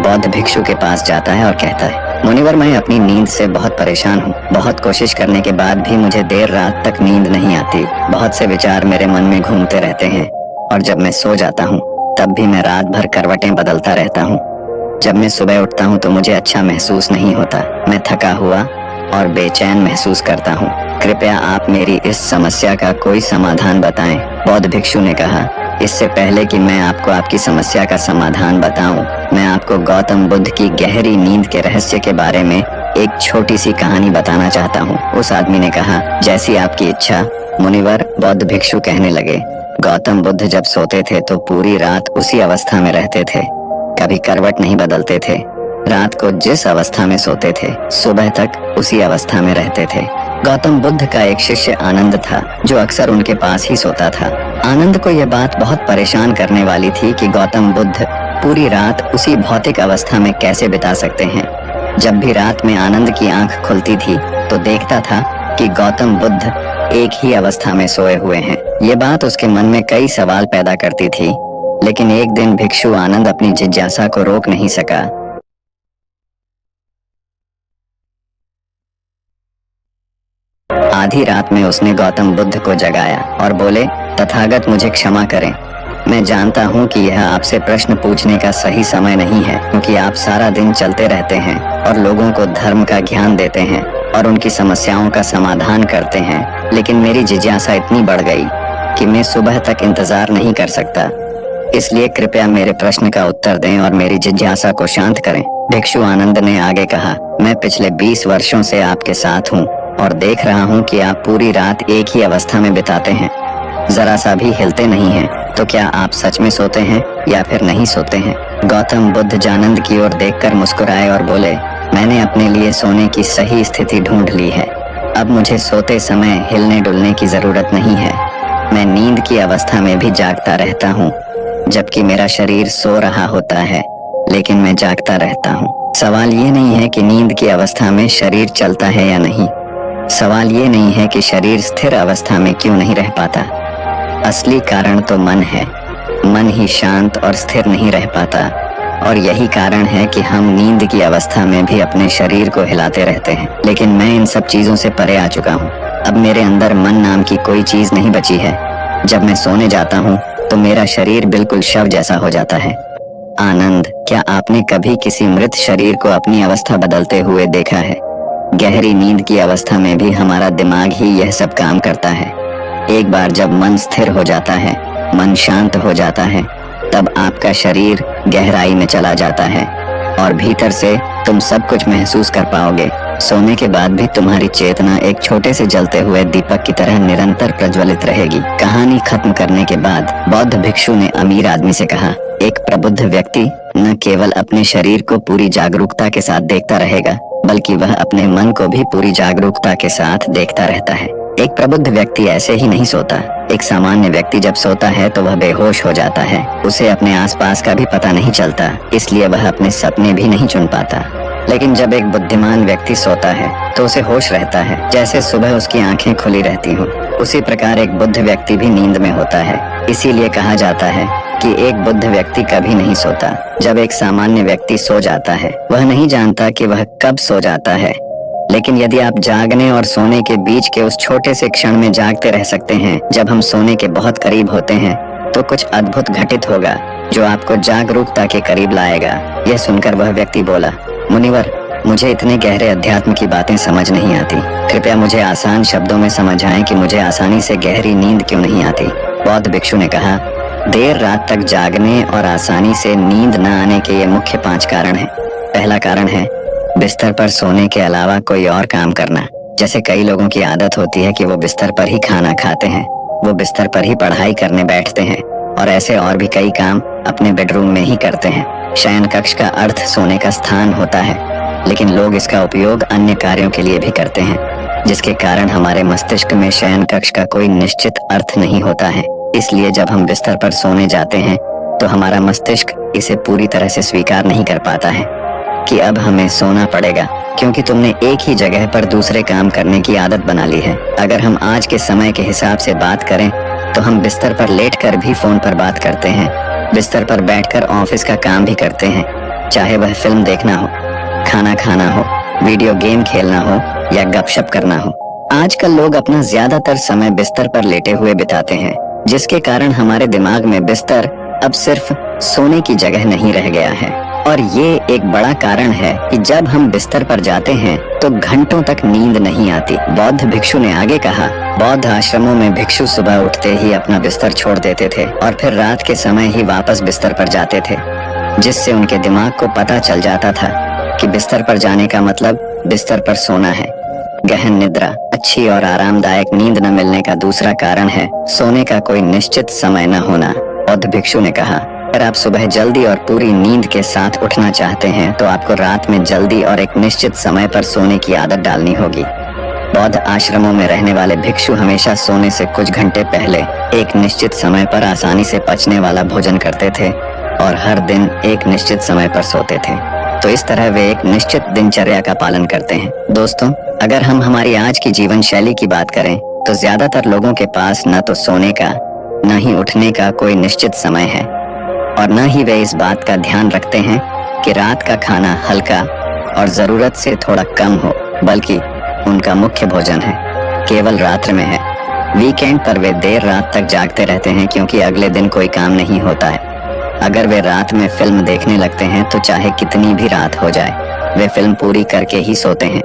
बौद्ध भिक्षु के पास जाता है और कहता है, मुनिवर, मैं अपनी नींद से बहुत परेशान हूँ। बहुत कोशिश करने के बाद भी मुझे देर रात तक नींद नहीं आती। बहुत से विचार मेरे मन में घूमते रहते हैं और जब मैं सो जाता हूँ तब भी मैं रात भर करवटें बदलता रहता हूँ। जब मैं सुबह उठता हूँ तो मुझे अच्छा महसूस नहीं होता। मैं थका हुआ और बेचैन महसूस करता हूँ। कृपया आप मेरी इस समस्या का कोई समाधान बताएं। बौद्ध भिक्षु ने कहा, इससे पहले कि मैं आपको आपकी समस्या का समाधान बताऊं, मैं आपको गौतम बुद्ध की गहरी नींद के रहस्य के बारे में एक छोटी सी कहानी बताना चाहता हूं। उस आदमी ने कहा, जैसी आपकी इच्छा मुनिवर। बौद्ध भिक्षु कहने लगे, गौतम बुद्ध जब सोते थे तो पूरी रात उसी अवस्था में रहते थे, कभी करवट नहीं बदलते थे। रात को जिस अवस्था में सोते थे सुबह तक उसी अवस्था में रहते थे। गौतम बुद्ध का एक शिष्य आनंद था जो अक्सर उनके पास ही सोता था। आनंद को यह बात बहुत परेशान करने वाली थी कि गौतम बुद्ध पूरी रात उसी भौतिक अवस्था में कैसे बिता सकते हैं। जब भी रात में आनंद की आंख खुलती थी तो देखता था कि गौतम बुद्ध एक ही अवस्था में सोए हुए हैं। ये बात उसके मन में कई सवाल पैदा करती थी, लेकिन एक दिन भिक्षु आनंद अपनी जिज्ञासा को रोक नहीं सका। आधी रात में उसने गौतम बुद्ध को जगाया और बोले, तथागत, मुझे क्षमा करें। मैं जानता हूँ कि यह आपसे प्रश्न पूछने का सही समय नहीं है, क्योंकि आप सारा दिन चलते रहते हैं और लोगों को धर्म का ज्ञान देते हैं और उनकी समस्याओं का समाधान करते हैं। लेकिन मेरी जिज्ञासा इतनी बढ़ गई कि मैं सुबह तक इंतजार नहीं कर सकता। इसलिए कृपया मेरे प्रश्न का उत्तर दें और मेरी जिज्ञासा को शांत करें। भिक्षु आनंद ने आगे कहा, मैं पिछले 20 वर्षों से आपके साथ हूँ और देख रहा हूँ कि आप पूरी रात एक ही अवस्था में बिताते हैं, जरा सा भी हिलते नहीं हैं। तो क्या आप सच में सोते हैं या फिर नहीं सोते हैं? गौतम बुद्ध जानंद की ओर देखकर मुस्कुराए और बोले, मैंने अपने लिए सोने की सही स्थिति ढूंढ ली है। अब मुझे सोते समय हिलने डुलने की जरूरत नहीं है। मैं नींद की अवस्था में भी जागता रहता हूँ, जबकि मेरा शरीर सो रहा होता है, लेकिन मैं जागता रहता हूँ। सवाल ये नहीं है कि नींद की अवस्था में शरीर चलता है या नहीं। सवाल ये नहीं है कि शरीर स्थिर अवस्था में क्यों नहीं रह पाता। असली कारण तो मन है। मन ही शांत और स्थिर नहीं रह पाता, और यही कारण है कि हम नींद की अवस्था में भी अपने शरीर को हिलाते रहते हैं। लेकिन मैं इन सब चीजों से परे आ चुका हूँ। अब मेरे अंदर मन नाम की कोई चीज नहीं बची है। जब मैं सोने जाता हूँ तो मेरा शरीर बिल्कुल शव जैसा हो जाता है। आनंद, क्या आपने कभी किसी मृत शरीर को अपनी अवस्था बदलते हुए देखा है? गहरी नींद की अवस्था में भी हमारा दिमाग ही यह सब काम करता है। एक बार जब मन स्थिर हो जाता है, मन शांत हो जाता है, तब आपका शरीर गहराई में चला जाता है और भीतर से तुम सब कुछ महसूस कर पाओगे। सोने के बाद भी तुम्हारी चेतना एक छोटे से जलते हुए दीपक की तरह निरंतर प्रज्वलित रहेगी। कहानी खत्म करने के बाद बौद्ध भिक्षु ने अमीर आदमी से कहा, एक प्रबुद्ध व्यक्ति न केवल अपने शरीर को पूरी जागरूकता के साथ देखता रहेगा, बल्कि वह अपने मन को भी पूरी जागरूकता के साथ देखता रहता है। एक प्रबुद्ध व्यक्ति ऐसे ही नहीं सोता। एक सामान्य व्यक्ति जब सोता है तो वह बेहोश हो जाता है। उसे अपने आसपास का भी पता नहीं चलता, इसलिए वह अपने सपने भी नहीं चुन पाता। लेकिन जब एक बुद्धिमान व्यक्ति सोता है तो उसे होश रहता है, जैसे सुबह उसकी आंखें खुली रहती हों। उसी प्रकार एक बुद्ध व्यक्ति भी नींद में होता है। इसीलिए कहा जाता है कि एक बुद्ध व्यक्ति कभी नहीं सोता। जब एक सामान्य व्यक्ति सो जाता है, वह नहीं जानता कि वह कब सो जाता है। लेकिन यदि आप जागने और सोने के बीच के उस छोटे से क्षण में जागते रह सकते हैं, जब हम सोने के बहुत करीब होते हैं, तो कुछ अद्भुत घटित होगा जो आपको जागरूकता के करीब लाएगा। यह सुनकर वह व्यक्ति बोला, मुनिवर, मुझे इतने गहरे अध्यात्म की बातें समझ नहीं आती। कृपया मुझे आसान शब्दों में समझाएं कि मुझे आसानी से गहरी नींद क्यों नहीं आती। बौद्ध भिक्षु ने कहा, देर रात तक जागने और आसानी से नींद न आने के ये मुख्य 5 कारण हैं। पहला कारण है बिस्तर पर सोने के अलावा कोई और काम करना। जैसे कई लोगों की आदत होती है कि वो बिस्तर पर ही खाना खाते हैं, वो बिस्तर पर ही पढ़ाई करने बैठते हैं और ऐसे और भी कई काम अपने बेडरूम में ही करते हैं। शयन कक्ष का अर्थ सोने का स्थान होता है, लेकिन लोग इसका उपयोग अन्य कार्यों के लिए भी करते हैं, जिसके कारण हमारे मस्तिष्क में शयन कक्ष का कोई निश्चित अर्थ नहीं होता है। इसलिए जब हम बिस्तर पर सोने जाते हैं तो हमारा मस्तिष्क इसे पूरी तरह से स्वीकार नहीं कर पाता है कि अब हमें सोना पड़ेगा, क्योंकि तुमने एक ही जगह पर दूसरे काम करने की आदत बना ली है। अगर हम आज के समय के हिसाब से बात करें तो हम बिस्तर पर लेटकर भी फोन पर बात करते हैं, बिस्तर पर बैठकर ऑफिस का काम भी करते हैं, चाहे वह फिल्म देखना हो, खाना खाना हो, वीडियो गेम खेलना हो या गपशप करना हो। आजकल लोग अपना ज्यादातर समय बिस्तर पर लेटे हुए बिताते हैं, जिसके कारण हमारे दिमाग में बिस्तर अब सिर्फ सोने की जगह नहीं रह गया है। और ये एक बड़ा कारण है कि जब हम बिस्तर पर जाते हैं तो घंटों तक नींद नहीं आती। बौद्ध भिक्षु ने आगे कहा, बौद्ध आश्रमों में भिक्षु सुबह उठते ही अपना बिस्तर छोड़ देते थे और फिर रात के समय ही वापस बिस्तर पर जाते थे, जिससे उनके दिमाग को पता चल जाता था कि बिस्तर पर जाने का मतलब बिस्तर पर सोना है। गहन निद्रा, अच्छी और आरामदायक नींद न मिलने का दूसरा कारण है सोने का कोई निश्चित समय न होना। बौद्ध भिक्षु ने कहा, अगर आप सुबह जल्दी और पूरी नींद के साथ उठना चाहते हैं तो आपको रात में जल्दी और एक निश्चित समय पर सोने की आदत डालनी होगी। बौद्ध आश्रमों में रहने वाले भिक्षु हमेशा सोने से कुछ घंटे पहले एक निश्चित समय पर आसानी से पचने वाला भोजन करते थे और हर दिन एक निश्चित समय पर सोते थे। तो इस तरह वे एक निश्चित दिनचर्या का पालन करते हैं। दोस्तों, अगर हम हमारी आज की जीवन शैली की बात करें तो ज्यादातर लोगों के पास न तो सोने का न ही उठने का कोई निश्चित समय है और न ही वे इस बात का ध्यान रखते हैं कि रात का खाना हल्का और जरूरत से थोड़ा कम हो, बल्कि उनका मुख्य भोजन है केवल रात्र में है। वीकेंड पर वे देर रात तक जागते रहते हैं क्योंकि अगले दिन कोई काम नहीं होता है। अगर वे रात में फिल्म देखने लगते हैं तो चाहे कितनी भी रात हो जाए वे फिल्म पूरी करके ही सोते हैं।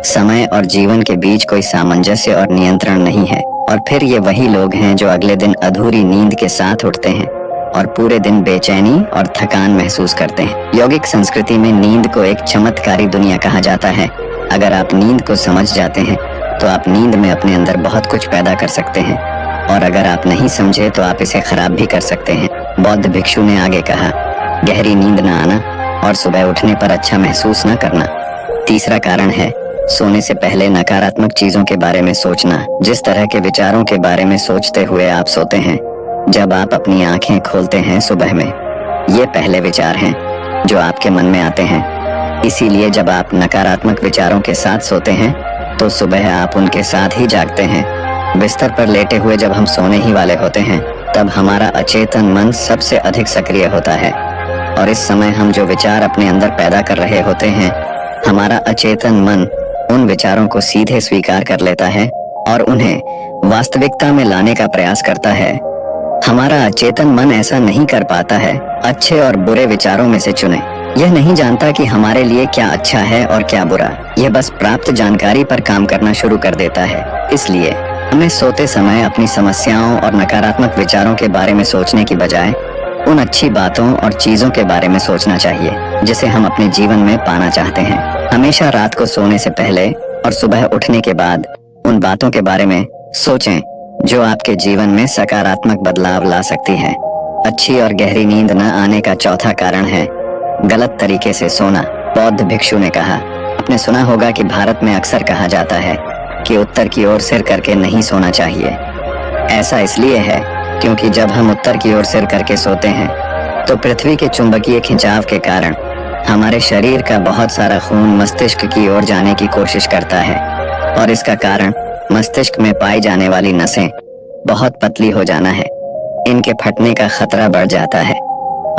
समय और जीवन के बीच कोई सामंजस्य और नियंत्रण नहीं है। और फिर ये वही लोग हैं जो अगले दिन अधूरी नींद के साथ उठते हैं और पूरे दिन बेचैनी और थकान महसूस करते हैं। यौगिक संस्कृति में नींद को एक चमत्कारी दुनिया कहा जाता है। अगर आप नींद को समझ जाते हैं तो आप नींद में अपने अंदर बहुत कुछ पैदा कर सकते हैं और अगर आप नहीं समझे तो आप इसे खराब भी कर सकते हैं। बौद्ध भिक्षु ने आगे कहा, गहरी नींद न आना और सुबह उठने पर अच्छा महसूस न करना। तीसरा कारण है सोने से पहले नकारात्मक चीजों के बारे में सोचना। जिस तरह के विचारों के बारे में सोचते हुए आप सोते हैं, जब आप अपनी आंखें खोलते हैं सुबह में, ये पहले विचार हैं जो आपके मन में आते हैं। इसीलिए जब आप नकारात्मक विचारों के साथ सोते हैं तो सुबह आप उनके साथ ही जागते हैं। बिस्तर पर लेटे हुए जब हम सोने ही वाले होते हैं तब हमारा अचेतन मन सबसे अधिक सक्रिय होता है और इस समय हम जो विचार अपने अंदर पैदा कर रहे होते हैं, हमारा अचेतन मन उन विचारों को सीधे स्वीकार कर लेता है और उन्हें वास्तविकता में लाने का प्रयास करता है। हमारा अचेतन मन ऐसा नहीं कर पाता है अच्छे और बुरे विचारों में से चुने। यह नहीं जानता कि हमारे लिए क्या अच्छा है और क्या बुरा। यह बस प्राप्त जानकारी पर काम करना शुरू कर देता है। इसलिए हमें सोते समय अपनी समस्याओं और नकारात्मक विचारों के बारे में सोचने की बजाय उन अच्छी बातों और चीजों के बारे में सोचना चाहिए जिसे हम अपने जीवन में पाना चाहते हैं। हमेशा रात को सोने से पहले और सुबह उठने के बाद उन बातों के बारे में सोचें जो आपके जीवन में सकारात्मक बदलाव ला सकती है। अच्छी और गहरी नींद न आने का चौथा कारण है गलत तरीके से सोना। बौद्ध भिक्षु ने कहा, आपने सुना होगा कि भारत में अक्सर कहा जाता है कि उत्तर की ओर सिर करके नहीं सोना चाहिए। ऐसा इसलिए है क्योंकि जब हम उत्तर की ओर सिर करके सोते हैं तो पृथ्वी के चुंबकीय खिंचाव के कारण हमारे शरीर का बहुत सारा खून मस्तिष्क की ओर जाने की कोशिश करता है और इसका कारण मस्तिष्क में पाई जाने वाली नसें बहुत पतली हो जाना है। इनके फटने का खतरा बढ़ जाता है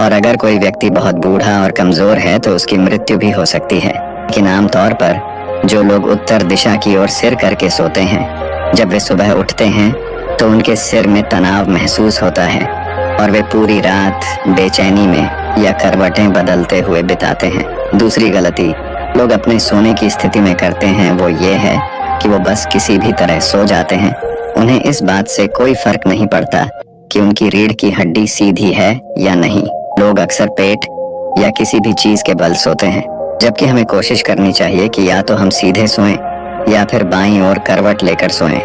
और अगर कोई व्यक्ति बहुत बूढ़ा और कमजोर है तो उसकी मृत्यु भी हो सकती है। लेकिन आमतौर पर जो लोग उत्तर दिशा की ओर सिर करके सोते हैं, जब वे सुबह उठते हैं तो उनके सिर में तनाव महसूस होता है और वे पूरी रात बेचैनी में या करवटें बदलते हुए बिताते हैं। दूसरी गलती लोग अपने सोने की स्थिति में करते हैं वो ये है कि वो बस किसी भी तरह सो जाते हैं। उन्हें इस बात से कोई फर्क नहीं पड़ता कि उनकी रीढ़ की हड्डी सीधी है या नहीं। लोग अक्सर पेट या किसी भी चीज के बल सोते हैं, जबकि हमें कोशिश करनी चाहिए कि या तो हम सीधे सोएं या फिर बाईं ओर करवट लेकर सोएं।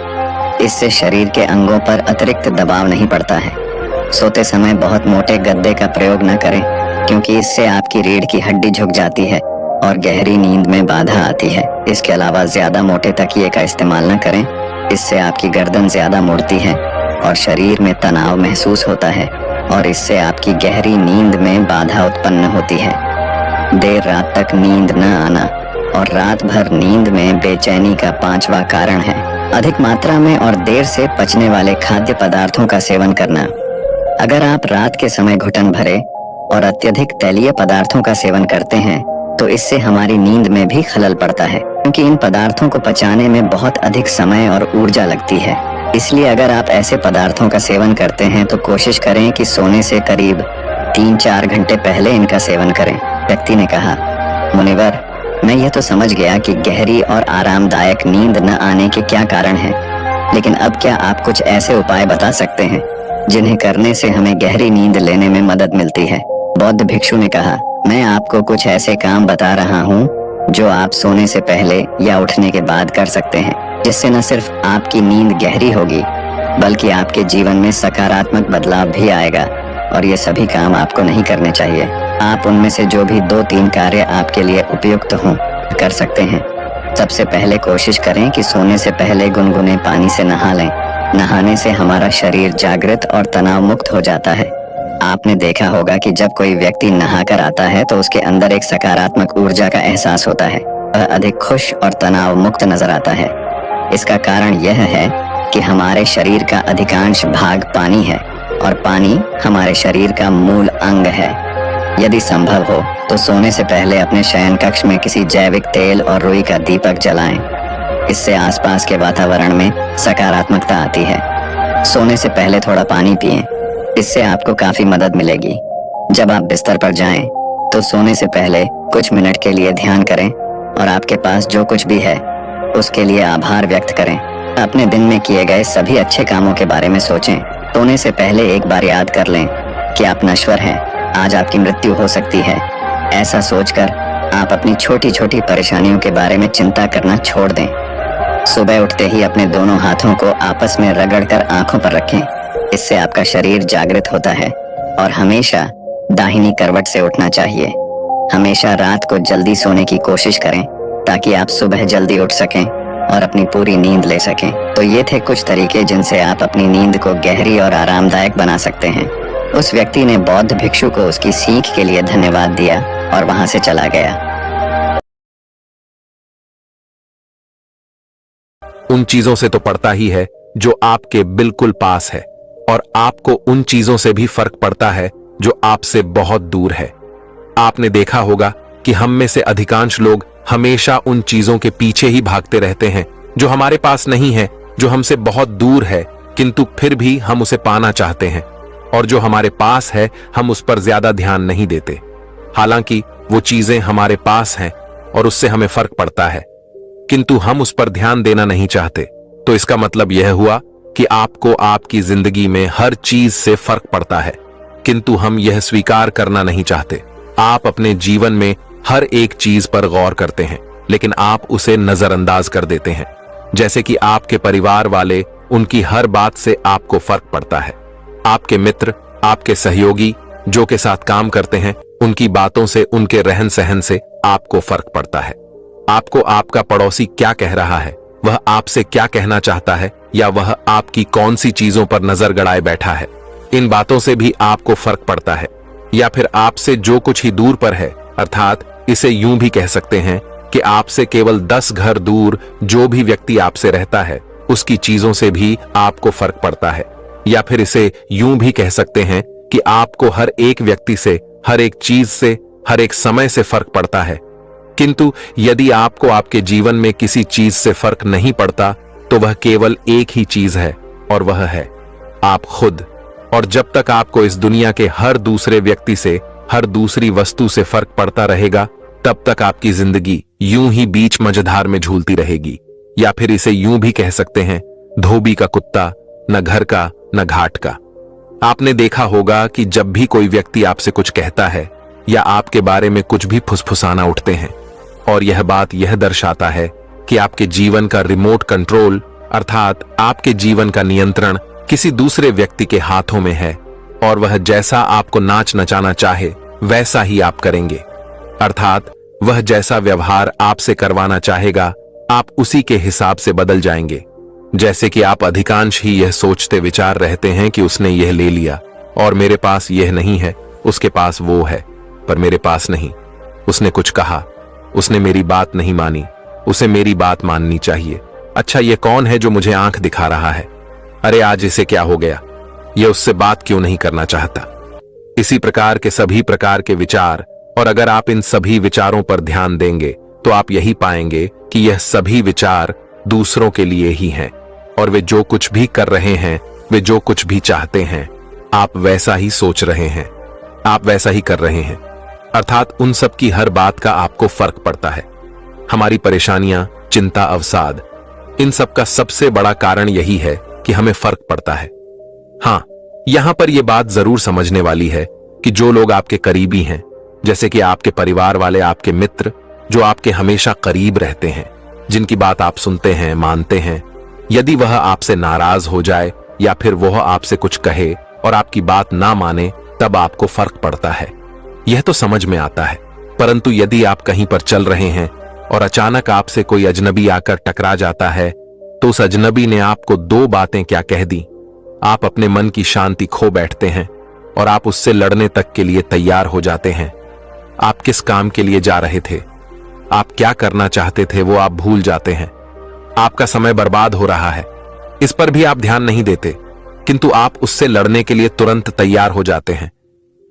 इससे शरीर के अंगों पर अतिरिक्त दबाव नहीं पड़ता है। सोते समय बहुत मोटे गद्दे का प्रयोग न करें क्योंकि इससे आपकी रीढ़ की हड्डी झुक जाती है और गहरी नींद में बाधा आती है। इसके अलावा ज्यादा मोटे तकिए का इस्तेमाल न करें, इससे आपकी गर्दन ज्यादा मुड़ती है और शरीर में तनाव महसूस होता है और इससे आपकी गहरी नींद में बाधा उत्पन्न होती है। देर रात तक नींद न आना और रात भर नींद में बेचैनी का पांचवा कारण है अधिक मात्रा में और देर से पचने वाले खाद्य पदार्थों का सेवन करना। अगर आप रात के समय घुटन भरे और अत्यधिक तैलीय पदार्थों का सेवन करते हैं तो इससे हमारी नींद में भी खलल पड़ता है, क्योंकि इन पदार्थों को पचाने में बहुत अधिक समय और ऊर्जा लगती है। इसलिए अगर आप ऐसे पदार्थों का सेवन करते हैं तो कोशिश करें कि सोने से करीब 3-4 घंटे पहले इनका सेवन करें। व्यक्ति ने कहा, मुनिवर, मैं यह तो समझ गया कि गहरी और आरामदायक नींद न आने के क्या कारण हैं, लेकिन अब क्या आप कुछ ऐसे उपाय बता सकते हैं जिन्हें करने से हमें गहरी नींद लेने में मदद मिलती है? बौद्ध भिक्षु ने कहा, मैं आपको कुछ ऐसे काम बता रहा हूँ जो आप सोने से पहले या उठने के बाद कर सकते हैं, जिससे न सिर्फ आपकी नींद गहरी होगी बल्कि आपके जीवन में सकारात्मक बदलाव भी आएगा। और ये सभी काम आपको नहीं करने चाहिए। आप उनमें से जो भी 2-3 कार्य आपके लिए उपयुक्त हों कर सकते हैं। सबसे पहले कोशिश करें कि सोने से पहले गुनगुने पानी से नहा लें। नहाने से हमारा शरीर जागृत और तनाव मुक्त हो जाता है। आपने देखा होगा कि जब कोई व्यक्ति नहाकर आता है तो उसके अंदर एक सकारात्मक ऊर्जा का एहसास होता है। वह अधिक खुश और तनाव मुक्त नजर आता है। इसका कारण यह है कि हमारे शरीर का अधिकांश भाग पानी है और पानी हमारे शरीर का मूल अंग है। यदि संभव हो तो सोने से पहले अपने शयन कक्ष में किसी जैविक तेल और रुई का दीपक जलाएं। इससे आसपास के वातावरण में सकारात्मकता आती है। सोने से पहले थोड़ा पानी पिएं, इससे आपको काफी मदद मिलेगी। जब आप बिस्तर पर जाएं तो सोने से पहले कुछ मिनट के लिए ध्यान करें और आपके पास जो कुछ भी है उसके लिए आभार व्यक्त करें। अपने दिन में किए गए सभी अच्छे कामों के बारे में सोचें। सोने से पहले एक बार याद कर लें कि आप नश्वर हैं, आज आपकी मृत्यु हो सकती है। ऐसा सोचकर आप अपनी छोटी छोटी परेशानियों के बारे में चिंता करना छोड़ दें। सुबह उठते ही अपने दोनों हाथों को आपस में रगड़कर आंखों पर रखें। इससे आपका शरीर जागृत होता है। और हमेशा दाहिनी करवट से उठना चाहिए। हमेशा रात को जल्दी सोने की कोशिश करें ताकि आप सुबह जल्दी उठ सकें और अपनी पूरी नींद ले सकें। तो ये थे कुछ तरीके जिनसे आप अपनी नींद को गहरी और आरामदायक बना सकते हैं। उस व्यक्ति ने बौद्ध भिक्षु को उसकी सीख के लिए धन्यवाद दिया और वहां से चला गया। उन चीजों से तो पड़ता ही है जो आपके बिल्कुल पास है, और आपको उन चीजों से भी फर्क पड़ता है जो आपसे बहुत दूर है। आपने देखा होगा कि हम में से अधिकांश लोग हमेशा उन चीजों के पीछे ही भागते रहते हैं जो हमारे पास नहीं है, जो हमसे बहुत दूर है, किंतु फिर भी हम उसे पाना चाहते हैं। और जो हमारे पास है हम उस पर ज्यादा ध्यान नहीं देते, हालांकि वो चीजें हमारे पास हैं और उससे हमें फर्क पड़ता है, किंतु हम उस पर ध्यान देना नहीं चाहते। तो इसका मतलब यह हुआ कि आपको आपकी जिंदगी में हर चीज से फर्क पड़ता है, किंतु हम यह स्वीकार करना नहीं चाहते। आप अपने जीवन में हर एक चीज पर गौर करते हैं, लेकिन आप उसे नजरअंदाज कर देते हैं। जैसे कि आपके परिवार वाले, उनकी हर बात से आपको फर्क पड़ता है। आपके मित्र, आपके सहयोगी जो के साथ काम करते हैं, उनकी बातों से, उनके रहन सहन से आपको फर्क पड़ता है। आपको आपका पड़ोसी क्या कह रहा है, वह आपसे क्या कहना चाहता है, या वह आपकी कौन सी चीजों पर नजर गड़ाए बैठा है, इन बातों से भी आपको फर्क पड़ता है। या फिर आपसे जो कुछ ही दूर पर है, अर्थात इसे यूं भी कह सकते हैं कि आपसे केवल 10 घर दूर जो भी व्यक्ति आपसे रहता है, उसकी चीजों से भी आपको फर्क पड़ता है। या फिर इसे यूं भी कह सकते हैं कि आपको हर एक व्यक्ति से, हर एक चीज से, हर एक समय से फर्क पड़ता है। किंतु यदि आपको आपके जीवन में किसी चीज से फर्क नहीं पड़ता तो वह केवल एक ही चीज है, और वह है आप खुद। और जब तक आपको इस दुनिया के हर दूसरे व्यक्ति से, हर दूसरी वस्तु से फर्क पड़ता रहेगा, तब तक आपकी जिंदगी यूं ही बीच मझधार में झूलती रहेगी। या फिर इसे यूं भी कह सकते हैं, धोबी का कुत्ता, न घर का न घाट का। आपने देखा होगा कि जब भी कोई व्यक्ति आपसे कुछ कहता है या आपके बारे में कुछ भी फुसफुसाना उठते हैं, और यह बात यह दर्शाता है कि आपके जीवन का रिमोट कंट्रोल, अर्थात आपके जीवन का नियंत्रण किसी दूसरे व्यक्ति के हाथों में है, और वह जैसा आपको नाच नचाना चाहे वैसा ही आप करेंगे। अर्थात वह जैसा व्यवहार आपसे करवाना चाहेगा, आप उसी के हिसाब से बदल जाएंगे। जैसे कि आप अधिकांश ही यह सोचते विचार रहते हैं कि उसने यह ले लिया और मेरे पास यह नहीं है, उसके पास वो है पर मेरे पास नहीं। उसने कुछ कहा, उसने मेरी बात नहीं मानी, उसे मेरी बात माननी चाहिए। अच्छा, ये कौन है जो मुझे आंख दिखा रहा है? अरे आज इसे क्या हो गया? ये उससे बात क्यों नहीं करना चाहता? इसी प्रकार के सभी प्रकार के विचार, और अगर आप इन सभी विचारों पर ध्यान देंगे तो आप यही पाएंगे कि यह सभी विचार दूसरों के लिए ही हैं, और वे जो कुछ भी कर रहे हैं, वे जो कुछ भी चाहते हैं, आप वैसा ही सोच रहे हैं, आप वैसा ही कर रहे हैं। अर्थात उन सब की हर बात का आपको फर्क पड़ता है। हमारी परेशानियां, चिंता, अवसाद, इन सब का सबसे बड़ा कारण यही है कि हमें फर्क पड़ता है। हां, यहां पर यह बात जरूर समझने वाली है कि जो लोग आपके करीबी हैं, जैसे कि आपके परिवार वाले, आपके मित्र, जो आपके हमेशा करीब रहते हैं, जिनकी बात आप सुनते हैं, मानते हैं, यदि वह आपसे नाराज हो जाए या फिर वह आपसे कुछ कहे और आपकी बात ना माने, तब आपको फर्क पड़ता है। यह तो समझ में आता है। परंतु यदि आप कहीं पर चल रहे हैं और अचानक आपसे कोई अजनबी आकर टकरा जाता है, तो उस अजनबी ने आपको दो बातें क्या कह दी, आप अपने मन की शांति खो बैठते हैं और आप उससे लड़ने तक के लिए तैयार हो जाते हैं। आप किस काम के लिए जा रहे थे, आप क्या करना चाहते थे, वो आप भूल जाते हैं। आपका समय बर्बाद हो रहा है, इस पर भी आप ध्यान नहीं देते, किंतु आप उससे लड़ने के लिए तुरंत तैयार हो जाते हैं,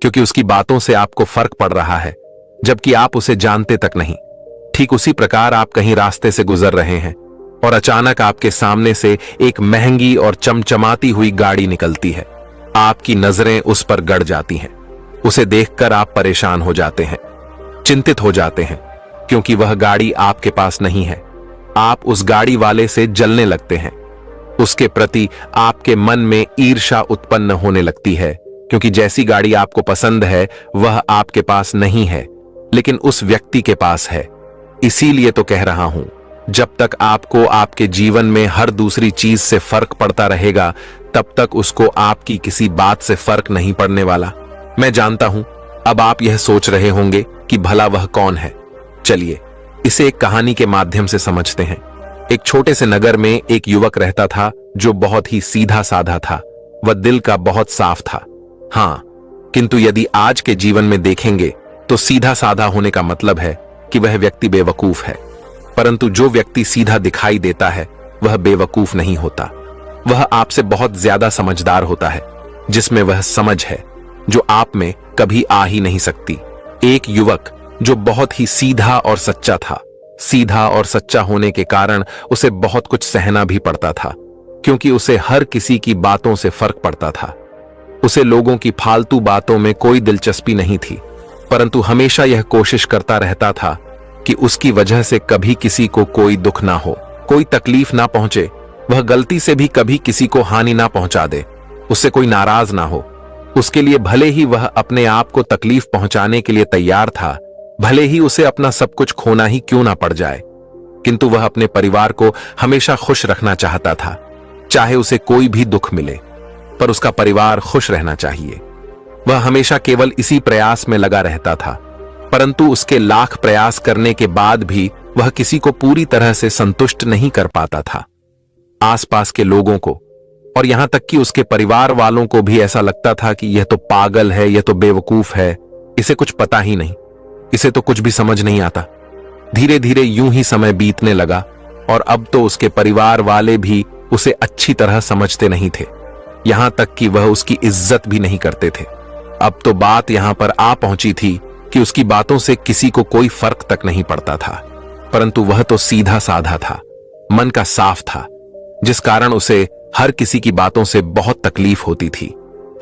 क्योंकि उसकी बातों से आपको फर्क पड़ रहा है, जबकि आप उसे जानते तक नहीं। ठीक उसी प्रकार आप कहीं रास्ते से गुजर रहे हैं और अचानक आपके सामने से एक महंगी और चमचमाती हुई गाड़ी निकलती है। आपकी नजरें उस पर गड़ जाती हैं। उसे देखकर आप परेशान हो जाते हैं, चिंतित हो जाते हैं, क्योंकि वह गाड़ी आपके पास नहीं है। आप उस गाड़ी वाले से जलने लगते हैं। उसके प्रति आपके मन में ईर्ष्या उत्पन्न होने लगती है, क्योंकि जैसी गाड़ी आपको पसंद है वह आपके पास नहीं है, लेकिन उस व्यक्ति के पास है। इसीलिए तो कह रहा हूं, जब तक आपको आपके जीवन में हर दूसरी चीज से फर्क पड़ता रहेगा, तब तक उसको आपकी किसी बात से फर्क नहीं पड़ने वाला। मैं जानता हूं अब आप यह सोच रहे होंगे कि भला वह कौन है। चलिए इसे एक कहानी के माध्यम से समझते हैं। एक छोटे से नगर में एक युवक रहता था जो बहुत ही सीधा साधा था। वह दिल का बहुत साफ था। हां, किंतु यदि आज के जीवन में देखेंगे तो सीधा साधा होने का मतलब है कि वह व्यक्ति बेवकूफ है। परंतु जो व्यक्ति सीधा दिखाई देता है वह बेवकूफ नहीं होता। वह आपसे बहुत ज्यादा समझदार होता है, जिसमें वह समझ है जो आप में कभी आ ही नहीं सकती। एक युवक जो बहुत ही सीधा और सच्चा था। सीधा और सच्चा होने के कारण उसे बहुत कुछ सहना भी पड़ता था, क्योंकि उसे हर किसी की बातों से फर्क पड़ता था। उसे लोगों की फालतू बातों में कोई दिलचस्पी नहीं थी, परंतु हमेशा यह कोशिश करता रहता था कि उसकी वजह से कभी किसी को कोई दुख ना हो, कोई तकलीफ ना पहुंचे। वह गलती से भी कभी किसी को हानि ना पहुंचा दे, उससे कोई नाराज ना हो। उसके लिए भले ही वह अपने आप को तकलीफ पहुंचाने के लिए तैयार था, भले ही उसे अपना सब कुछ खोना ही क्यों ना पड़ जाए, किंतु वह अपने परिवार को हमेशा खुश रखना चाहता था। चाहे उसे कोई भी दुख मिले, पर उसका परिवार खुश रहना चाहिए। वह हमेशा केवल इसी प्रयास में लगा रहता था, परंतु उसके लाख प्रयास करने के बाद भी वह किसी को पूरी तरह से संतुष्ट नहीं कर पाता था। आसपास के लोगों को और यहां तक कि उसके परिवार वालों को भी ऐसा लगता था कि यह तो पागल है, यह तो बेवकूफ है, इसे कुछ पता ही नहीं, इसे तो कुछ भी समझ नहीं आता। धीरे धीरे यूं ही समय बीतने लगा और अब तो उसके परिवार वाले भी उसे अच्छी तरह समझते नहीं थे, यहां तक कि वह उसकी इज्जत भी नहीं करते थे। अब तो बात यहां पर आ पहुंची थी कि उसकी बातों से किसी को कोई फर्क तक नहीं पड़ता था, परंतु वह तो सीधा साधा था, मन का साफ था, जिस कारण उसे हर किसी की बातों से बहुत तकलीफ होती थी,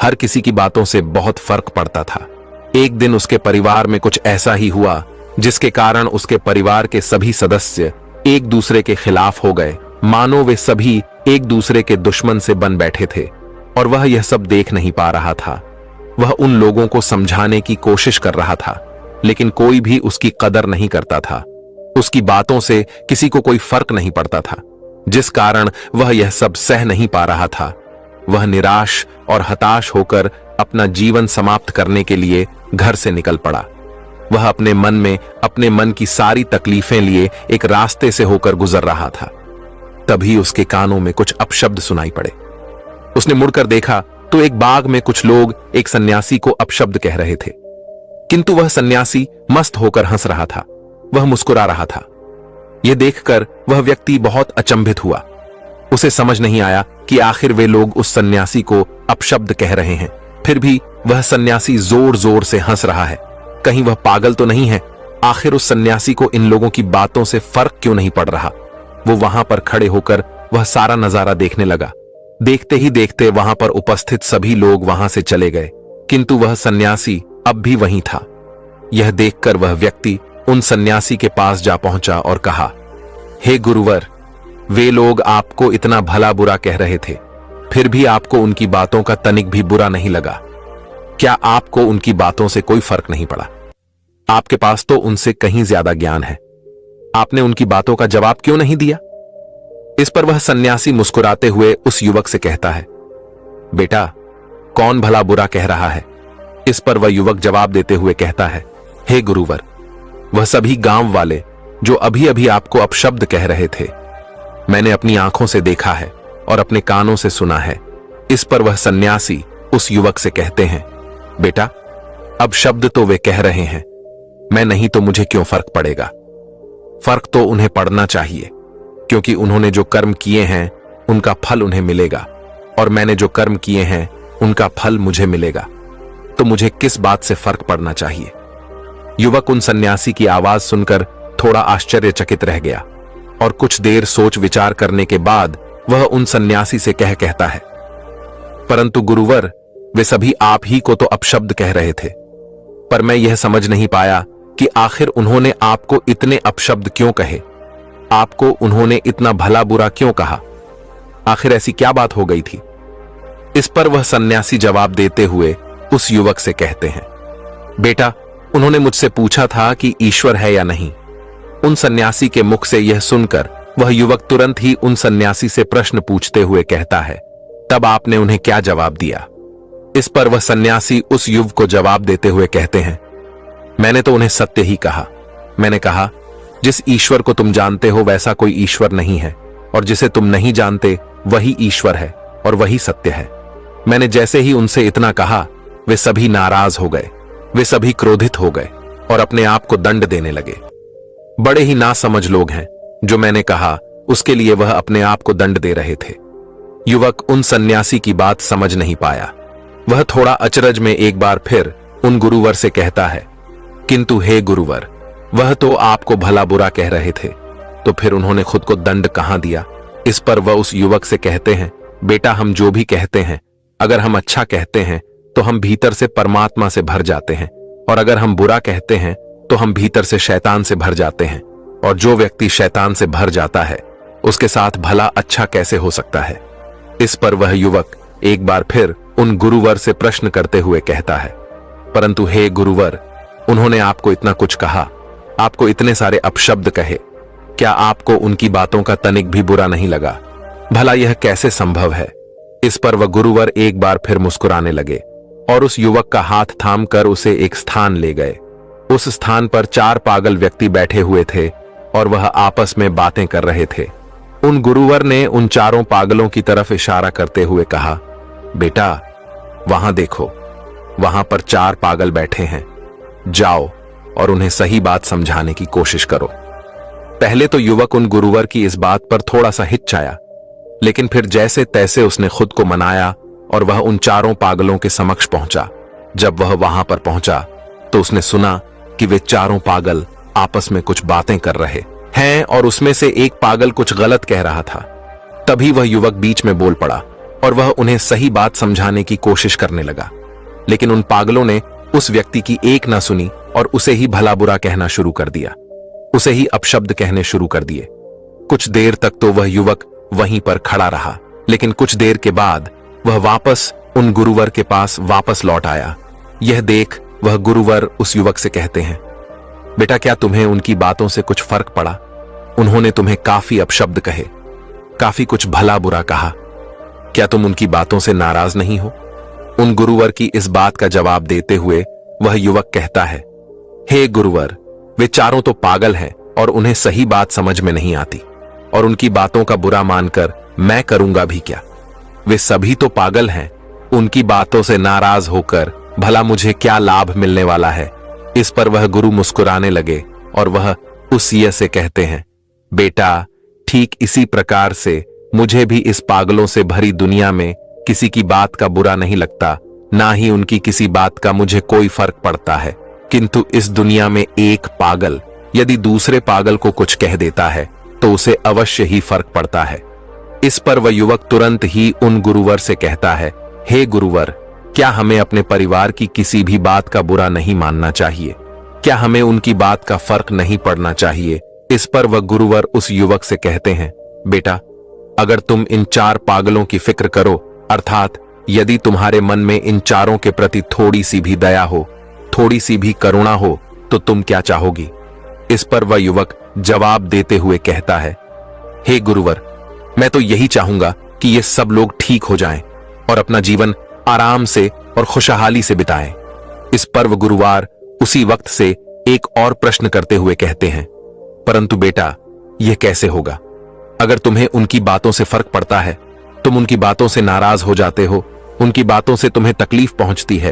हर किसी की बातों से बहुत फर्क पड़ता था। एक दिन उसके परिवार में कुछ ऐसा ही हुआ जिसके कारण उसके परिवार के सभी सदस्य एक दूसरे के खिलाफ हो गए, मानो वे सभी एक दूसरे के दुश्मन से बन बैठे थे, और वह यह सब देख नहीं पा रहा था। वह उन लोगों को समझाने की कोशिश कर रहा था, लेकिन कोई भी उसकी कदर नहीं करता था। उसकी बातों से किसी को कोई फर्क नहीं पड़ता था, जिस कारण वह यह सब सह नहीं पा रहा था। वह निराश और हताश होकर अपना जीवन समाप्त करने के लिए घर से निकल पड़ा। वह अपने मन में अपने मन की सारी तकलीफें लिए एक रास्ते से होकर गुजर रहा था। तभी उसके कानों में कुछ अपशब्द सुनाई पड़े। उसने मुड़कर देखा तो एक बाग में कुछ लोग एक सन्यासी को अपशब्द कह रहे थे, किंतु वह सन्यासी मस्त होकर हंस रहा था, वह मुस्कुरा रहा था। यह देखकर वह व्यक्ति बहुत अचंभित हुआ। उसे समझ नहीं आया कि आखिर वे लोग उस सन्यासी को अपशब्द कह रहे हैं, फिर भी वह सन्यासी जोर जोर से हंस रहा है। कहीं वह पागल तो नहीं है? आखिर उस सन्यासी को इन लोगों की बातों से फर्क क्यों नहीं पड़ रहा? वो वहां पर खड़े होकर वह सारा नजारा देखने लगा। देखते ही देखते वहां पर उपस्थित सभी लोग वहां से चले गए, किंतु वह सन्यासी अब भी वहीं था। यह देखकर वह व्यक्ति उन सन्यासी के पास जा पहुंचा और कहा, हे गुरुवर, वे लोग आपको इतना भला बुरा कह रहे थे, फिर भी आपको उनकी बातों का तनिक भी बुरा नहीं लगा। क्या आपको उनकी बातों से कोई फर्क नहीं पड़ा? आपके पास तो उनसे कहीं ज्यादा ज्ञान है। आपने उनकी बातों का जवाब क्यों नहीं दिया? इस पर वह सन्यासी मुस्कुराते हुए उस युवक से कहता है, बेटा, कौन भला बुरा कह रहा है? इस पर वह युवक जवाब देते हुए कहता है, हे गुरुवर, वह सभी गांव वाले जो अभी अभी आपको अपशब्द कह रहे थे, मैंने अपनी आंखों से देखा है और अपने कानों से सुना है। इस पर वह सन्यासी उस युवक से कहते हैं, बेटा, अब शब्द तो वे कह रहे हैं, मैं नहीं तो मुझे क्यों फर्क पड़ेगा? फर्क तो उन्हें पड़ना चाहिए, क्योंकि उन्होंने जो कर्म किए हैं उनका फल उन्हें मिलेगा, और मैंने जो कर्म किए हैं उनका फल मुझे मिलेगा, तो मुझे किस बात से फर्क पड़ना चाहिए? युवक उन सन्यासी की आवाज सुनकर थोड़ा आश्चर्यचकित रह गया और कुछ देर सोच विचार करने के बाद वह उन सन्यासी से कहता है, परंतु गुरुवर, वे सभी आप ही को तो अपशब्द कह रहे थे, पर मैं यह समझ नहीं पाया कि आखिर उन्होंने आपको इतने अपशब्द क्यों कहे? आपको उन्होंने इतना भला बुरा क्यों कहा? आखिर ऐसी क्या बात हो गई थी? इस पर वह सन्यासी जवाब देते हुए उस युवक से कहते हैं, बेटा, उन्होंने मुझसे पूछा था कि ईश्वर है या नहीं। उन सन्यासी के मुख से यह सुनकर वह युवक तुरंत ही उन सन्यासी से प्रश्न पूछते हुए कहता है, तब आपने उन्हें क्या जवाब दिया? इस पर वह सन्यासी उस युवक को जवाब देते हुए कहते हैं, मैंने तो उन्हें सत्य ही कहा। मैंने कहा, जिस ईश्वर को तुम जानते हो वैसा कोई ईश्वर नहीं है, और जिसे तुम नहीं जानते वही ईश्वर है और वही सत्य है। मैंने जैसे ही उनसे इतना कहा, वे सभी नाराज हो गए, वे सभी क्रोधित हो गए और अपने आप को दंड देने लगे। बड़े ही नासमझ लोग हैं, जो मैंने कहा उसके लिए वह अपने आप को दंड दे रहे थे। युवक उन सन्यासी की बात समझ नहीं पाया। वह थोड़ा अचरज में एक बार फिर उन गुरुवर से कहता है, किंतु हे गुरुवर, वह तो आपको भला बुरा कह रहे थे, तो फिर उन्होंने खुद को दंड कहां दिया? इस पर वह उस युवक से कहते हैं, बेटा, हम जो भी कहते हैं, अगर हम अच्छा कहते हैं तो हम भीतर से परमात्मा से भर जाते हैं, और अगर हम बुरा कहते हैं तो हम भीतर से शैतान से भर जाते हैं, और जो व्यक्ति शैतान से भर जाता है उसके साथ भला अच्छा कैसे हो सकता है? इस पर वह युवक एक बार फिर उन गुरुवर से प्रश्न करते हुए कहता है, परंतु हे गुरुवर, उन्होंने आपको इतना कुछ कहा, आपको इतने सारे अपशब्द कहे, क्या आपको उनकी बातों का तनिक भी बुरा नहीं लगा? भला यह कैसे संभव है? इस पर वह गुरुवर एक बार फिर मुस्कुराने लगे और उस युवक का हाथ थामकर उसे एक स्थान ले गए। उस स्थान पर 4 पागल व्यक्ति बैठे हुए थे और वह आपस में बातें कर रहे थे। उन गुरुवर ने उन 4 पागलों की तरफ इशारा करते हुए कहा, बेटा, वहां देखो, वहां पर 4 पागल बैठे हैं, जाओ और उन्हें सही बात समझाने की कोशिश करो। पहले तो युवक उन गुरुवर की इस बात पर थोड़ा सा हिचकाया, लेकिन फिर जैसे तैसे उसने खुद को मनाया और वह उन 4 पागलों के समक्ष पहुंचा। जब वह वहां पर पहुंचा तो उसने सुना कि वे 4 पागल आपस में कुछ बातें कर रहे हैं और उसमें से एक पागल कुछ गलत कह रहा था। तभी वह युवक बीच में बोल पड़ा और वह उन्हें सही बात समझाने की कोशिश करने लगा, लेकिन उन पागलों ने उस व्यक्ति की एक ना सुनी और उसे ही भला बुरा कहना शुरू कर दिया, उसे ही अपशब्द कहने शुरू कर दिए। कुछ देर तक तो वह युवक वहीं पर खड़ा रहा, लेकिन कुछ देर के बाद वह वापस उन गुरुवर के पास वापस लौट आया। यह देख वह गुरुवर उस युवक से कहते हैं, बेटा, क्या तुम्हें उनकी बातों से कुछ फर्क पड़ा? उन्होंने तुम्हें काफी अपशब्द कहे, काफी कुछ भला बुरा कहा, क्या तुम उनकी बातों से नाराज नहीं हो? उन गुरुवर की इस बात का जवाब देते हुए वह युवक कहता है, हे गुरुवर, वे 4 तो पागल हैं और उन्हें सही बात समझ में नहीं आती, और उनकी बातों का बुरा मानकर मैं करूंगा भी क्या? वे सभी तो पागल हैं, उनकी बातों से नाराज होकर भला मुझे क्या लाभ मिलने वाला है? इस पर वह गुरु मुस्कुराने लगे और वह उस यह से कहते हैं, बेटा, ठीक इसी प्रकार से मुझे भी इस पागलों से भरी दुनिया में किसी की बात का बुरा नहीं लगता, ना ही उनकी किसी बात का मुझे कोई फर्क पड़ता है। किंतु इस दुनिया में एक पागल यदि दूसरे पागल को कुछ कह देता है तो उसे अवश्य ही फर्क पड़ता है। इस पर वह युवक तुरंत ही उन गुरुवर से कहता है, हे गुरुवर, क्या हमें अपने परिवार की किसी भी बात का बुरा नहीं मानना चाहिए? क्या हमें उनकी बात का फर्क नहीं पड़ना चाहिए? इस पर वह गुरुवर उस युवक से कहते हैं, बेटा, अगर तुम इन 4 पागलों की फिक्र करो, अर्थात यदि तुम्हारे मन में इन चारों के प्रति थोड़ी सी भी दया हो, थोड़ी सी भी करुणा हो, तो तुम क्या चाहोगी? इस पर वह युवक जवाब देते हुए कहता है, हे गुरुवर, मैं तो यही चाहूंगा कि ये सब लोग ठीक हो जाएं और अपना जीवन आराम से और खुशहाली से बिताएं। इस पर वह गुरुवार उसी वक्त से एक और प्रश्न करते हुए कहते हैं, परंतु बेटा, यह कैसे होगा? अगर तुम्हें उनकी बातों से फर्क पड़ता है, तुम उनकी बातों से नाराज हो जाते हो, उनकी बातों से तुम्हें तकलीफ पहुंचती है,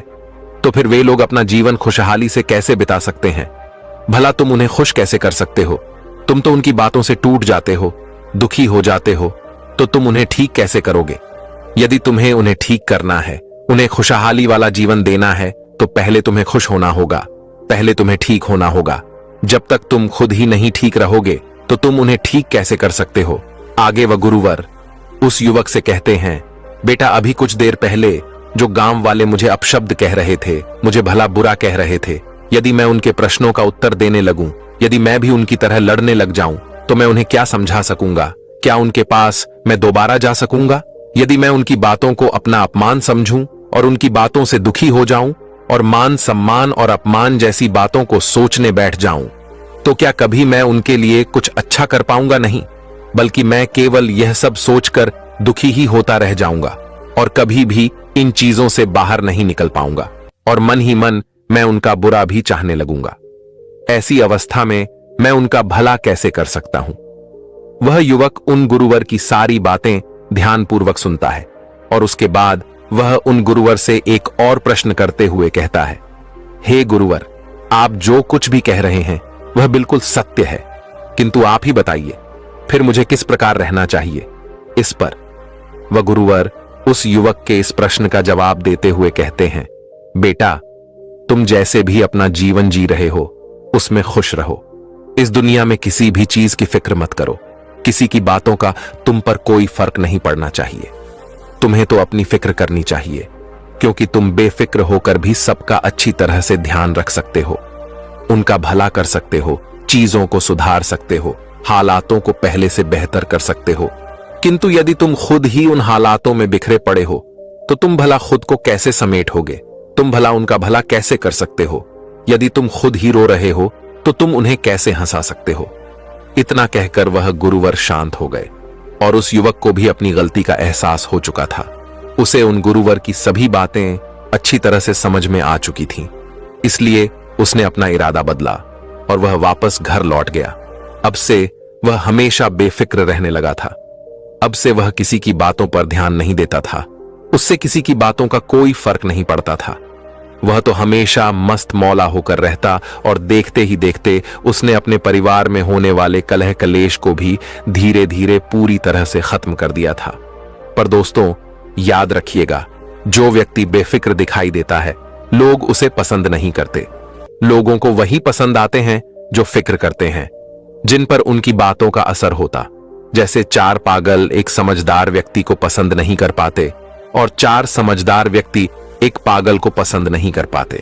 तो फिर वे लोग अपना जीवन खुशहाली से कैसे बिता सकते हैं? भला तुम उन्हें खुश कैसे कर सकते हो? तुम तो उनकी बातों से टूट जाते हो, दुखी हो जाते हो, तो तुम उन्हें ठीक कैसे करोगे? यदि तुम्हें उन्हें ठीक करना है, उन्हें खुशहाली वाला जीवन देना है, तो पहले तुम्हें खुश होना होगा, पहले तुम्हें ठीक होना होगा। जब तक तुम खुद ही नहीं ठीक रहोगे तो तुम उन्हें ठीक कैसे कर सकते हो? आगे वह गुरुवर उस युवक से कहते हैं, बेटा, अभी कुछ देर पहले जो गांव वाले मुझे अपशब्द कह रहे थे, मुझे भला बुरा कह रहे थे, यदि मैं उनके प्रश्नों का उत्तर देने लगूं, यदि मैं भी उनकी तरह लड़ने लग जाऊं, तो मैं उन्हें क्या समझा सकूंगा? क्या उनके पास मैं दोबारा जा सकूंगा? यदि मैं उनकी बातों को अपना अपमान समझूं और उनकी बातों से दुखी हो जाऊं और मान सम्मान और अपमान जैसी बातों को सोचने बैठ जाऊं, तो क्या कभी मैं उनके लिए कुछ अच्छा कर पाऊंगा? नहीं, बल्कि मैं केवल यह सब सोचकर दुखी ही होता रह जाऊंगा और कभी भी इन चीजों से बाहर नहीं निकल पाऊंगा और मन ही मन मैं उनका बुरा भी चाहने लगूंगा। ऐसी अवस्था में मैं उनका भला कैसे कर सकता हूं? वह युवक उन गुरुवर की सारी बातें ध्यानपूर्वक सुनता है और उसके बाद वह उन गुरुवर से एक और प्रश्न करते हुए कहता है, हे गुरुवर, आप जो कुछ भी कह रहे हैं वह बिल्कुल सत्य है, किंतु आप ही बताइए, फिर मुझे किस प्रकार रहना चाहिए? इस पर वह गुरुवर उस युवक के इस प्रश्न का जवाब देते हुए कहते हैं, बेटा, तुम जैसे भी अपना जीवन जी रहे हो उसमें खुश रहो। इस दुनिया में किसी भी चीज की फिक्र मत करो, किसी की बातों का तुम पर कोई फर्क नहीं पड़ना चाहिए। तुम्हें तो अपनी फिक्र करनी चाहिए, क्योंकि तुम बेफिक्र होकर भी सबका अच्छी तरह से ध्यान रख सकते हो, उनका भला कर सकते हो, चीजों को सुधार सकते हो, हालातों को पहले से बेहतर कर सकते हो। किंतु यदि तुम खुद ही उन हालातों में बिखरे पड़े हो, तो तुम भला खुद को कैसे समेटोगे? तुम भला उनका भला कैसे कर सकते हो? यदि तुम खुद ही रो रहे हो तो तुम उन्हें कैसे हंसा सकते हो? इतना कहकर वह गुरुवर शांत हो गए और उस युवक को भी अपनी गलती का एहसास हो चुका था। उसे उन गुरुवर की सभी बातें अच्छी तरह से समझ में आ चुकी थीं, इसलिए उसने अपना इरादा बदला और वह वापस घर लौट गया। अब से वह हमेशा बेफिक्र रहने लगा था। अब से वह किसी की बातों पर ध्यान नहीं देता था, उससे किसी की बातों का कोई फर्क नहीं पड़ता था। वह तो हमेशा मस्त मौला होकर रहता और देखते ही देखते उसने अपने परिवार में होने वाले कलह कलेश को भी धीरे धीरे पूरी तरह से खत्म कर दिया था। पर दोस्तों, याद रखिएगा, जो व्यक्ति बेफिक्र दिखाई देता है, लोग उसे पसंद नहीं करते। लोगों को वही पसंद आते हैं जो फिक्र करते हैं, जिन पर उनकी बातों का असर होता। जैसे 4 पागल एक समझदार व्यक्ति को पसंद नहीं कर पाते और 4 समझदार व्यक्ति एक पागल को पसंद नहीं कर पाते।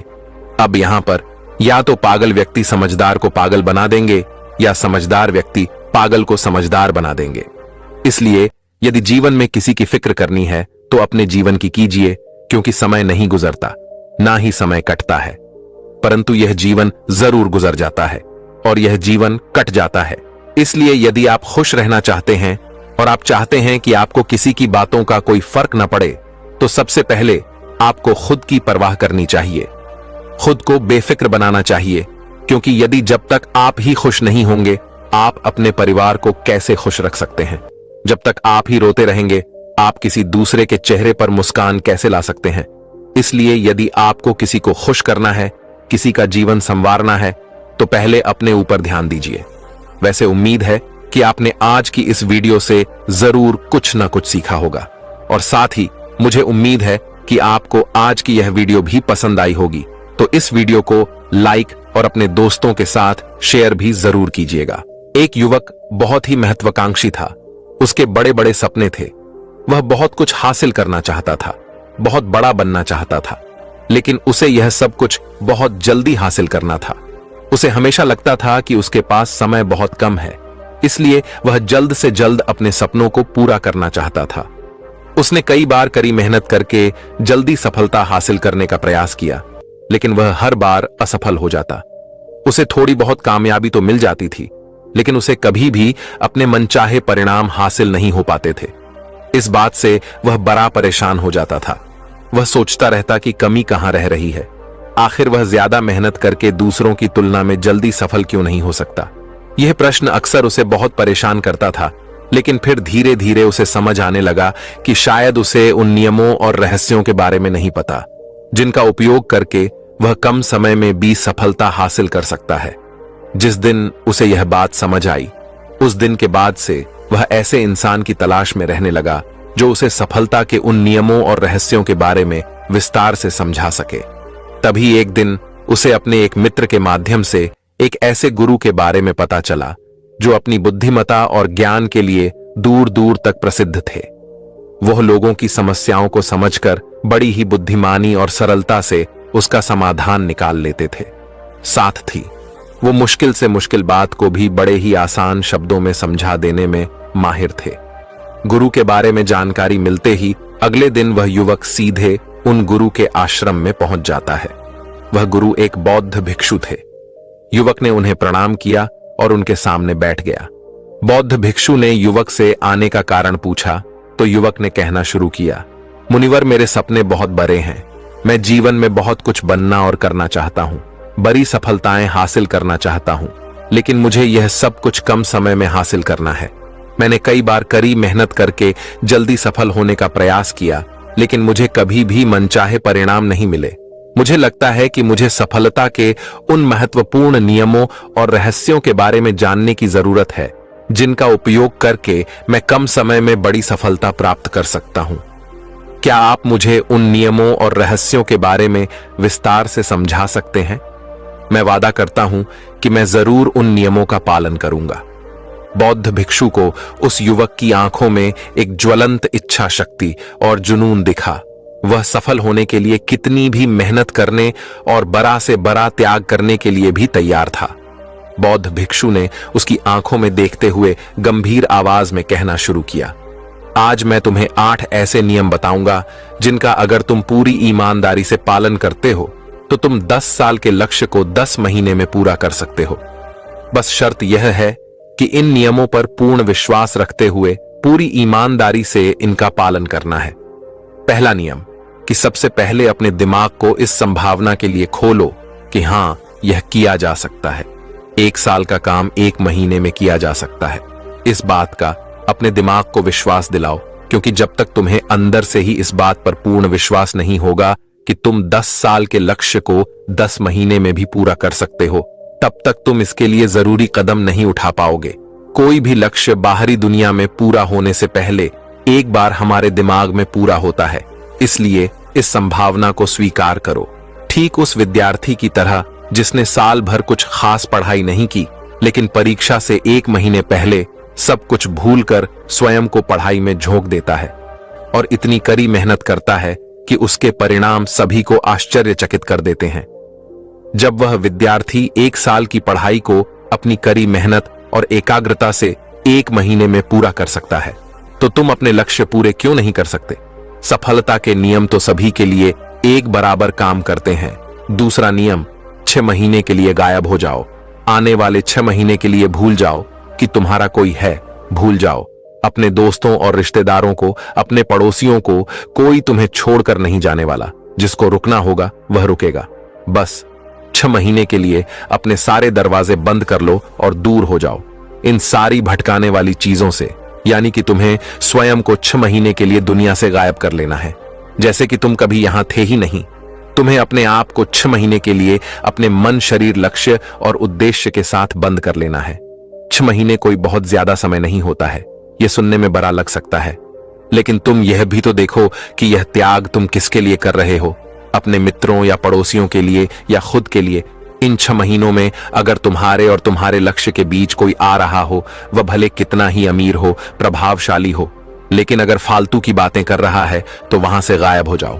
अब यहां पर या तो पागल व्यक्ति समझदार को पागल बना देंगे या समझदार व्यक्ति पागल को समझदार बना देंगे। इसलिए यदि जीवन में किसी की फिक्र करनी है तो अपने जीवन की कीजिए, क्योंकि समय नहीं गुजरता, ना ही समय कटता है, परंतु यह जीवन जरूर गुजर जाता है और यह जीवन कट जाता है। इसलिए यदि आप खुश रहना चाहते हैं और आप चाहते हैं कि आपको किसी की बातों का कोई फर्क न पड़े, तो सबसे पहले आपको खुद की परवाह करनी चाहिए, खुद को बेफिक्र बनाना चाहिए, क्योंकि यदि जब तक आप ही खुश नहीं होंगे, आप अपने परिवार को कैसे खुश रख सकते हैं? जब तक आप ही रोते रहेंगे, आप किसी दूसरे के चेहरे पर मुस्कान कैसे ला सकते हैं? इसलिए यदि आपको किसी को खुश करना है, किसी का जीवन संवारना है, तो पहले अपने ऊपर ध्यान दीजिए। वैसे उम्मीद है कि आपने आज की इस वीडियो से जरूर कुछ ना कुछ सीखा होगा और साथ ही मुझे उम्मीद है कि आपको आज की यह वीडियो भी पसंद आई होगी, तो इस वीडियो को लाइक और अपने दोस्तों के साथ शेयर भी जरूर कीजिएगा। एक युवक बहुत ही महत्वाकांक्षी था। उसके बड़े बड़े सपने थे। वह बहुत कुछ हासिल करना चाहता था, बहुत बड़ा बनना चाहता था, लेकिन उसे यह सब कुछ बहुत जल्दी हासिल करना था। उसे हमेशा लगता था कि उसके पास समय बहुत कम है, इसलिए वह जल्द से जल्द अपने सपनों को पूरा करना चाहता था। उसने कई बार कड़ी मेहनत करके जल्दी सफलता हासिल करने का प्रयास किया, लेकिन वह हर बार असफल हो जाता। उसे थोड़ी बहुत कामयाबी तो मिल जाती थी, लेकिन उसे कभी भी अपने मनचाहे परिणाम हासिल नहीं हो पाते थे। इस बात से वह बड़ा परेशान हो जाता था। वह सोचता रहता कि कमी कहां रह रही है। आखिर वह ज्यादा मेहनत करके दूसरों की तुलना में जल्दी सफल क्यों नहीं हो सकता? यह प्रश्न अक्सर उसे बहुत परेशान करता था, लेकिन फिर धीरे धीरे उसे समझ आने लगा कि शायद उसे उन नियमों और रहस्यों के बारे में नहीं पता, जिनका उपयोग करके वह कम समय में भी सफलता हासिल कर सकता है। जिस दिन उसे यह बात समझ आई, उस दिन के बाद से वह ऐसे इंसान की तलाश में रहने लगा जो उसे सफलता के उन नियमों और रहस्यों के बारे में विस्तार से समझा सके। तभी एक दिन उसे अपने एक मित्र के माध्यम से एक ऐसे गुरु के बारे में पता चला जो अपनी बुद्धिमत्ता और ज्ञान के लिए दूर दूर तक प्रसिद्ध थे। वह लोगों की समस्याओं को समझकर बड़ी ही बुद्धिमानी और सरलता से उसका समाधान निकाल लेते थे। साथ थी वो मुश्किल से मुश्किल बात को भी बड़े ही आसान शब्दों में समझा देने में माहिर थे। गुरु के बारे में जानकारी मिलते ही अगले दिन वह युवक सीधे उन गुरु के आश्रम में पहुंच जाता है। वह गुरु एक बौद्ध भिक्षु थे। युवक ने उन्हें प्रणाम किया और उनके सामने बैठ गया। बौद्ध भिक्षु ने युवक से आने का कारण पूछा तो युवक ने कहना शुरू किया, मुनिवर, मेरे सपने बहुत बड़े हैं। मैं जीवन में बहुत कुछ बनना और करना चाहता हूं, बड़ी सफलताएं हासिल करना चाहता हूं, लेकिन मुझे यह सब कुछ कम समय में हासिल करना है। मैंने कई बार कड़ी मेहनत करके जल्दी सफल होने का प्रयास किया, लेकिन मुझे कभी भी मनचाहे परिणाम नहीं मिले। मुझे लगता है कि मुझे सफलता के उन महत्वपूर्ण नियमों और रहस्यों के बारे में जानने की जरूरत है, जिनका उपयोग करके मैं कम समय में बड़ी सफलता प्राप्त कर सकता हूं। क्या आप मुझे उन नियमों और रहस्यों के बारे में विस्तार से समझा सकते हैं? मैं वादा करता हूं कि मैं जरूर उन नियमों का पालन करूंगा। बौद्ध भिक्षु को उस युवक की आंखों में एक ज्वलंत इच्छा शक्ति और जुनून दिखा। वह सफल होने के लिए कितनी भी मेहनत करने और बड़ा से बड़ा त्याग करने के लिए भी तैयार था। बौद्ध भिक्षु ने उसकी आंखों में देखते हुए गंभीर आवाज में कहना शुरू किया, आज मैं तुम्हें 8 ऐसे नियम बताऊंगा जिनका अगर तुम पूरी ईमानदारी से पालन करते हो तो तुम 10 साल के लक्ष्य को 10 महीने में पूरा कर सकते हो। बस शर्त यह है कि इन नियमों पर पूर्ण विश्वास रखते हुए पूरी ईमानदारी से इनका पालन करना है। पहला नियम कि सबसे पहले अपने दिमाग को इस संभावना के लिए खोलो कि हां, यह किया जा सकता है। 1 साल का काम 1 महीने में किया जा सकता है। इस बात का अपने दिमाग को विश्वास दिलाओ, क्योंकि जब तक तुम्हें अंदर से ही इस बात पर पूर्ण विश्वास नहीं होगा कि तुम 10 साल के लक्ष्य को 10 महीने में भी पूरा कर सकते हो, तब तक तुम इसके लिए जरूरी कदम नहीं उठा पाओगे। कोई भी लक्ष्य बाहरी दुनिया में पूरा होने से पहले एक बार हमारे दिमाग में पूरा होता है, इसलिए इस संभावना को स्वीकार करो। ठीक उस विद्यार्थी की तरह जिसने साल भर कुछ खास पढ़ाई नहीं की, लेकिन परीक्षा से 1 महीने पहले सब कुछ भूलकर स्वयं को पढ़ाई में झोंक देता है और इतनी कड़ी मेहनत करता है कि उसके परिणाम सभी को आश्चर्यचकित कर देते हैं। जब वह विद्यार्थी 1 साल की पढ़ाई को अपनी कड़ी मेहनत और एकाग्रता से 1 महीने में पूरा कर सकता है, तो तुम अपने लक्ष्य पूरे क्यों नहीं कर सकते? सफलता के नियम तो सभी के लिए एक बराबर काम करते हैं। दूसरा नियम, 6 महीने के लिए गायब हो जाओ। आने वाले 6 महीने के लिए भूल जाओ कि तुम्हारा कोई है। भूल जाओ अपने दोस्तों और रिश्तेदारों को, अपने पड़ोसियों को। कोई तुम्हें छोड़कर नहीं जाने वाला। जिसको रुकना होगा वह रुकेगा। बस 6 महीने के लिए अपने सारे दरवाजे बंद कर लो और दूर हो जाओ इन सारी भटकाने वाली चीजों से। यानी कि तुम्हें स्वयं को 6 महीने के लिए दुनिया से गायब कर लेना है, जैसे कि तुम कभी यहां थे ही नहीं। तुम्हें अपने आप को 6 महीने के लिए अपने मन, शरीर, लक्ष्य और उद्देश्य के साथ बंद कर लेना है। 6 महीने कोई बहुत ज्यादा समय नहीं होता है। यह सुनने में बड़ा लग सकता है, लेकिन तुम यह भी तो देखो कि यह त्याग तुम किसके लिए कर रहे हो, अपने मित्रों या पड़ोसियों के लिए या खुद के लिए। इन 6 महीनों में अगर तुम्हारे और तुम्हारे लक्ष्य के बीच कोई आ रहा हो, वह भले कितना ही अमीर हो, प्रभावशाली हो, लेकिन अगर फालतू की बातें कर रहा है तो वहां से गायब हो जाओ।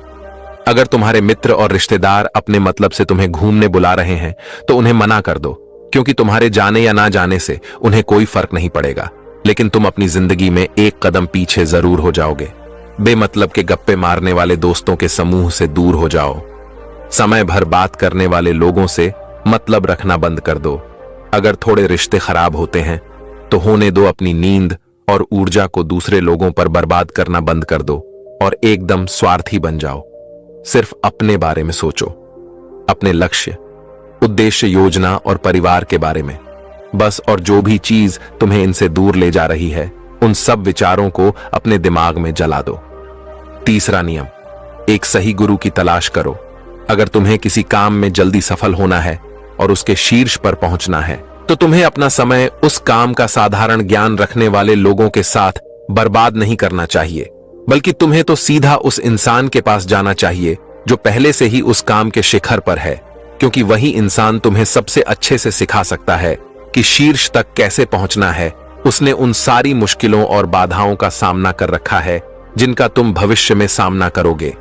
अगर तुम्हारे मित्र और रिश्तेदार अपने मतलब से तुम्हें घूमने बुला रहे हैं तो उन्हें मना कर दो, क्योंकि तुम्हारे जाने या ना जाने से उन्हें कोई फर्क नहीं पड़ेगा, लेकिन तुम अपनी जिंदगी में एक कदम पीछे जरूर हो जाओगे। बेमतलब के गप्पे मारने वाले दोस्तों के समूह से दूर हो जाओ। समय भर बात करने वाले लोगों से मतलब रखना बंद कर दो। अगर थोड़े रिश्ते खराब होते हैं तो होने दो, अपनी नींद और ऊर्जा को दूसरे लोगों पर बर्बाद करना बंद कर दो और एकदम स्वार्थी बन जाओ। सिर्फ अपने बारे में सोचो, अपने लक्ष्य, उद्देश्य, योजना और परिवार के बारे में बस। और जो भी चीज तुम्हें इनसे दूर ले जा रही है, उन सब विचारों को अपने दिमाग में जला दो। तीसरा नियम, एक सही गुरु की तलाश करो। अगर तुम्हें किसी काम में जल्दी सफल होना है और उसके शीर्ष पर पहुंचना है, तो तुम्हें अपना समय उस काम का साधारण ज्ञान रखने वाले लोगों के साथ बर्बाद नहीं करना चाहिए, बल्कि तुम्हें तो सीधा उस इंसान के पास जाना चाहिए जो पहले से ही उस काम के शिखर पर है, क्योंकि वही इंसान तुम्हें सबसे अच्छे से सिखा सकता है कि शीर्ष तक कैसे पहुंचना है। उसने उन सारी मुश्किलों और बाधाओं का सामना कर रखा है जिनका तुम भविष्य में सामना करोगे,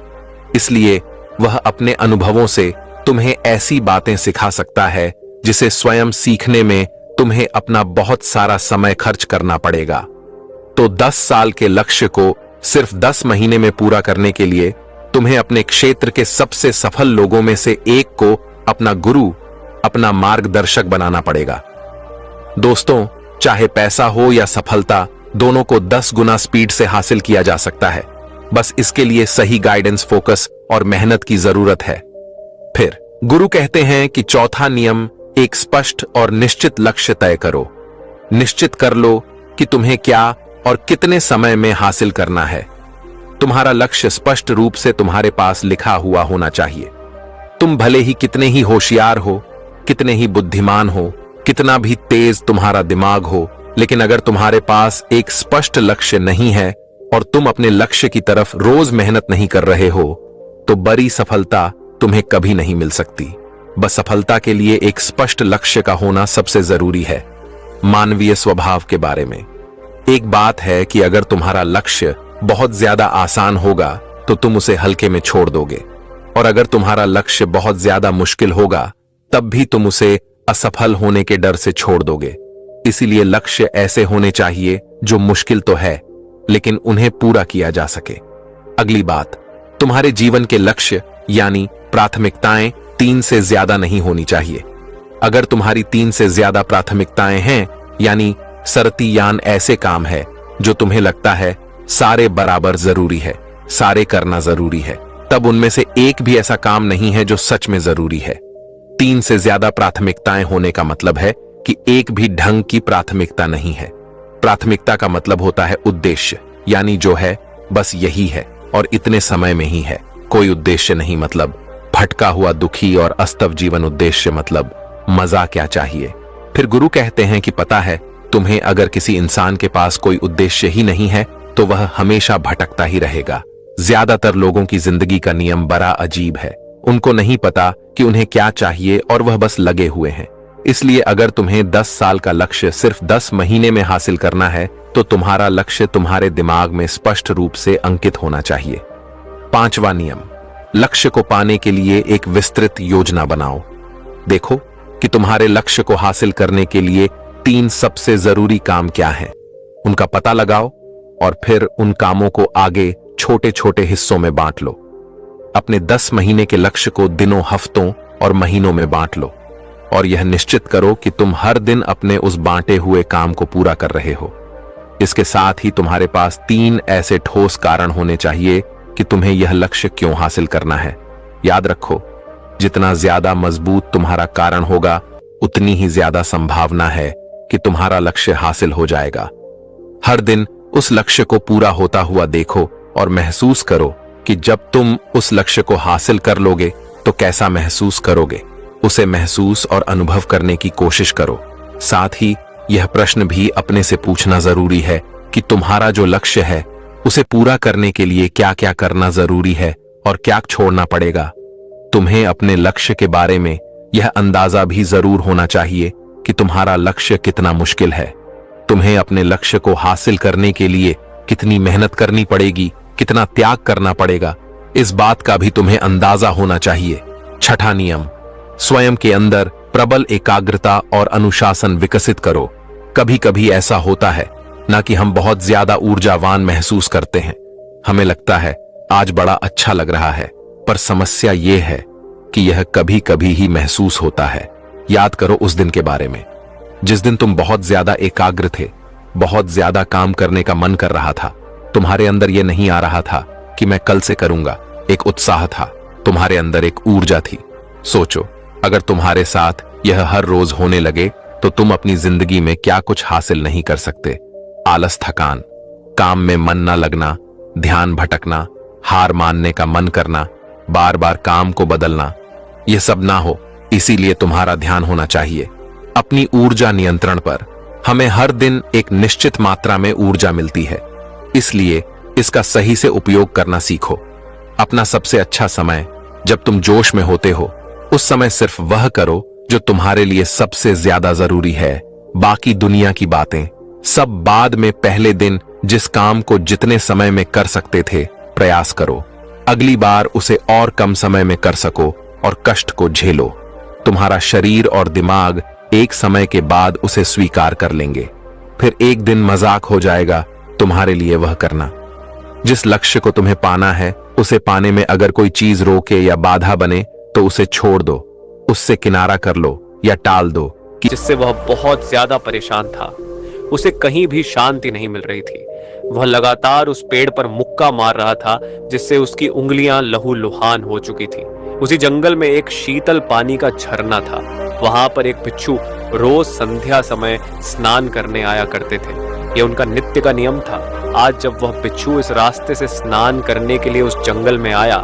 इसलिए वह अपने अनुभवों से तुम्हें ऐसी बातें सिखा सकता है जिसे स्वयं सीखने में तुम्हें अपना बहुत सारा समय खर्च करना पड़ेगा। तो 10 साल के लक्ष्य को सिर्फ 10 महीने में पूरा करने के लिए तुम्हें अपने क्षेत्र के सबसे सफल लोगों में से एक को अपना गुरु, अपना मार्गदर्शक बनाना पड़ेगा। दोस्तों, चाहे पैसा हो या सफलता, दोनों को 10 गुना स्पीड से हासिल किया जा सकता है। बस इसके लिए सही गाइडेंस, फोकस और मेहनत की जरूरत है। फिर गुरु कहते हैं कि चौथा नियम, एक स्पष्ट और निश्चित लक्ष्य तय करो। निश्चित कर लो कि तुम्हें क्या और कितने समय में हासिल करना है। तुम्हारा लक्ष्य स्पष्ट रूप से तुम्हारे पास लिखा हुआ होना चाहिए। तुम भले ही कितने ही होशियार हो, कितने ही बुद्धिमान हो, कितना भी तेज तुम्हारा दिमाग हो, लेकिन अगर तुम्हारे पास एक स्पष्ट लक्ष्य नहीं है और तुम अपने लक्ष्य की तरफ रोज मेहनत नहीं कर रहे हो, तो बड़ी सफलता तुम्हें कभी नहीं मिल सकती। बस सफलता के लिए एक स्पष्ट लक्ष्य का होना सबसे जरूरी है। मानवीय स्वभाव के बारे में एक बात है कि अगर तुम्हारा लक्ष्य बहुत ज्यादा आसान होगा तो तुम उसे हल्के में छोड़ दोगे, और अगर तुम्हारा लक्ष्य बहुत ज्यादा मुश्किल होगा तब भी तुम उसे असफल होने के डर से छोड़ दोगे। इसीलिए लक्ष्य ऐसे होने चाहिए जो मुश्किल तो है, लेकिन उन्हें पूरा किया जा सके। अगली बात, तुम्हारे जीवन के लक्ष्य यानी प्राथमिकताएं 3 से ज्यादा नहीं होनी चाहिए। अगर तुम्हारी 3 से ज्यादा प्राथमिकताएं हैं, यानी सरती यान ऐसे काम है जो तुम्हें लगता है सारे बराबर जरूरी है, सारे करना जरूरी है, तब उनमें से एक भी ऐसा काम नहीं है जो सच में जरूरी है। 3 से ज्यादा प्राथमिकताएं होने का मतलब है कि एक भी ढंग की प्राथमिकता नहीं है। प्राथमिकता का मतलब होता है उद्देश्य, यानी जो है बस यही है और इतने समय में ही है। कोई उद्देश्य नहीं मतलब भटका हुआ, दुखी और अस्तव जीवन। उद्देश्य मतलब मजा क्या चाहिए। फिर गुरु कहते हैं कि पता है तुम्हें, अगर किसी इंसान के पास कोई उद्देश्य ही नहीं है तो वह हमेशा भटकता ही रहेगा। ज्यादातर लोगों की जिंदगी का नियम बड़ा अजीब है। उनको नहीं पता कि उन्हें क्या चाहिए और वह बस लगे हुए हैं। इसलिए अगर तुम्हें 10 साल का लक्ष्य सिर्फ 10 महीने में हासिल करना है तो तुम्हारा लक्ष्य तुम्हारे दिमाग में स्पष्ट रूप से अंकित होना चाहिए। 5वां नियम, लक्ष्य को पाने के लिए एक विस्तृत योजना बनाओ। देखो कि तुम्हारे लक्ष्य को हासिल करने के लिए 3 सबसे जरूरी काम क्या हैं, उनका पता लगाओ और फिर उन कामों को आगे छोटे छोटे हिस्सों में बांट लो। अपने 10 महीने के लक्ष्य को दिनों, हफ्तों और महीनों में बांट लो और यह निश्चित करो कि तुम हर दिन अपने उस बांटे हुए काम को पूरा कर रहे हो। इसके साथ ही तुम्हारे पास 3 ऐसे ठोस कारण होने चाहिए कि तुम्हें यह लक्ष्य क्यों हासिल करना है। याद रखो, जितना ज्यादा मजबूत तुम्हारा कारण होगा, उतनी ही ज्यादा संभावना है कि तुम्हारा लक्ष्य हासिल हो जाएगा। हर दिन उस लक्ष्य को पूरा होता हुआ देखो और महसूस करो कि जब तुम उस लक्ष्य को हासिल कर लोगे तो कैसा महसूस करोगे। उसे महसूस और अनुभव करने की कोशिश करो। साथ ही यह प्रश्न भी अपने से पूछना जरूरी है कि तुम्हारा जो लक्ष्य है उसे पूरा करने के लिए क्या क्या करना जरूरी है और क्या छोड़ना पड़ेगा। तुम्हें अपने लक्ष्य के बारे में यह अंदाजा भी जरूर होना चाहिए कि तुम्हारा लक्ष्य कितना मुश्किल है। तुम्हें अपने लक्ष्य को हासिल करने के लिए कितनी मेहनत करनी पड़ेगी, कितना त्याग करना पड़ेगा, इस बात का भी तुम्हें अंदाजा होना चाहिए। छठा नियम, स्वयं के अंदर प्रबल एकाग्रता और अनुशासन विकसित करो। कभी कभी ऐसा होता है ना कि हम बहुत ज्यादा ऊर्जावान महसूस करते हैं, हमें लगता है आज बड़ा अच्छा लग रहा है, पर समस्या यह है कि यह कभी कभी ही महसूस होता है। याद करो उस दिन के बारे में जिस दिन तुम बहुत ज्यादा एकाग्र थे, बहुत ज्यादा काम करने का मन कर रहा था। तुम्हारे अंदर यह नहीं आ रहा था कि मैं कल से करूंगा, एक उत्साह था, तुम्हारे अंदर एक ऊर्जा थी। सोचो, अगर तुम्हारे साथ यह हर रोज होने लगे तो तुम अपनी जिंदगी में क्या कुछ हासिल नहीं कर सकते। आलस, थकान, काम में मन न लगना, ध्यान भटकना, हार मानने का मन करना, बार बार काम को बदलना, यह सब ना हो। इसीलिए तुम्हारा ध्यान होना चाहिए अपनी ऊर्जा नियंत्रण पर। हमें हर दिन एक निश्चित मात्रा में ऊर्जा मिलती है, इसलिए इसका सही से उपयोग करना सीखो। अपना सबसे अच्छा समय जब तुम जोश में होते हो, उस समय सिर्फ वह करो जो तुम्हारे लिए सबसे ज्यादा जरूरी है। बाकी दुनिया की बातें सब बाद में। पहले दिन जिस काम को जितने समय में कर सकते थे, प्रयास करो अगली बार उसे और कम समय में कर सको और कष्ट को झेलो। तुम्हारा शरीर और दिमाग एक समय के बाद उसे स्वीकार कर लेंगे। फिर एक दिन मजाक हो जाएगा तुम्हारे लिए वह करना। जिस लक्ष्य को तुम्हें पाना है, उसे पाने में अगर कोई चीज रोके या बाधा बने तो उसे छोड़ दो, उससे किनारा कर लो या टाल दो। जिससे वह बहुत ज्यादा परेशान था। उसे कहीं भी शांति नहीं मिल रही थी। वह लगातार उस पेड़ पर मुक्का मार रहा था, जिससे उसकी उंगलियां लहूलुहान हो चुकी थी। उसी जंगल में एक शीतल पानी का झरना था। वहां पर एक बिच्छू रोज संध्या समय स्नान करने आया करते थे। यह उनका नित्य का नियम था। आज जब वह बिच्छू इस रास्ते से स्नान करने के लिए उस जंगल में आया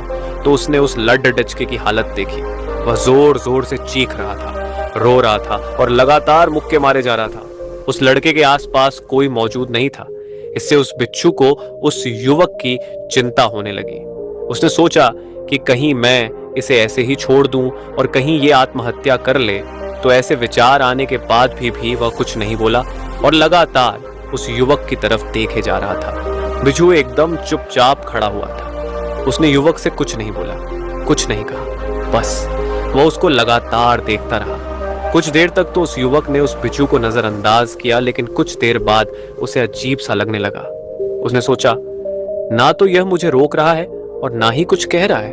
तो उसने उस लड्ड डचके की हालत देखी। वह जोर जोर से चीख रहा था, रो रहा था और लगातार मुक्के मारे जा रहा था। उस लड़के के आसपास कोई मौजूद नहीं था। इससे उस बिच्छू को उस युवक की चिंता होने लगी। उसने सोचा कि कहीं मैं इसे ऐसे ही छोड़ दूं और कहीं ये आत्महत्या कर ले। तो ऐसे विचार आने के बाद भी वह कुछ नहीं बोला और लगातार उस युवक की तरफ देखे जा रहा था। बिच्छू एकदम चुपचाप खड़ा हुआ था। उसने युवक से कुछ नहीं बोला, कुछ नहीं कहा, बस वह उसको लगातार देखता रहा। कुछ देर तक तो उस युवक ने उस बिच्छू को नजरअंदाज किया, लेकिन कुछ देर बाद उसे अजीब सा लगने लगा। उसने सोचा, ना तो यह मुझे रोक रहा है और ना ही कुछ कह रहा है,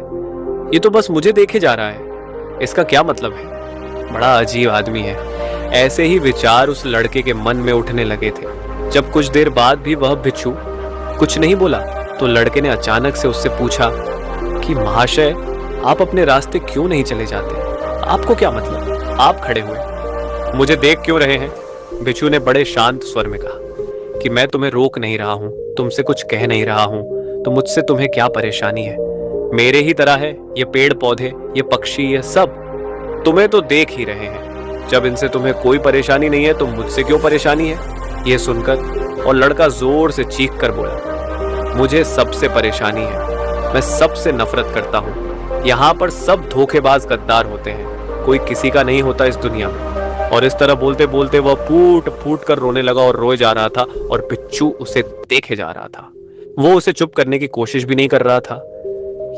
ये तो बस मुझे देखे जा रहा है। इसका क्या मतलब है? बड़ा अजीब आदमी है। ऐसे ही विचार उस लड़के के मन में उठने लगे थे। जब कुछ देर बाद भी वह बिच्छू कुछ नहीं बोला तो लड़के ने अचानक से उससे पूछा कि महाशय, आप अपने रास्ते क्यों नहीं चले जाते? आपको क्या मतलब? आप खड़े हुए मुझे देख क्यों रहे हैं? बिच्छू ने बड़े शांत स्वर में कहा कि मैं तुम्हें रोक नहीं रहा हूं, तुमसे कुछ कह नहीं रहा हूं, तो मुझसे तुम्हें क्या परेशानी है? मेरे ही तरह है ये पेड़ पौधे, ये पक्षी, ये सब तुम्हें तो देख ही रहे हैं। जब इनसे तुम्हें कोई परेशानी नहीं है तो मुझसे क्यों परेशानी है? ये सुनकर और लड़का जोर से चीख कर बोला, मुझे सबसे परेशानी है। मैं सबसे नफरत करता हूँ। यहाँ पर सब धोखेबाज गद्दार होते हैं, कोई किसी का नहीं होता इस दुनिया में। और इस तरह बोलते बोलते वह फूट फूट कर रोने लगा और रोए जा रहा था और बिच्छू उसे देखे जा रहा था। वो उसे चुप करने की कोशिश भी नहीं कर रहा था।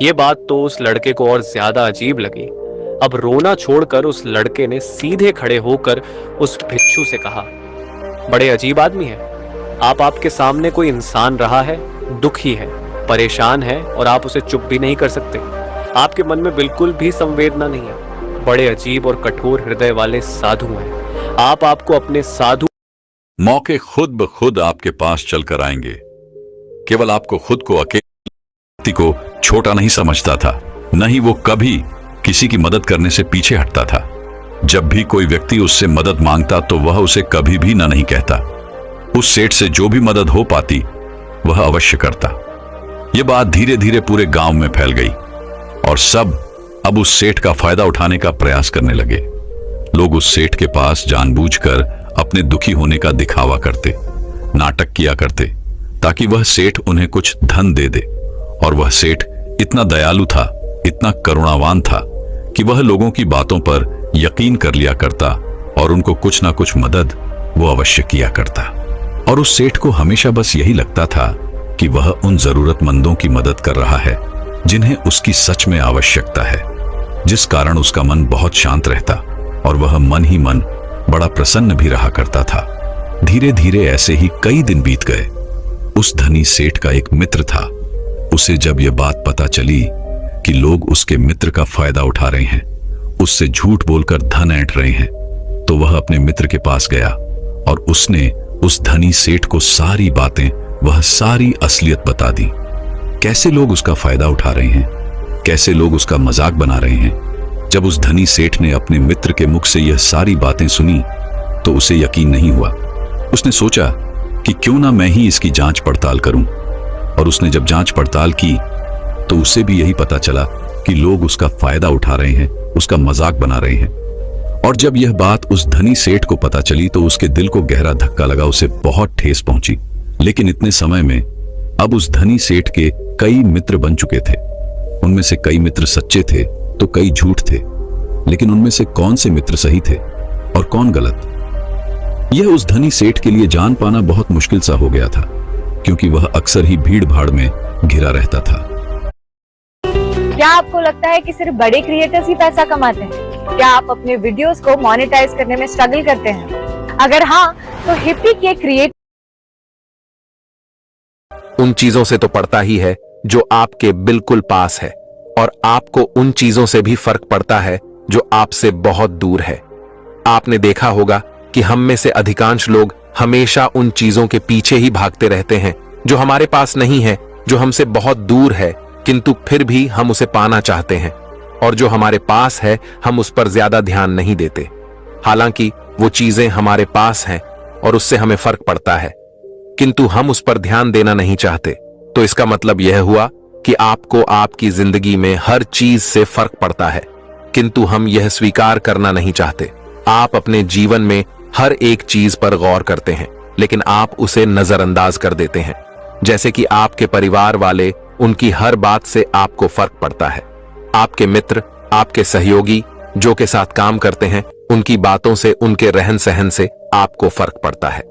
ये बात तो उस लड़के को और ज्यादा अजीब लगी। अब रोना छोड़कर उस लड़के ने सीधे खड़े होकर उस बिच्छू से कहा, बड़े अजीब आदमी है आप। आपके सामने कोई इंसान रहा है, दुखी है, परेशान है और आप उसे चुप भी नहीं कर सकते। आपके मन में बिल्कुल भी संवेदना नहीं है। बड़े अजीब और कठोर हृदय वाले साधु हैं आप। आपको अपने साधु मौके खुद ब खुद आपके पास चलकर आएंगे। केवल आपको खुद को अकेले व्यक्ति को छोटा नहीं समझता था, न ही वो कभी किसी की मदद करने से पीछे हटता था। जब भी कोई व्यक्ति उससे मदद मांगता तो वह उसे कभी भी न नहीं कहता। उस सेठ से जो भी मदद हो पाती वह अवश्य करता। यह बात धीरे धीरे पूरे गांव में फैल गई और सब अब उस सेठ का फायदा उठाने का प्रयास करने लगे। लोग उस सेठ के पास जानबूझकर अपने दुखी होने का दिखावा करते, नाटक किया करते, ताकि वह सेठ उन्हें कुछ धन दे दे। और वह सेठ इतना दयालु था, इतना करुणावान था कि वह लोगों की बातों पर यकीन कर लिया करता और उनको कुछ ना कुछ मदद वो अवश्य किया करता। और उस सेठ को हमेशा बस यही लगता था कि वह उन जरूरतमंदों की मदद कर रहा है जिन्हें उसकी सच में आवश्यकता है, जिस कारण उसका मन बहुत शांत रहता और वह मन ही मन बड़ा प्रसन्न भी रहा करता था। धीरे धीरे ऐसे ही कई दिन बीत गए। उस धनी सेठ का एक मित्र था। उसे जब यह बात पता चली कि लोग उसके मित्र का फायदा उठा रहे हैं, उससे झूठ बोलकर धन ऐंठ रहे हैं, तो वह अपने मित्र के पास गया और उसने उस धनी सेठ को सारी बातें, वह सारी असलियत बता दी। कैसे लोग उसका फायदा उठा रहे हैं, कैसे लोग उसका मजाक बना रहे हैं। जब उस धनी सेठ ने अपने मित्र के मुख से यह सारी बातें सुनी तो उसे यकीन नहीं हुआ। उसने सोचा कि क्यों ना मैं ही इसकी जांच पड़ताल करूं। और उसने जब जांच पड़ताल की तो उसे भी यही पता चला कि लोग उसका फायदा उठा रहे हैं, उसका मजाक बना रहे हैं। और जब यह बात उस धनी सेठ को पता चली तो उसके दिल को गहरा धक्का लगा, उसे बहुत ठेस पहुंची। लेकिन इतने समय में अब उस धनी सेठ के कई मित्र बन चुके थे। उनमें से कई मित्र सच्चे थे तो कई झूठ थे। लेकिन उनमें से कौन से मित्र सही थे और कौन गलत, यह उस धनी सेठ के लिए जान पाना बहुत मुश्किल सा हो गया था, क्योंकि वह अक्सर ही भीड़ भाड़ में घिरा रहता था। क्या आपको लगता है कि सिर्फ बड़े क्रिएटर्स ही पैसा कमाते हैं? क्या आप अपने वीडियोस को मोनेटाइज करने में स्ट्रगल करते हैं? अगर हाँ, तो हिप्पी के क्रिएट उन चीजों से तो पड़ता ही है जो आपके बिल्कुल पास है, और आपको उन चीजों से भी फर्क पड़ता है जो आपसे बहुत दूर है। आपने देखा होगा कि हम में से अधिकांश लोग हमेशा उन चीजों के पीछे ही भागते रहते हैं जो हमारे पास नहीं है, जो हमसे बहुत दूर है, किंतु फिर भी हम उसे पाना चाहते हैं। और जो हमारे पास है हम उस पर ज्यादा ध्यान नहीं देते, हालांकि वो चीजें हमारे पास हैं और उससे हमें फर्क पड़ता है, किंतु हम उस पर ध्यान देना नहीं चाहते। तो इसका मतलब यह हुआ कि आपको आपकी जिंदगी में हर चीज से फर्क पड़ता है, किंतु हम यह स्वीकार करना नहीं चाहते। आप अपने जीवन में हर एक चीज पर गौर करते हैं, लेकिन आप उसे नजरअंदाज कर देते हैं। जैसे कि आपके परिवार वाले, उनकी हर बात से आपको फर्क पड़ता है। आपके मित्र, आपके सहयोगी जो के साथ काम करते हैं, उनकी बातों से, उनके रहन सहन से आपको फर्क पड़ता है।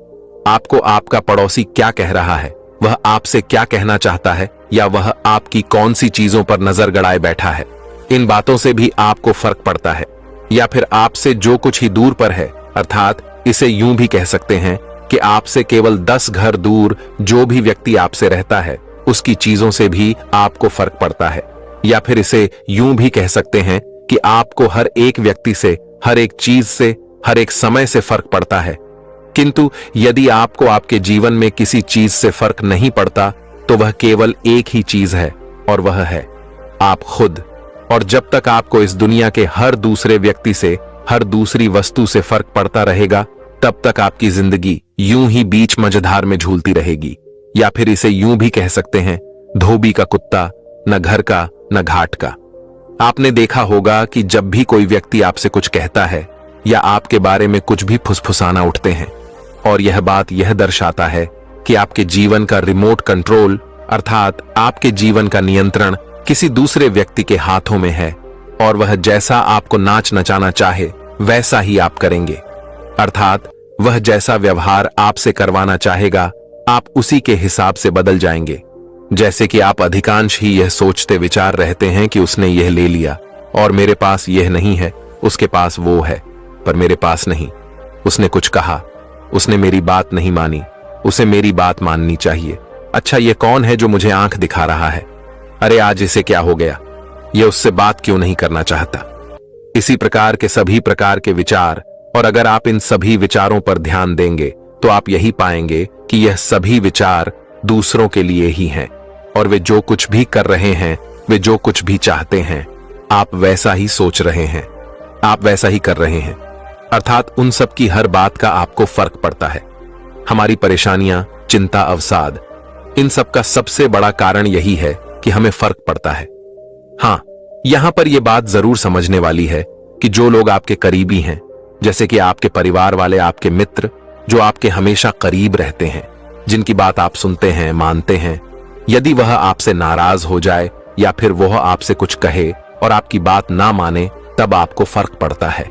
आपको आपका पड़ोसी क्या कह रहा है, वह आपसे क्या कहना चाहता है, या वह आपकी कौन सी चीजों पर नजर गड़ाए बैठा है, इन बातों से भी आपको फर्क पड़ता है। या फिर आपसे जो कुछ ही दूर पर है, अर्थात इसे यूं भी कह सकते हैं कि आपसे केवल 10 घर दूर जो भी व्यक्ति आपसे रहता है, उसकी चीजों से भी आपको फर्क पड़ता है। या फिर इसे यूं भी कह सकते हैं कि आपको हर एक व्यक्ति से, हर एक चीज से, हर एक समय से फर्क पड़ता है। किंतु यदि आपको आपके जीवन में किसी चीज से फर्क नहीं पड़ता तो वह केवल एक ही चीज है, और वह है आप खुद। और जब तक आपको इस दुनिया के हर दूसरे व्यक्ति से, हर दूसरी वस्तु से फर्क पड़ता रहेगा, तब तक आपकी जिंदगी यूं ही बीच मझधार में झूलती रहेगी। या फिर इसे यूं भी कह सकते हैं, धोबी का कुत्ता, न घर का न घाट का। आपने देखा होगा कि जब भी कोई व्यक्ति आपसे कुछ कहता है या आपके बारे में कुछ भी फुसफुसाना उठते हैं, और यह बात यह दर्शाता है कि आपके जीवन का रिमोट कंट्रोल, अर्थात आपके जीवन का नियंत्रण किसी दूसरे व्यक्ति के हाथों में है, और वह जैसा आपको नाच नचाना चाहे वैसा ही आप करेंगे। अर्थात वह जैसा व्यवहार आपसे करवाना चाहेगा, आप उसी के हिसाब से बदल जाएंगे। जैसे कि आप अधिकांश ही यह सोचते विचार रहते हैं कि उसने यह ले लिया और मेरे पास यह नहीं है, उसके पास वो है पर मेरे पास नहीं। उसने कुछ कहा, उसने मेरी बात नहीं मानी, उसे मेरी बात माननी चाहिए। अच्छा, ये कौन है जो मुझे आंख दिखा रहा है? अरे आज इसे क्या हो गया, ये उससे बात क्यों नहीं करना चाहता? इसी प्रकार के सभी प्रकार के विचार, और अगर आप इन सभी विचारों पर ध्यान देंगे तो आप यही पाएंगे कि यह सभी विचार दूसरों के लिए ही हैं, और वे जो कुछ भी कर रहे हैं, वे जो कुछ भी चाहते हैं, आप वैसा ही सोच रहे हैं, आप वैसा ही कर रहे हैं। अर्थात उन सब की हर बात का आपको फर्क पड़ता है। हमारी परेशानियां, चिंता, अवसाद, इन सब का सबसे बड़ा कारण यही है कि हमें फर्क पड़ता है। हाँ, यहां पर यह बात जरूर समझने वाली है कि जो लोग आपके करीबी हैं, जैसे कि आपके परिवार वाले, आपके मित्र, जो आपके हमेशा करीब रहते हैं, जिनकी बात आप सुनते हैं, मानते हैं, यदि वह आपसे नाराज हो जाए या फिर वह आपसे कुछ कहे और आपकी बात ना माने, तब आपको फर्क पड़ता है।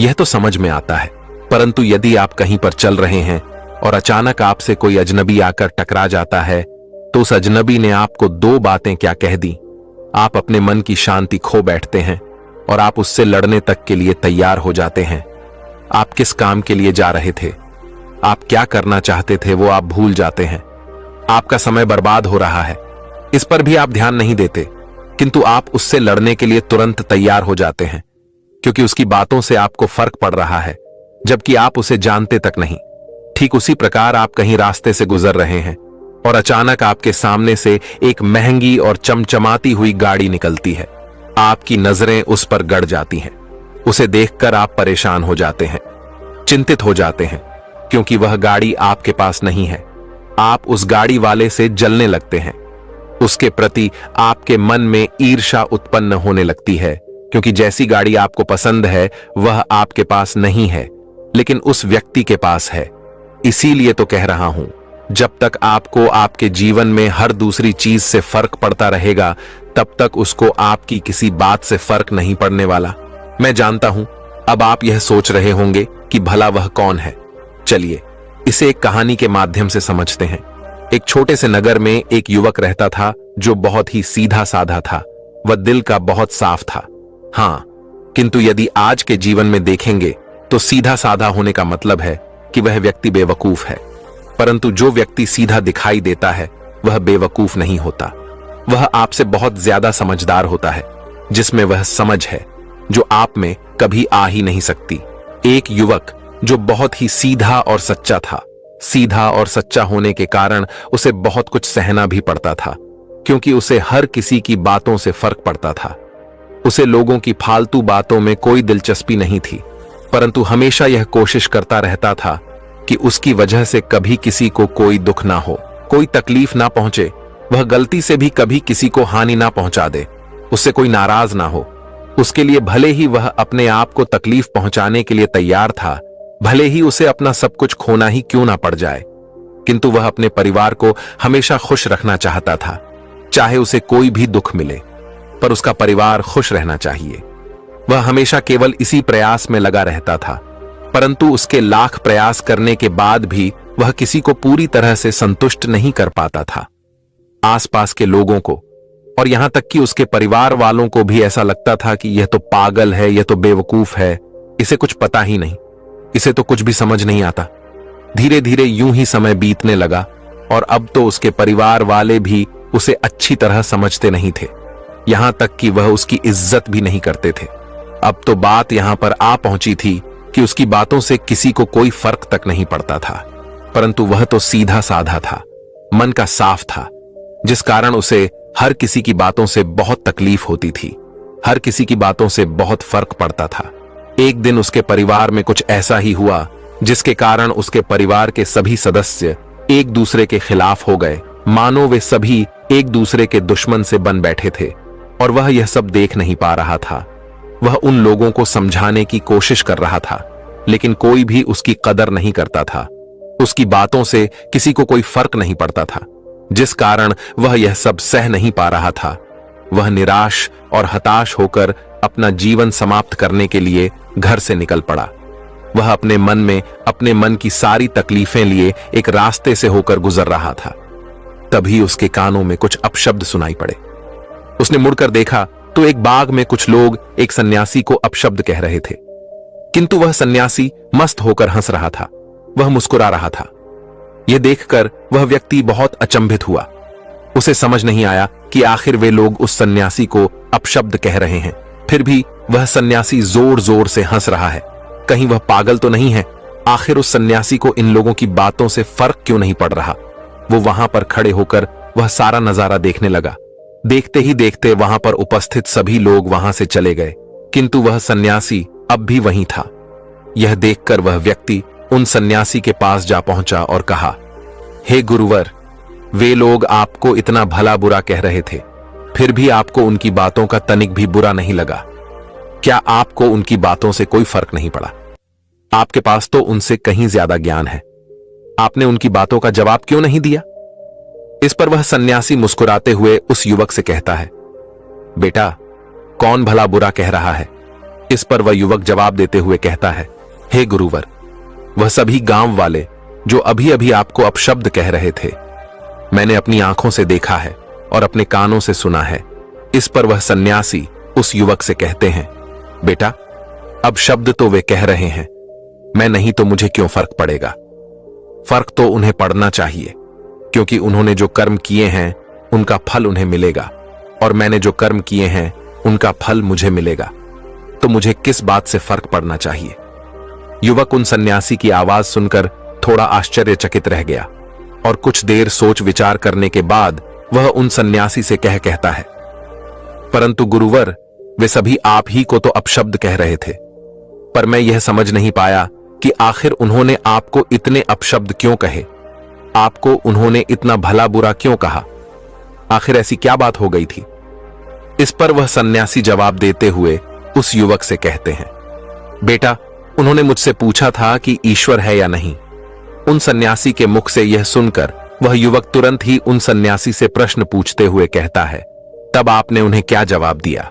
यह तो समझ में आता है। परंतु यदि आप कहीं पर चल रहे हैं और अचानक आपसे कोई अजनबी आकर टकरा जाता है, तो उस अजनबी ने आपको 2 बातें क्या कह दी, आप अपने मन की शांति खो बैठते हैं और आप उससे लड़ने तक के लिए तैयार हो जाते हैं। आप किस काम के लिए जा रहे थे, आप क्या करना चाहते थे, वो आप भूल जाते हैं। आपका समय बर्बाद हो रहा है, इस पर भी आप ध्यान नहीं देते, किंतु आप उससे लड़ने के लिए तुरंत तैयार हो जाते हैं, क्योंकि उसकी बातों से आपको फर्क पड़ रहा है, जबकि आप उसे जानते तक नहीं। ठीक उसी प्रकार आप कहीं रास्ते से गुजर रहे हैं और अचानक आपके सामने से एक महंगी और चमचमाती हुई गाड़ी निकलती है। आपकी नजरें उस पर गड़ जाती हैं। उसे देखकर आप परेशान हो जाते हैं, चिंतित हो जाते हैं, क्योंकि वह गाड़ी आपके पास नहीं है। आप उस गाड़ी वाले से जलने लगते हैं। उसके प्रति आपके मन में ईर्ष्या उत्पन्न होने लगती है, क्योंकि जैसी गाड़ी आपको पसंद है वह आपके पास नहीं है, लेकिन उस व्यक्ति के पास है। इसीलिए तो कह रहा हूं, जब तक आपको आपके जीवन में हर दूसरी चीज से फर्क पड़ता रहेगा, तब तक उसको आपकी किसी बात से फर्क नहीं पड़ने वाला। मैं जानता हूं अब आप यह सोच रहे होंगे कि भला वह कौन है। चलिए इसे एक कहानी के माध्यम से समझते हैं। एक छोटे से नगर में एक युवक रहता था जो बहुत ही सीधा साधा था। वह दिल का बहुत साफ था। हाँ, किंतु यदि आज के जीवन में देखेंगे तो सीधा साधा होने का मतलब है कि वह व्यक्ति बेवकूफ है। परंतु जो व्यक्ति सीधा दिखाई देता है वह बेवकूफ नहीं होता। वह आपसे बहुत ज्यादा समझदार होता है, जिसमें वह समझ है जो आप में कभी आ ही नहीं सकती। एक युवक जो बहुत ही सीधा और सच्चा था। सीधा और सच्चा होने के कारण उसे बहुत कुछ सहना भी पड़ता था, क्योंकि उसे हर किसी की बातों से फर्क पड़ता था। उसे लोगों की फालतू बातों में कोई दिलचस्पी नहीं थी, परंतु हमेशा यह कोशिश करता रहता था कि उसकी वजह से कभी किसी को कोई दुख ना हो, कोई तकलीफ ना पहुंचे। वह गलती से भी कभी किसी को हानि ना पहुंचा दे, उससे कोई नाराज ना हो। उसके लिए भले ही वह अपने आप को तकलीफ पहुंचाने के लिए तैयार था, भले ही उसे अपना सब कुछ खोना ही क्यों ना पड़ जाए, किंतु वह अपने परिवार को हमेशा खुश रखना चाहता था। चाहे उसे कोई भी दुख मिले, पर उसका परिवार खुश रहना चाहिए। वह हमेशा केवल इसी प्रयास में लगा रहता था, परंतु उसके लाख प्रयास करने के बाद भी वह किसी को पूरी तरह से संतुष्ट नहीं कर पाता था। आसपास के लोगों को और यहां तक कि उसके परिवार वालों को भी ऐसा लगता था कि यह तो पागल है, यह तो बेवकूफ है, इसे कुछ पता ही नहीं, इसे तो कुछ भी समझ नहीं आता। धीरे धीरे यूं ही समय बीतने लगा और अब तो उसके परिवार वाले भी उसे अच्छी तरह समझते नहीं थे, यहां तक कि वह उसकी इज्जत भी नहीं करते थे। अब तो बात यहां पर आ पहुंची थी कि उसकी बातों से किसी को कोई फर्क तक नहीं पड़ता था, परंतु वह तो सीधा साधा था, मन का साफ था, जिस कारण उसे हर किसी की बातों से बहुत तकलीफ होती थी, हर किसी की बातों से बहुत फर्क पड़ता था। एक दिन उसके परिवार में कुछ ऐसा ही हुआ जिसके कारण उसके परिवार के सभी सदस्य एक दूसरे के खिलाफ हो गए, मानो वे सभी एक दूसरे के दुश्मन से बन बैठे थे, और वह यह सब देख नहीं पा रहा था। वह उन लोगों को समझाने की कोशिश कर रहा था, लेकिन कोई भी उसकी कदर नहीं करता था। उसकी बातों से किसी को कोई फर्क नहीं पड़ता था, जिस कारण वह यह सब सह नहीं पा रहा था। वह निराश और हताश होकर अपना जीवन समाप्त करने के लिए घर से निकल पड़ा। वह अपने मन में अपने मन की सारी तकलीफें लिए एक रास्ते से होकर गुजर रहा था। तभी उसके कानों में कुछ अपशब्द सुनाई पड़े। उसने मुड़कर देखा तो एक बाग में कुछ लोग एक सन्यासी को अपशब्द कह रहे थे, किंतु वह सन्यासी मस्त होकर हंस रहा था, वह मुस्कुरा रहा था। यह देखकर वह व्यक्ति बहुत अचंभित हुआ। उसे समझ नहीं आया कि आखिर वे लोग उस सन्यासी को अपशब्द कह रहे हैं, फिर भी वह सन्यासी जोर जोर से हंस रहा है। कहीं वह पागल तो नहीं है? आखिर उस सन्यासी को इन लोगों की बातों से फर्क क्यों नहीं पड़ रहा? वो वहां पर खड़े होकर वह सारा नजारा देखने लगा। देखते ही देखते वहां पर उपस्थित सभी लोग वहां से चले गए, किंतु वह सन्यासी अब भी वहीं था। यह देखकर वह व्यक्ति उन सन्यासी के पास जा पहुंचा और कहा, हे गुरुवर, वे लोग आपको इतना भला बुरा कह रहे थे, फिर भी आपको उनकी बातों का तनिक भी बुरा नहीं लगा। क्या आपको उनकी बातों से कोई फर्क नहीं पड़ा? आपके पास तो उनसे कहीं ज्यादा ज्ञान है। आपने उनकी बातों का जवाब क्यों नहीं दिया? इस पर वह सन्यासी मुस्कुराते हुए उस युवक से कहता है, बेटा, कौन भला बुरा कह रहा है? इस पर वह युवक जवाब देते हुए कहता है, हे गुरुवर, वह सभी गांव वाले जो अभी अभी आपको अपशब्द कह रहे थे, मैंने अपनी आंखों से देखा है और अपने कानों से सुना है। इस पर वह सन्यासी उस युवक से कहते हैं, बेटा, अब शब्द तो वे कह रहे हैं, मैं नहीं तो मुझे क्यों फर्क पड़ेगा? फर्क तो उन्हें पड़ना चाहिए, क्योंकि उन्होंने जो कर्म किए हैं उनका फल उन्हें मिलेगा, और मैंने जो कर्म किए हैं उनका फल मुझे मिलेगा, तो मुझे किस बात से फर्क पड़ना चाहिए? युवक उन सन्यासी की आवाज सुनकर थोड़ा आश्चर्यचकित रह गया और कुछ देर सोच विचार करने के बाद वह उन सन्यासी से कहता है, परंतु गुरुवर, वे सभी आप ही को तो अपशब्द कह रहे थे, पर मैं यह समझ नहीं पाया कि आखिर उन्होंने आपको इतने अपशब्द क्यों कहे? आपको उन्होंने इतना भला बुरा क्यों कहा? आखिर ऐसी क्या बात हो गई थी? इस पर वह सन्यासी जवाब देते हुए उस युवक से कहते हैं, बेटा, उन्होंने मुझसे पूछा था कि ईश्वर है या नहीं। उन सन्यासी के मुख से यह सुनकर वह युवक तुरंत ही उन सन्यासी से प्रश्न पूछते हुए कहता है, तब आपने उन्हें क्या जवाब दिया?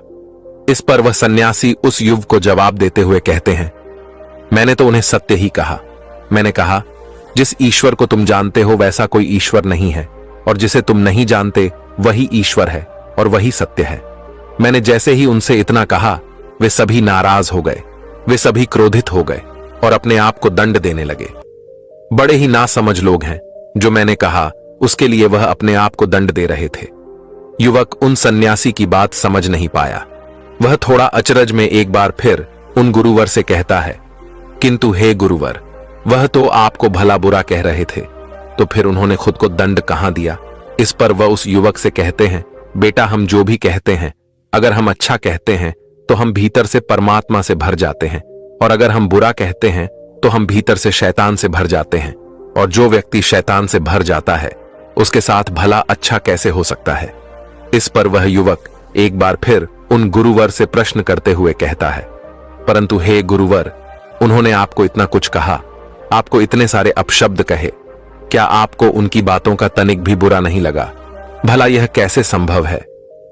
इस पर वह सन्यासी उस युवक को जवाब देते हुए कहते हैं, मैंने तो उन्हें सत्य ही कहा। मैंने कहा, जिस ईश्वर को तुम जानते हो वैसा कोई ईश्वर नहीं है, और जिसे तुम नहीं जानते वही ईश्वर है और वही सत्य है। मैंने जैसे ही उनसे इतना कहा, वे सभी नाराज हो गए, वे सभी क्रोधित हो गए और अपने आप को दंड देने लगे। बड़े ही नासमझ लोग हैं, जो मैंने कहा उसके लिए वह अपने आप को दंड दे रहे थे। युवक उन सन्यासी की बात समझ नहीं पाया। वह थोड़ा अचरज में एक बार फिर उन गुरुवर से कहता है, किंतु हे गुरुवर, वह तो आपको भला बुरा कह रहे थे, तो फिर उन्होंने खुद को दंड कहां दिया? इस पर वह उस युवक से कहते हैं, बेटा, हम जो भी कहते हैं, अगर हम अच्छा कहते हैं तो हम भीतर से परमात्मा से भर जाते हैं, और अगर हम बुरा कहते हैं तो हम भीतर से शैतान से भर जाते हैं, और जो व्यक्ति शैतान से भर जाता है उसके साथ भला अच्छा कैसे हो सकता है? इस पर वह युवक एक बार फिर उन गुरुवर से प्रश्न करते हुए कहता है, परंतु हे गुरुवर, उन्होंने आपको इतना कुछ कहा, आपको इतने सारे अपशब्द कहे, क्या आपको उनकी बातों का तनिक भी बुरा नहीं लगा? भला यह कैसे संभव है?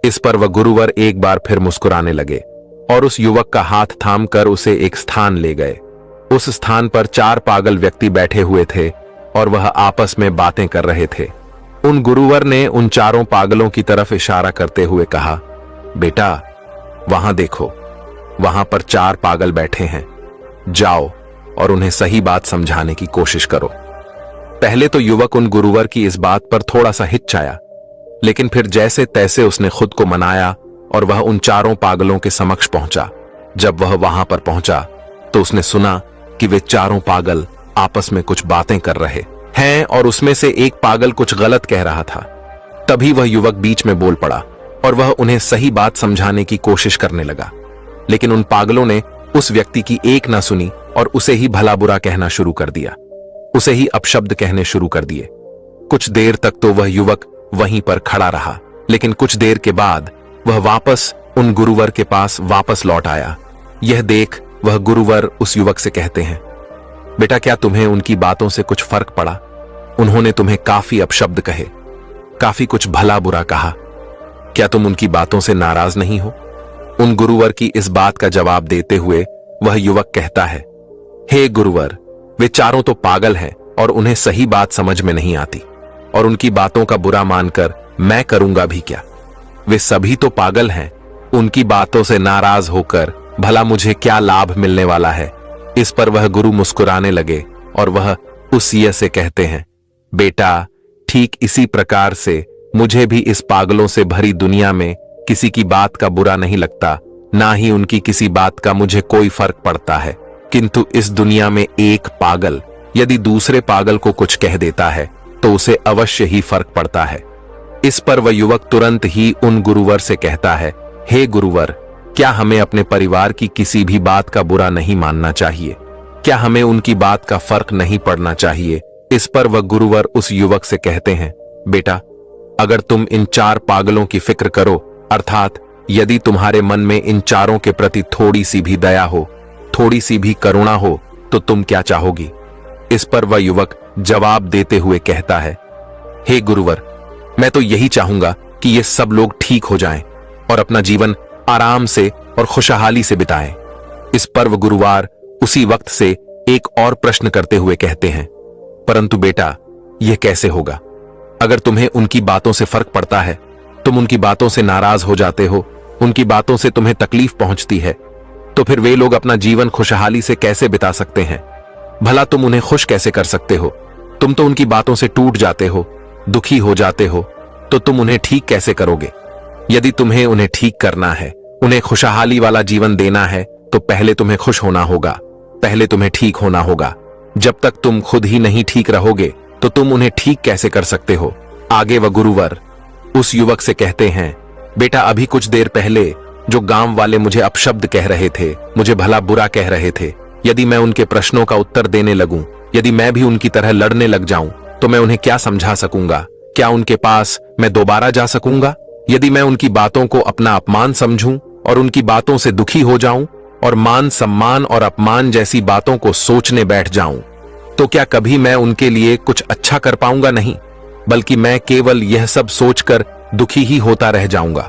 इस पर वह गुरुवर एक बार फिर मुस्कुराने लगे और उस युवक का हाथ थामकर उसे एक स्थान ले गए। उस स्थान पर 4 पागल व्यक्ति बैठे हुए थे और वह आपस में बातें कर रहे थे। उन गुरुवर ने उन 4 पागलों की तरफ इशारा करते हुए कहा, बेटा, वहां देखो, वहां पर 4 पागल बैठे हैं, जाओ और उन्हें सही बात समझाने की कोशिश करो। पहले तो युवक उन गुरुवर की इस बात पर थोड़ा सा हिचकाया, लेकिन फिर जैसे तैसे उसने खुद को मनाया और वह उन 4 पागलों के समक्ष पहुंचा। जब वह वहां पर पहुंचा तो उसने सुना कि वे 4 पागल आपस में कुछ बातें कर रहे हैं और उसमें से एक पागल कुछ गलत कह रहा था। तभी वह युवक बीच में बोल पड़ा और वह उन्हें सही बात समझाने की कोशिश करने लगा, लेकिन उन पागलों ने उस व्यक्ति की एक ना सुनी और उसे ही भला बुरा कहना शुरू कर दिया, उसे ही अपशब्द कहने शुरू कर दिए। कुछ देर तक तो वह युवक वहीं पर खड़ा रहा, लेकिन कुछ देर के बाद वह वापस उन गुरुवर के पास वापस लौट आया। यह देख वह गुरुवर उस युवक से कहते हैं, बेटा, क्या तुम्हें उनकी बातों से कुछ फर्क पड़ा? उन्होंने तुम्हें काफी अपशब्द कहे, काफी कुछ भला बुरा कहा, क्या तुम उनकी बातों से नाराज नहीं हो? उन गुरुवर की इस बात का जवाब देते हुए वह युवक कहता है, हे गुरुवर, वे 4 तो पागल हैं और उन्हें सही बात समझ में नहीं आती, और उनकी बातों का बुरा मानकर मैं करूंगा भी क्या? वे सभी तो पागल हैं, उनकी बातों से नाराज होकर भला मुझे क्या लाभ मिलने वाला है? इस पर वह गुरु मुस्कुराने लगे और वह उस यह से कहते हैं, बेटा, ठीक इसी प्रकार से मुझे भी इस पागलों से भरी दुनिया में किसी की बात का बुरा नहीं लगता, ना ही उनकी किसी बात का मुझे कोई फर्क पड़ता है, किंतु इस दुनिया में एक पागल यदि दूसरे पागल को कुछ कह देता है तो उसे अवश्य ही फर्क पड़ता है। इस पर वह युवक तुरंत ही उन गुरुवर से कहता है, हे गुरुवर, क्या हमें अपने परिवार की किसी भी बात का बुरा नहीं मानना चाहिए? क्या हमें उनकी बात का फर्क नहीं पड़ना चाहिए? इस पर वह गुरुवर उस युवक से कहते हैं, बेटा, अगर तुम इन 4 पागलों की फिक्र करो, अर्थात यदि तुम्हारे मन में इन 4 के प्रति थोड़ी सी भी दया हो, थोड़ी सी भी करुणा हो, तो तुम क्या चाहोगी? इस पर वह युवक जवाब देते हुए कहता है, हे गुरुवर, मैं तो यही चाहूंगा कि ये सब लोग ठीक हो जाएं और अपना जीवन आराम से और खुशहाली से बिताएं। इस पर्व गुरुवार उसी वक्त से एक और प्रश्न करते हुए कहते हैं, परंतु बेटा, यह कैसे होगा? अगर तुम्हें उनकी बातों से फर्क पड़ता है, तुम उनकी बातों से नाराज हो जाते हो, उनकी बातों से तुम्हें तकलीफ पहुंचती है, तो फिर वे लोग अपना जीवन खुशहाली से कैसे बिता सकते हैं? भला तुम उन्हें खुश कैसे कर सकते हो? तुम तो उनकी बातों से टूट जाते हो, दुखी हो जाते हो, तो तुम उन्हें ठीक कैसे करोगे? यदि तुम्हें उन्हें ठीक करना है, उन्हें खुशहाली वाला जीवन देना है, तो पहले तुम्हें खुश होना होगा, पहले तुम्हें ठीक होना होगा। जब तक तुम खुद ही नहीं ठीक रहोगे तो तुम उन्हें ठीक कैसे कर सकते हो? आगे वह गुरुवर उस युवक से कहते हैं, बेटा, अभी कुछ देर पहले जो गांव वाले मुझे अपशब्द कह रहे थे, मुझे भला बुरा कह रहे थे, यदि मैं उनके प्रश्नों का उत्तर देने लगूं, यदि मैं भी उनकी तरह लड़ने लग जाऊं, तो मैं उन्हें क्या समझा सकूंगा? क्या उनके पास मैं दोबारा जा सकूंगा? यदि मैं उनकी बातों को अपना अपमान समझूं और उनकी बातों से दुखी हो जाऊं और मान सम्मान और अपमान जैसी बातों को सोचने बैठ जाऊं, तो क्या कभी मैं उनके लिए कुछ अच्छा कर पाऊंगा? नहीं, बल्कि मैं केवल यह सब सोचकर दुखी ही होता रह जाऊंगा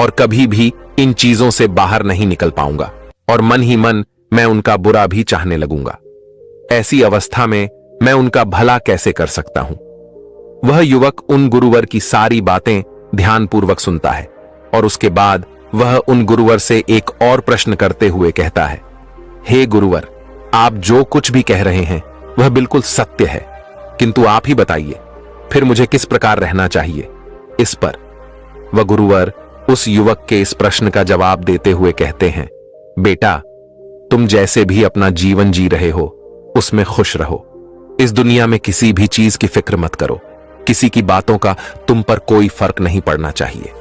और कभी भी इन चीजों से बाहर नहीं निकल पाऊंगा और मन ही मन मैं उनका बुरा भी चाहने लगूंगा। ऐसी अवस्था में मैं उनका भला कैसे कर सकता हूं? वह युवक उन गुरुवर की सारी बातें ध्यानपूर्वक सुनता है और उसके बाद वह उन गुरुवर से एक और प्रश्न करते हुए कहता है, हे गुरुवर, आप जो कुछ भी कह रहे हैं वह बिल्कुल सत्य है, किंतु आप ही बताइए, फिर मुझे किस प्रकार रहना चाहिए? इस पर वह गुरुवर उस युवक के इस प्रश्न का जवाब देते हुए कहते हैं, बेटा, तुम जैसे भी अपना जीवन जी रहे हो उसमें खुश रहो। इस दुनिया में किसी भी चीज की फिक्र मत करो, किसी की बातों का तुम पर कोई फर्क नहीं पड़ना चाहिए।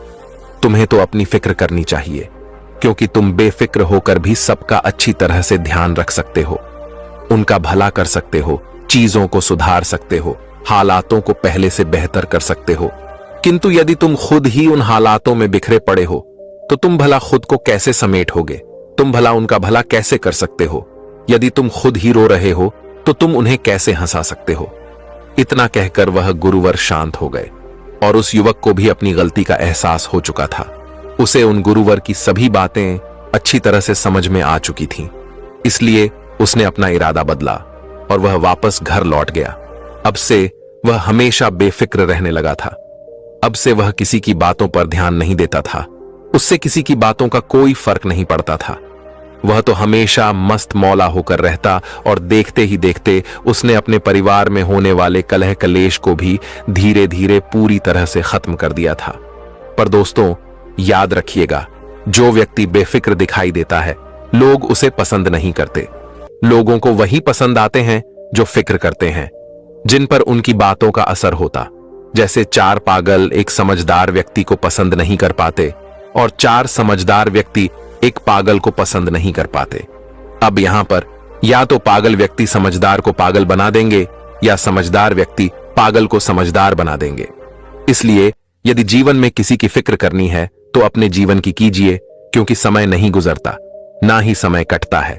तुम्हें तो अपनी फिक्र करनी चाहिए, क्योंकि तुम बेफिक्र होकर भी सबका अच्छी तरह से ध्यान रख सकते हो, उनका भला कर सकते हो, चीजों को सुधार सकते हो, हालातों को पहले से बेहतर कर सकते हो। किंतु यदि तुम खुद ही उन हालातों में बिखरे पड़े हो, तो तुम भला खुद को कैसे समेटोगे? तुम भला उनका भला कैसे कर सकते हो? यदि तुम खुद ही रो रहे हो तो तुम उन्हें कैसे हंसा सकते हो? इतना कहकर वह गुरुवर शांत हो गए और उस युवक को भी अपनी गलती का एहसास हो चुका था। उसे उन गुरुवर की सभी बातें अच्छी तरह से समझ में आ चुकी थीं, इसलिए उसने अपना इरादा बदला और वह वापस घर लौट गया। अब से वह हमेशा बेफिक्र रहने लगा था। अब से वह किसी की बातों पर ध्यान नहीं देता था, उससे किसी की बातों का कोई फर्क नहीं पड़ता था। वह तो हमेशा मस्त मौला होकर रहता और देखते ही देखते उसने अपने परिवार में होने वाले कलह कलेश को भी धीरे धीरे पूरी तरह से खत्म कर दिया था। पर दोस्तों, याद रखिएगा, जो व्यक्ति बेफिक्र दिखाई देता है, लोग उसे पसंद नहीं करते। लोगों को वही पसंद आते हैं जो फिक्र करते हैं, जिन पर उनकी बातों का असर होता। जैसे 4 पागल एक समझदार व्यक्ति को पसंद नहीं कर पाते और 4 समझदार व्यक्ति एक पागल को पसंद नहीं कर पाते। अब यहां पर या तो पागल व्यक्ति समझदार को पागल बना देंगे या समझदार व्यक्ति पागल को समझदार बना देंगे। इसलिए यदि जीवन में किसी की फिक्र करनी है तो अपने जीवन की कीजिए, क्योंकि समय नहीं गुजरता, ना ही समय कटता है,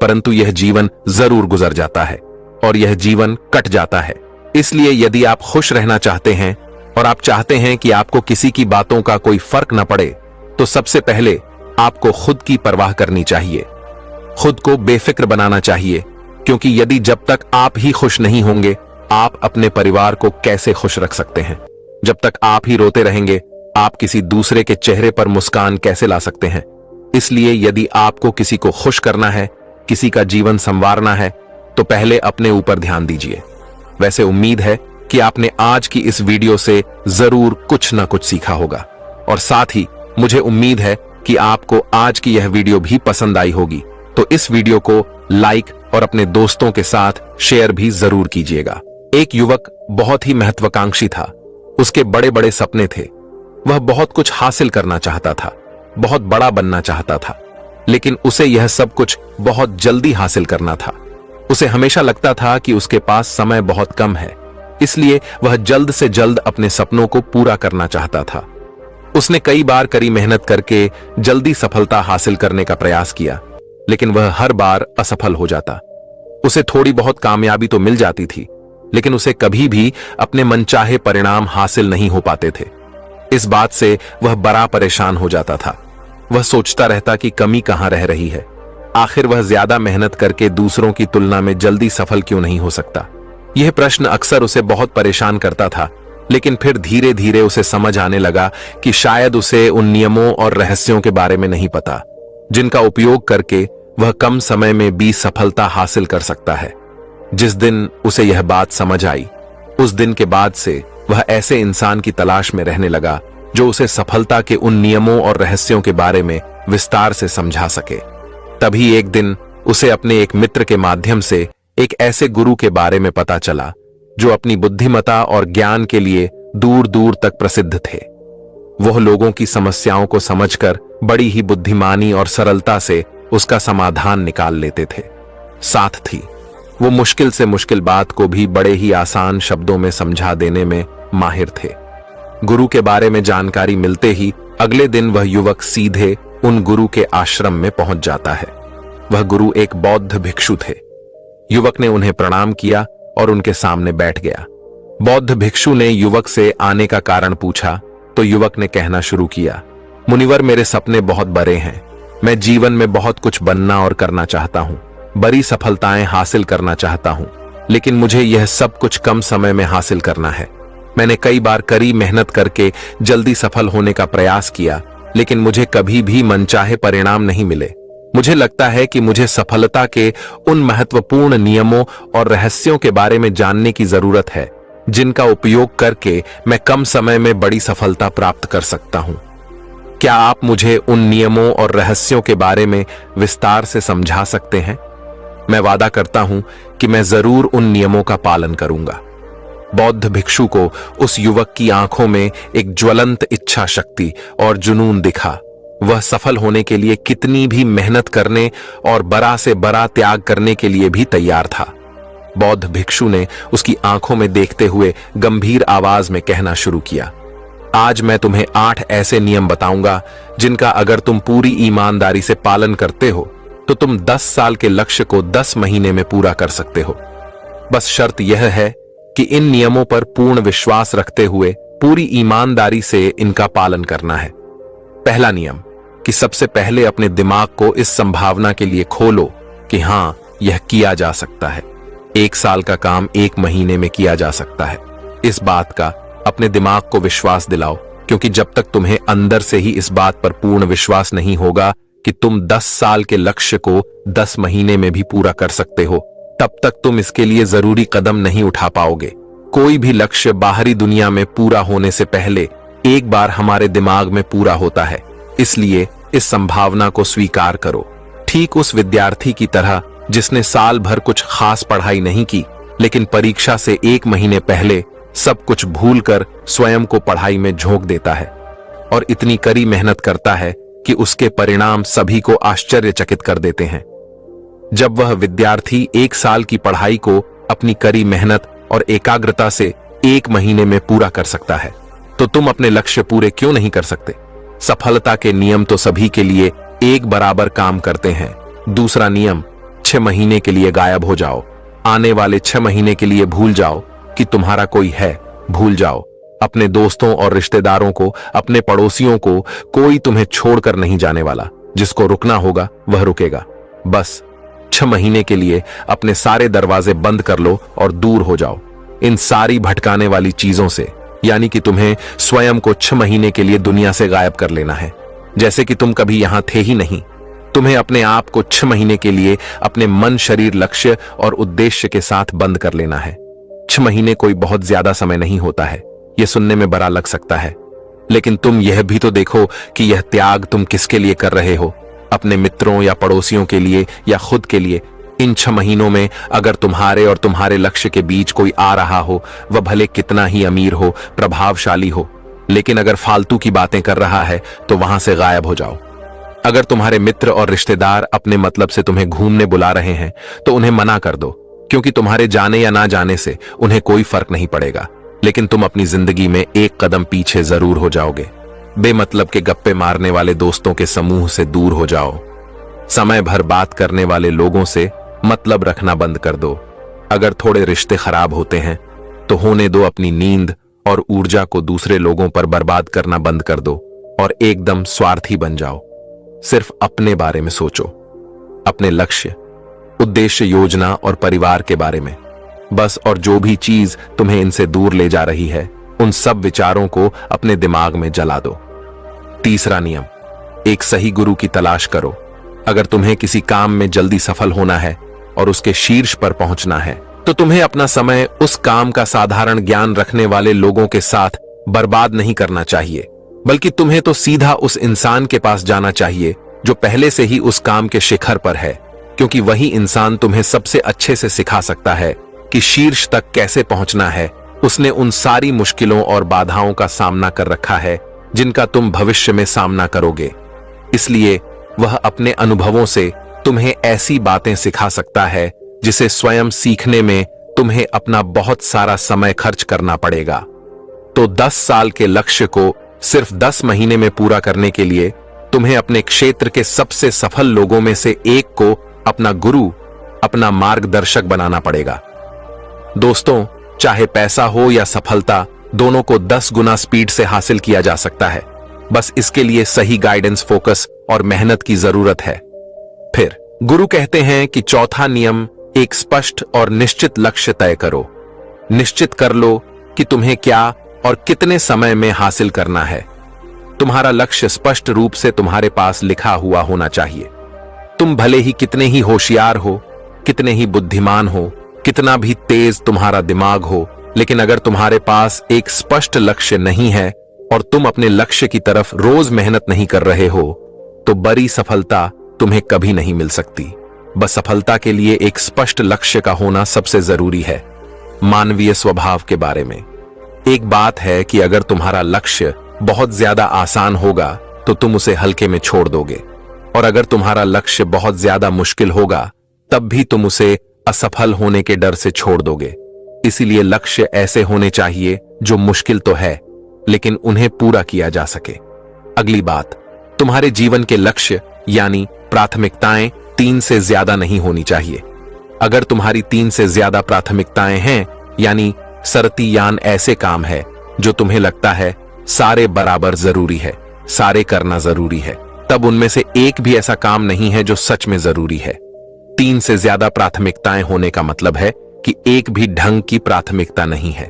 परंतु यह जीवन जरूर गुजर जाता है और यह जीवन कट जाता है। इसलिए यदि आप खुश रहना चाहते हैं और आप चाहते हैं कि आपको किसी की बातों का कोई फर्क न पड़े, तो सबसे पहले आपको खुद की परवाह करनी चाहिए, खुद को बेफिक्र बनाना चाहिए, क्योंकि यदि जब तक आप ही खुश नहीं होंगे, आप अपने परिवार को कैसे खुश रख सकते हैं? जब तक आप ही रोते रहेंगे, आप किसी दूसरे के चेहरे पर मुस्कान कैसे ला सकते हैं? इसलिए यदि आपको किसी को खुश करना है, किसी का जीवन संवारना है, तो पहले अपने ऊपर ध्यान दीजिए। वैसे उम्मीद है कि आपने आज की इस वीडियो से जरूर कुछ ना कुछ सीखा होगा और साथ ही मुझे उम्मीद है कि आपको आज की यह वीडियो भी पसंद आई होगी। तो इस वीडियो को लाइक और अपने दोस्तों के साथ शेयर भी जरूर कीजिएगा। एक युवक बहुत ही महत्वाकांक्षी था, उसके बड़े बड़े सपने थे, वह बहुत कुछ हासिल करना चाहता था, बहुत बड़ा बनना चाहता था, लेकिन उसे यह सब कुछ बहुत जल्दी हासिल करना था। उसे हमेशा लगता था कि उसके पास समय बहुत कम है, इसलिए वह जल्द से जल्द अपने सपनों को पूरा करना चाहता था। उसने कई बार कड़ी मेहनत करके जल्दी सफलता हासिल करने का प्रयास किया, लेकिन वह हर बार असफल हो जाता। उसे थोड़ी बहुत कामयाबी तो मिल जाती थी, लेकिन उसे कभी भी अपने मनचाहे परिणाम हासिल नहीं हो पाते थे। इस बात से वह बड़ा परेशान हो जाता था। वह सोचता रहता कि कमी कहां रह रही है। आखिर वह ज्यादा मेहनत करके दूसरों की तुलना में जल्दी सफल क्यों नहीं हो सकता। यह प्रश्न अक्सर उसे बहुत परेशान करता था, लेकिन फिर धीरे धीरे उसे समझ आने लगा कि शायद उसे उन नियमों और रहस्यों के बारे में नहीं पता, जिनका उपयोग करके वह कम समय में भी सफलता हासिल कर सकता है। जिस दिन उसे यह बात समझ आई, उस दिन के बाद से वह ऐसे इंसान की तलाश में रहने लगा जो उसे सफलता के उन नियमों और रहस्यों के बारे में विस्तार से समझा सके। तभी एक दिन उसे अपने एक मित्र के माध्यम से एक ऐसे गुरु के बारे में पता चला जो अपनी बुद्धिमत्ता और ज्ञान के लिए दूर दूर तक प्रसिद्ध थे। वह लोगों की समस्याओं को समझकर बड़ी ही बुद्धिमानी और सरलता से उसका समाधान निकाल लेते थे। साथ थी वो मुश्किल से मुश्किल बात को भी बड़े ही आसान शब्दों में समझा देने में माहिर थे। गुरु के बारे में जानकारी मिलते ही अगले दिन वह युवक सीधे उन गुरु के आश्रम में पहुंच जाता है। वह गुरु एक बौद्ध भिक्षु थे। युवक ने उन्हें प्रणाम किया और उनके सामने बैठ गया। बौद्ध भिक्षु ने युवक से आने का कारण पूछा तो युवक ने कहना शुरू किया, मुनिवर, मेरे सपने बहुत बड़े हैं। मैं जीवन में बहुत कुछ बनना और करना चाहता हूं, बड़ी सफलताएं हासिल करना चाहता हूं, लेकिन मुझे यह सब कुछ कम समय में हासिल करना है। मैंने कई बार कड़ी मेहनत करके जल्दी सफल होने का प्रयास किया, लेकिन मुझे कभी भी मनचाहे परिणाम नहीं मिले। मुझे लगता है कि मुझे सफलता के उन महत्वपूर्ण नियमों और रहस्यों के बारे में जानने की जरूरत है, जिनका उपयोग करके मैं कम समय में बड़ी सफलता प्राप्त कर सकता हूं। क्या आप मुझे उन नियमों और रहस्यों के बारे में विस्तार से समझा सकते हैं? मैं वादा करता हूं कि मैं जरूर उन नियमों का पालन करूंगा। बौद्ध भिक्षु को उस युवक की आंखों में एक ज्वलंत इच्छा शक्ति और जुनून दिखा। वह सफल होने के लिए कितनी भी मेहनत करने और बड़ा से बड़ा त्याग करने के लिए भी तैयार था। बौद्ध भिक्षु ने उसकी आंखों में देखते हुए गंभीर आवाज में कहना शुरू किया, आज मैं तुम्हें 8 ऐसे नियम बताऊंगा जिनका अगर तुम पूरी ईमानदारी से पालन करते हो तो तुम 10 साल के लक्ष्य को 10 महीने में पूरा कर सकते हो। बस शर्त यह है कि इन नियमों पर पूर्ण विश्वास रखते हुए पूरी ईमानदारी से इनका पालन करना है। पहला नियम कि सबसे पहले अपने दिमाग को इस संभावना के लिए खोलो कि हां, यह किया जा सकता है। 1 साल का काम 1 महीने में किया जा सकता है। इस बात का अपने दिमाग को विश्वास दिलाओ, क्योंकि जब तक तुम्हें अंदर से ही इस बात पर पूर्ण विश्वास नहीं होगा कि तुम 10 साल के लक्ष्य को 10 महीने में भी पूरा कर सकते हो, तब तक तुम इसके लिए जरूरी कदम नहीं उठा पाओगे। कोई भी लक्ष्य बाहरी दुनिया में पूरा होने से पहले एक बार हमारे दिमाग में पूरा होता है। इसलिए इस संभावना को स्वीकार करो। ठीक उस विद्यार्थी की तरह जिसने साल भर कुछ खास पढ़ाई नहीं की, लेकिन परीक्षा से 1 महीने पहले सब कुछ भूलकर स्वयं को पढ़ाई में झोंक देता है और इतनी कड़ी मेहनत करता है कि उसके परिणाम सभी को आश्चर्यचकित कर देते हैं। जब वह विद्यार्थी 1 साल की पढ़ाई को अपनी कड़ी मेहनत और एकाग्रता से 1 महीने में पूरा कर सकता है, तो तुम अपने लक्ष्य पूरे क्यों नहीं कर सकते? सफलता के नियम तो सभी के लिए एक बराबर काम करते हैं। दूसरा नियम, 6 महीने के लिए गायब हो जाओ। आने वाले 6 महीने के लिए भूल जाओ कि तुम्हारा कोई है। भूल जाओ अपने दोस्तों और रिश्तेदारों को, अपने पड़ोसियों को। कोई तुम्हें छोड़कर नहीं जाने वाला। जिसको रुकना होगा वह रुकेगा। बस 6 महीने के लिए अपने सारे दरवाजे बंद कर लो और दूर हो जाओ इन सारी भटकाने वाली चीजों से। यानी कि तुम्हें स्वयं को 6 महीने के लिए दुनिया से गायब कर लेना है, जैसे कि तुम कभी यहां थे ही नहीं। तुम्हें अपने आप को 6 महीने के लिए अपने मन, शरीर, लक्ष्य और उद्देश्य के साथ बंद कर लेना है। 6 महीने कोई बहुत ज्यादा समय नहीं होता है। यह सुनने में बड़ा लग सकता है, लेकिन तुम यह भी तो देखो कि यह त्याग तुम किसके लिए कर रहे हो। अपने मित्रों या पड़ोसियों के लिए या खुद के लिए। इन 6 महीनों में अगर तुम्हारे और तुम्हारे लक्ष्य के बीच कोई आ रहा हो, वह भले कितना ही अमीर हो, प्रभावशाली हो, लेकिन अगर फालतू की बातें कर रहा है तो वहां से गायब हो जाओ। अगर तुम्हारे मित्र और रिश्तेदार अपने मतलब से तुम्हें घूमने बुला रहे हैं तो उन्हें मना कर दो, क्योंकि तुम्हारे जाने या ना जाने से उन्हें कोई फर्क नहीं पड़ेगा, लेकिन तुम अपनी जिंदगी में एक कदम पीछे जरूर हो जाओगे। बेमतलब के गप्पे मारने वाले दोस्तों के समूह से दूर हो जाओ। समय भर बात करने वाले लोगों से मतलब रखना बंद कर दो। अगर थोड़े रिश्ते खराब होते हैं तो होने दो। अपनी नींद और ऊर्जा को दूसरे लोगों पर बर्बाद करना बंद कर दो और एकदम स्वार्थी बन जाओ। सिर्फ अपने बारे में सोचो, अपने लक्ष्य, उद्देश्य, योजना और परिवार के बारे में बस। और जो भी चीज तुम्हें इनसे दूर ले जा रही है, उन सब विचारों को अपने दिमाग में जला दो। तीसरा नियम, एक सही गुरु की तलाश करो। अगर तुम्हें किसी काम में जल्दी सफल होना है और उसके शीर्ष पर पहुंचना है, तो तुम्हें अपना समय उस काम का साधारण ज्ञान रखने वाले लोगों के साथ बर्बाद नहीं करना चाहिए, बल्कि तुम्हें तो सीधा उस इंसान के पास जाना चाहिए जो पहले से ही उस काम के शिखर पर है, क्योंकि वही इंसान तुम्हें सबसे अच्छे से सिखा सकता है कि शीर्ष तक कैसे पहुंचना है। उसने उन सारी मुश्किलों और बाधाओं का सामना कर रखा है जिनका तुम भविष्य में सामना करोगे। इसलिए वह अपने अनुभवों से तुम्हें ऐसी बातें सिखा सकता है जिसे स्वयं सीखने में तुम्हें अपना बहुत सारा समय खर्च करना पड़ेगा। तो 10 साल के लक्ष्य को सिर्फ 10 महीने में पूरा करने के लिए तुम्हें अपने क्षेत्र के सबसे सफल लोगों में से एक को अपना गुरु, अपना मार्गदर्शक बनाना पड़ेगा। दोस्तों, चाहे पैसा हो या सफलता, दोनों को 10 गुना स्पीड से हासिल किया जा सकता है। बस इसके लिए सही गाइडेंस, फोकस और मेहनत की जरूरत है। फिर गुरु कहते हैं कि चौथा नियम, एक स्पष्ट और निश्चित लक्ष्य तय करो। निश्चित कर लो कि तुम्हें क्या और कितने समय में हासिल करना है। तुम्हारा लक्ष्य स्पष्ट रूप से तुम्हारे पास लिखा हुआ होना चाहिए। तुम भले ही कितने ही होशियार हो, कितने ही बुद्धिमान हो, कितना भी तेज तुम्हारा दिमाग हो, लेकिन अगर तुम्हारे पास एक स्पष्ट लक्ष्य नहीं है और तुम अपने लक्ष्य की तरफ रोज मेहनत नहीं कर रहे हो, तो बड़ी सफलता तुम्हें कभी नहीं मिल सकती। बस सफलता के लिए एक स्पष्ट लक्ष्य का होना सबसे जरूरी है। मानवीय स्वभाव के बारे में एक बात है कि अगर तुम्हारा लक्ष्य बहुत ज्यादा आसान होगा तो तुम उसे हल्के में छोड़ दोगे, और अगर तुम्हारा लक्ष्य बहुत ज्यादा मुश्किल होगा तब भी तुम उसे असफल होने के डर से छोड़ दोगे। इसीलिए लक्ष्य ऐसे होने चाहिए जो मुश्किल तो है, लेकिन उन्हें पूरा किया जा सके। अगली बात, तुम्हारे जीवन के लक्ष्य यानी प्राथमिकताएं 3 से ज्यादा नहीं होनी चाहिए। अगर तुम्हारी 3 से ज्यादा प्राथमिकताएं हैं, यानी सरती यान ऐसे काम है जो तुम्हें लगता है सारे बराबर जरूरी है, सारे करना जरूरी है, तब उनमें से एक भी ऐसा काम नहीं है जो सच में जरूरी है। 3 से ज्यादा प्राथमिकताएं होने का मतलब है कि एक भी ढंग की प्राथमिकता नहीं है।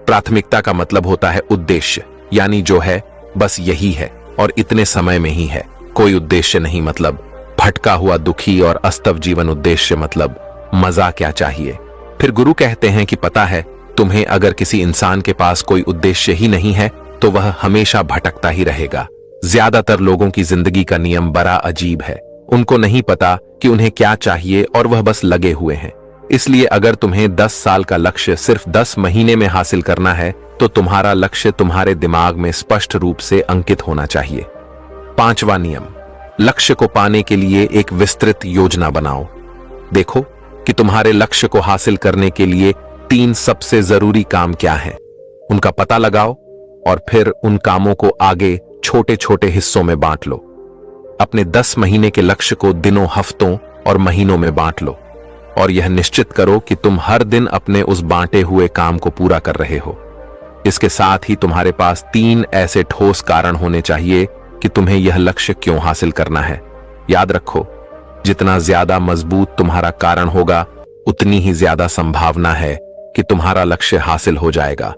प्राथमिकता का मतलब होता है उद्देश्य, यानी जो है बस यही है और इतने समय में ही है। कोई उद्देश्य नहीं मतलब भटका हुआ, दुखी और अस्तव जीवन। उद्देश्य मतलब मजा क्या चाहिए। फिर गुरु कहते हैं कि पता है तुम्हें, अगर किसी इंसान के पास कोई उद्देश्य ही नहीं है तो वह हमेशा भटकता ही रहेगा। ज्यादातर लोगों की जिंदगी का नियम बड़ा अजीब है। उनको नहीं पता कि उन्हें क्या चाहिए और वह बस लगे हुए हैं। इसलिए अगर तुम्हें 10 साल का लक्ष्य सिर्फ 10 महीने में हासिल करना है तो तुम्हारा लक्ष्य तुम्हारे दिमाग में स्पष्ट रूप से अंकित होना चाहिए। 5वां नियम, लक्ष्य को पाने के लिए एक विस्तृत योजना बनाओ। देखो कि तुम्हारे लक्ष्य को हासिल करने के लिए 3 सबसे जरूरी काम क्या हैं, उनका पता लगाओ और फिर उन कामों को आगे छोटे छोटे हिस्सों में बांट लो। अपने 10 महीने के लक्ष्य को दिनों, हफ्तों और महीनों में बांट लो और यह निश्चित करो कि तुम हर दिन अपने उस बांटे हुए काम को पूरा कर रहे हो। इसके साथ ही तुम्हारे पास 3 ऐसे ठोस कारण होने चाहिए कि तुम्हें यह लक्ष्य क्यों हासिल करना है। याद रखो, जितना ज्यादा मजबूत तुम्हारा कारण होगा, उतनी ही ज्यादा संभावना है कि तुम्हारा लक्ष्य हासिल हो जाएगा।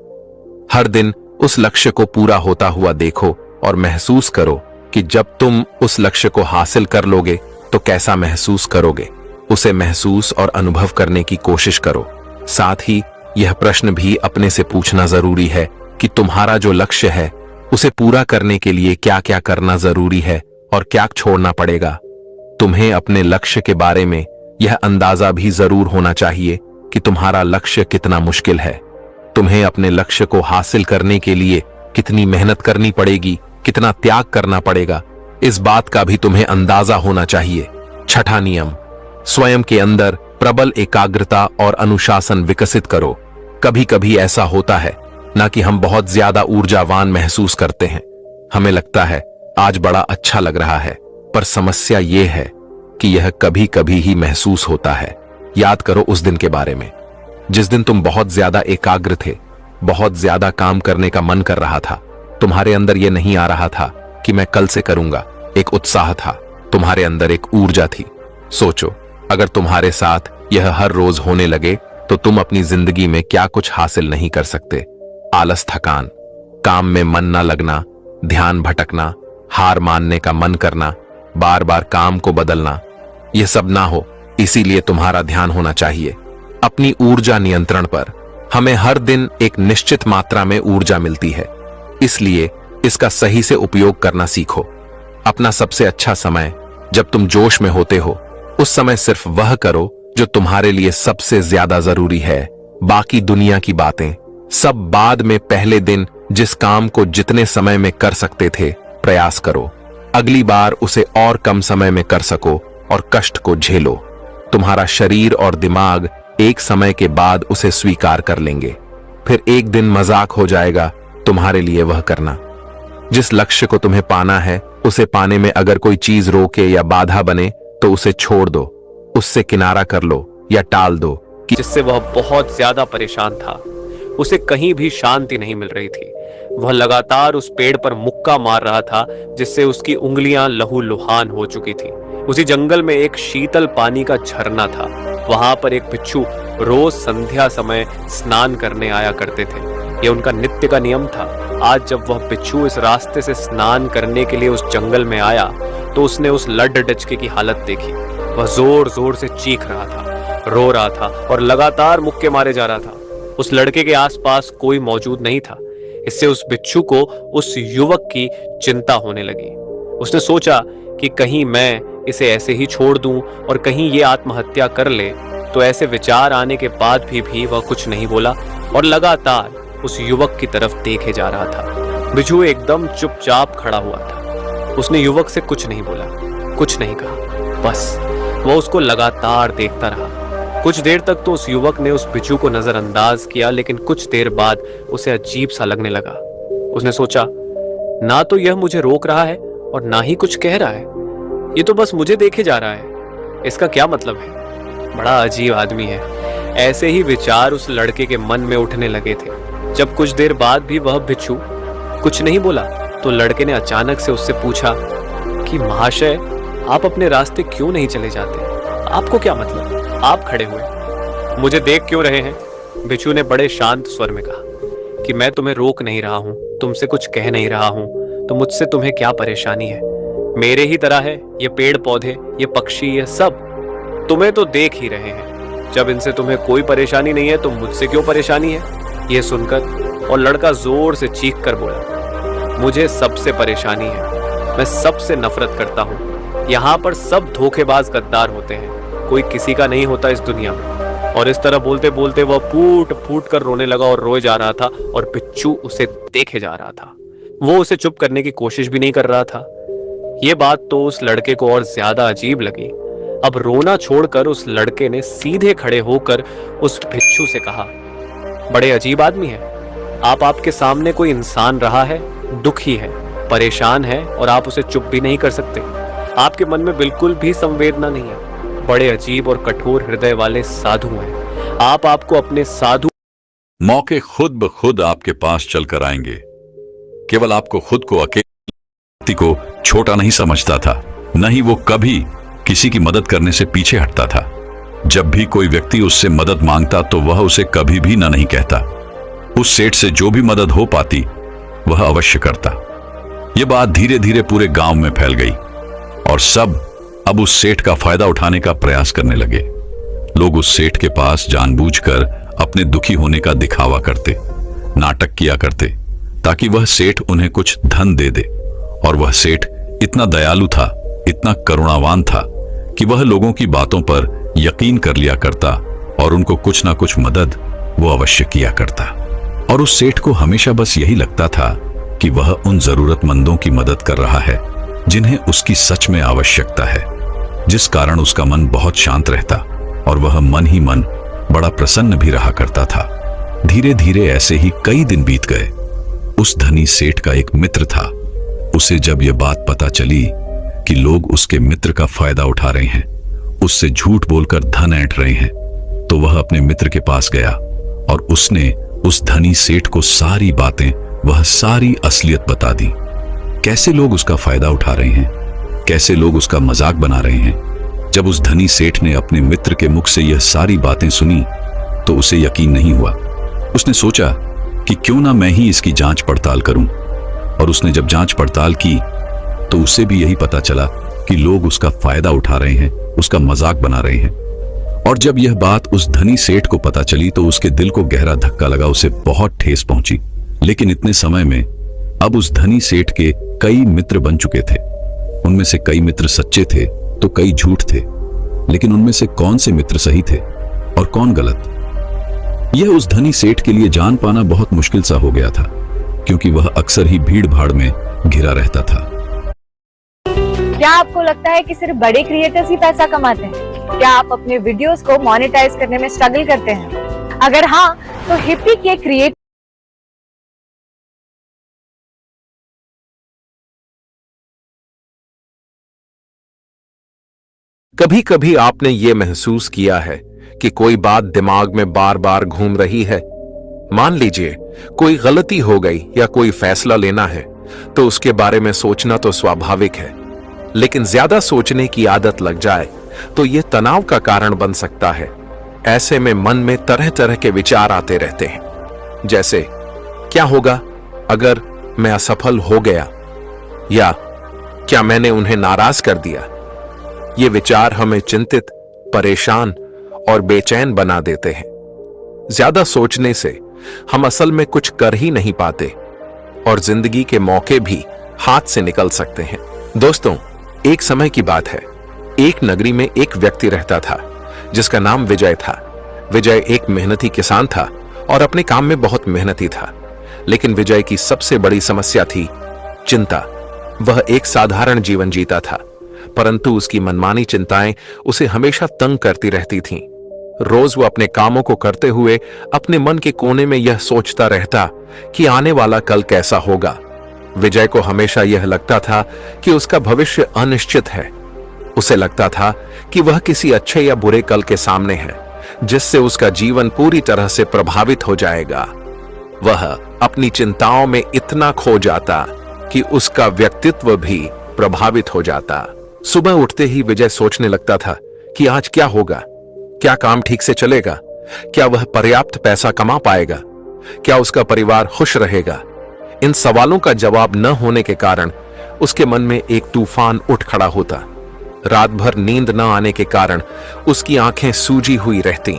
हर दिन उस लक्ष्य को पूरा होता हुआ देखो और महसूस करो कि जब तुम उस लक्ष्य को हासिल कर लोगे तो कैसा महसूस करोगे। उसे महसूस और अनुभव करने की कोशिश करो। साथ ही यह प्रश्न भी अपने से पूछना जरूरी है कि तुम्हारा जो लक्ष्य है उसे पूरा करने के लिए क्या क्या करना जरूरी है और क्या छोड़ना पड़ेगा। तुम्हें अपने लक्ष्य के बारे में यह अंदाजा भी जरूर होना चाहिए कि तुम्हारा लक्ष्य कितना मुश्किल है। तुम्हें अपने लक्ष्य को हासिल करने के लिए कितनी मेहनत करनी पड़ेगी, कितना त्याग करना पड़ेगा, इस बात का भी तुम्हें अंदाजा होना चाहिए। 6वां नियम, स्वयं के अंदर प्रबल एकाग्रता और अनुशासन विकसित करो। कभी कभी ऐसा होता है ना कि हम बहुत ज्यादा ऊर्जावान महसूस करते हैं। हमें लगता है आज बड़ा अच्छा लग रहा है, पर समस्या यह है कि यह कभी कभी ही महसूस होता है। याद करो उस दिन के बारे में, जिस दिन तुम बहुत ज्यादा एकाग्र थे, बहुत ज्यादा काम करने का मन कर रहा था। तुम्हारे अंदर यह नहीं आ रहा था कि मैं कल से करूंगा। एक उत्साह था, तुम्हारे अंदर एक ऊर्जा थी। सोचो, अगर तुम्हारे साथ यह हर रोज होने लगे तो तुम अपनी जिंदगी में क्या कुछ हासिल नहीं कर सकते। आलस, थकान, काम में मन न लगना, ध्यान भटकना, हार मानने का मन करना, बार बार काम को बदलना, यह सब ना हो। इसीलिए तुम्हारा ध्यान होना चाहिए अपनी ऊर्जा नियंत्रण पर। हमें हर दिन एक निश्चित मात्रा में ऊर्जा मिलती है, इसलिए इसका सही से उपयोग करना सीखो। अपना सबसे अच्छा समय जब तुम जोश में होते हो, उस समय सिर्फ वह करो जो तुम्हारे लिए सबसे ज्यादा जरूरी है। बाकी दुनिया की बातें सब बाद में। पहले दिन जिस काम को जितने समय में कर सकते थे, प्रयास करो अगली बार उसे और कम समय में कर सको और कष्ट को झेलो। तुम्हारा शरीर और दिमाग एक समय के बाद उसे स्वीकार कर लेंगे। फिर एक दिन मजाक हो जाएगा तुम्हारे लिए वह करना। जिस लक्ष्य को तुम्हें पाना है, उसे पाने में अगर कोई चीज रोके या बाधा बने तो उसे छोड़ दो, उससे किनारा कर लो या टाल दो। जिससे वह बहुत ज्यादा परेशान था। उसे कहीं भी शांति नहीं मिल रही थी। वह लगातार उस पेड़ पर मुक्का मार रहा था, जिससे उसकी उंगलियां लहूलुहान हो चुकी थी। उसी जंगल में एक शीतल पानी का झरना था। वहां पर एक बिच्छू रोज संध्या समय स्नान करने आया करते थे। यह उनका नित्य का नियम था। आज जब वह बिच्छू इस रास्ते से स्नान करने के लिए उस जंगल में आया तो उसने उस लड्ड डचके की हालत देखी। वह जोर जोर से चीख रहा था, रो रहा था और लगातार मुक्के मारे जा रहा था। उस लड़के के आसपास कोई मौजूद नहीं था। इससे उस बिच्छू को उस युवक की चिंता होने लगी। उसने सोचा कि कहीं मैं इसे ऐसे ही छोड़ दूं और कहीं ये आत्महत्या कर ले। तो ऐसे विचार आने के बाद भी वह कुछ नहीं बोला और लगातार उस युवक की तरफ देखे जा रहा था। बिच्छू एकदम चुपचाप खड़ा हुआ था। उसने युवक से कुछ नहीं बोला, कुछ नहीं कहा, बस वह उसको लगातार देखता रहा। कुछ देर तक तो उस युवक ने उस बिच्छू को नजरअंदाज किया, लेकिन कुछ देर बाद उसे अजीब सा लगने लगा। उसने सोचा, ना तो यह मुझे रोक रहा है और ना ही कुछ कह रहा है। ये तो बस मुझे देखे जा रहा है। इसका क्या मतलब है? बड़ा अजीब आदमी है। ऐसे ही विचार उस लड़के के मन में उठने लगे थे। जब कुछ देर बाद भी वह बिच्छू कुछ नहीं बोला तो लड़के ने अचानक से उससे पूछा कि महाशय, आप अपने रास्ते क्यों नहीं चले जाते? आपको क्या मतलब? आप खड़े हुए मुझे देख क्यों रहे हैं? बिच्छू ने बड़े शांत स्वर में कहा कि मैं तुम्हें रोक नहीं रहा हूं, तुमसे कुछ कह नहीं रहा हूं, तो मुझसे तुम्हें क्या परेशानी है? मेरे ही तरह है ये पेड़ पौधे, ये पक्षी, ये सब तुम्हें तो देख ही रहे हैं। जब इनसे तुम्हें कोई परेशानी नहीं है तो मुझसे क्यों परेशानी है? ये सुनकर और लड़का जोर से चीख कर बोला, मुझे सबसे परेशानी है। मैं सबसे नफरत करता हूँ। यहाँ पर सब धोखेबाज गद्दार होते हैं, कोई किसी का नहीं होता इस दुनिया में। और इस तरह बोलते बोलते वह फूट फूट कर रोने लगा और रोए जा रहा था और बिच्छू उसे देखे जा रहा था। वो उसे चुप करने की कोशिश भी नहीं कर रहा था। ये बात तो उस लड़के को और ज्यादा अजीब लगी। अब रोना छोड़कर उस लड़के ने सीधे खड़े होकर उस बिच्छू से कहा, बड़े अजीब आदमी है आप। आपके सामने कोई इंसान रहा है, दुखी है, परेशान है और आप उसे चुप भी नहीं कर सकते। आपके मन में बिल्कुल भी संवेदना नहीं है। बड़े अजीब और कठोर हृदय वाले साधु हैं आप। आपको अपने साधु मौके खुद ब खुद आपके पास चलकर आएंगे। केवल आपको खुद को अकेले व्यक्ति को छोटा नहीं समझता था, न ही वो कभी किसी की मदद करने से पीछे हटता था। जब भी कोई व्यक्ति उससे मदद मांगता तो वह उसे कभी भी न नहीं कहता। उस सेठ से जो भी मदद हो पाती वह अवश्य करता। यह बात धीरे धीरे पूरे गांव में फैल गई और सब अब उस सेठ का फायदा उठाने का प्रयास करने लगे। लोग उस सेठ के पास जानबूझकर अपने दुखी होने का दिखावा करते, नाटक किया करते ताकि वह सेठ उन्हें कुछ धन दे दे। और वह सेठ इतना दयालु था, इतना करुणावान था कि वह लोगों की बातों पर यकीन कर लिया करता और उनको कुछ ना कुछ मदद वो अवश्य किया करता। और उस सेठ को हमेशा बस यही लगता था कि वह उन जरूरतमंदों की मदद कर रहा है जिन्हें उसकी सच में आवश्यकता है, जिस कारण उसका मन बहुत शांत रहता और वह मन ही मन बड़ा प्रसन्न भी रहा करता था। धीरे धीरे ऐसे ही कई दिन बीत गए। उस धनी सेठ का एक मित्र था। उसे जब यह बात पता चली कि लोग उसके मित्र का फायदा उठा रहे हैं, उससे झूठ बोलकर धन ऐंठ रहे हैं, तो वह अपने मित्र के पास गया और उसने उस धनी सेठ को सारी बातें, वह सारी असलियत बता दी। कैसे लोग उसका फायदा उठा रहे हैं, कैसे लोग उसका मजाक बना रहे हैं। जब उस धनी सेठ ने अपने मित्र के मुख से यह सारी बातें सुनी तो उसे यकीन नहीं हुआ। उसने सोचा कि क्यों ना मैं ही इसकी जांच पड़ताल करूं, और उसने जब जांच पड़ताल की तो उसे भी यही पता चला कि लोग उसका फायदा उठा रहे हैं, उसका मजाक बना रहे हैं। और जब यह बात उस धनी सेठ को पता चली तो उसके दिल को गहरा धक्का लगा, उसे बहुत ठेस पहुंची। लेकिन इतने समय में अब उस धनी सेठ के कई मित्र बन चुके थे। उनमें से कई मित्र सच्चे थे तो कई झूठ थे, लेकिन उनमें से कौन से मित्र सही थे और कौन गलत, यह उस धनी सेठ के लिए जान पाना बहुत मुश्किल सा हो गया था, क्योंकि वह अक्सर ही भीड़ भाड़ में घिरा रहता था। क्या आपको लगता है कि सिर्फ बड़े क्रिएटर्स ही पैसा कमाते हैं? क्या आप अपने वीडियोस को मोनेटाइज करने में स्ट्रगल करते हैं? अगर हाँ, तो हिप्पी के क्रिएट कभी कभी आपने ये महसूस किया है कि कोई बात दिमाग में बार बार घूम रही है। मान लीजिए कोई गलती हो गई या कोई फैसला लेना है तो उसके बारे में सोचना तो स्वाभाविक है, लेकिन ज्यादा सोचने की आदत लग जाए तो यह तनाव का कारण बन सकता है। ऐसे में मन में तरह तरह के विचार आते रहते हैं, जैसे क्या होगा अगर मैं असफल हो गया, या क्या मैंने उन्हें नाराज कर दिया। ये विचार हमें चिंतित, परेशान और बेचैन बना देते हैं। ज्यादा सोचने से हम असल में कुछ कर ही नहीं पाते और जिंदगी के मौके भी हाथ से निकल सकते हैं। दोस्तों, एक समय की बात है, एक नगरी में एक व्यक्ति रहता था जिसका नाम विजय था। विजय एक मेहनती किसान था और अपने काम में बहुत मेहनती था, लेकिन विजय की सबसे बड़ी समस्या थी चिंता। वह एक साधारण जीवन जीता था, परंतु उसकी मनमानी चिंताएं उसे हमेशा तंग करती रहती थीं। रोज वो अपने कामों को करते हुए अपने मन के कोने में यह सोचता रहता कि आने वाला कल कैसा होगा। विजय को हमेशा यह लगता था कि उसका भविष्य अनिश्चित है। उसे लगता था कि वह किसी अच्छे या बुरे कल के सामने है, जिससे उसका जीवन पूरी तरह से प्रभावित हो जाएगा। वह अपनी चिंताओं में इतना खो जाता कि उसका व्यक्तित्व भी प्रभावित हो जाता। सुबह उठते ही विजय सोचने लगता था कि आज क्या होगा, क्या काम ठीक से चलेगा, क्या वह पर्याप्त पैसा कमा पाएगा, क्या उसका परिवार खुश रहेगा। इन सवालों का जवाब न होने के कारण उसके मन में एक तूफान उठ खड़ा होता। रात भर नींद न आने के कारण उसकी आंखें सूजी हुई रहती।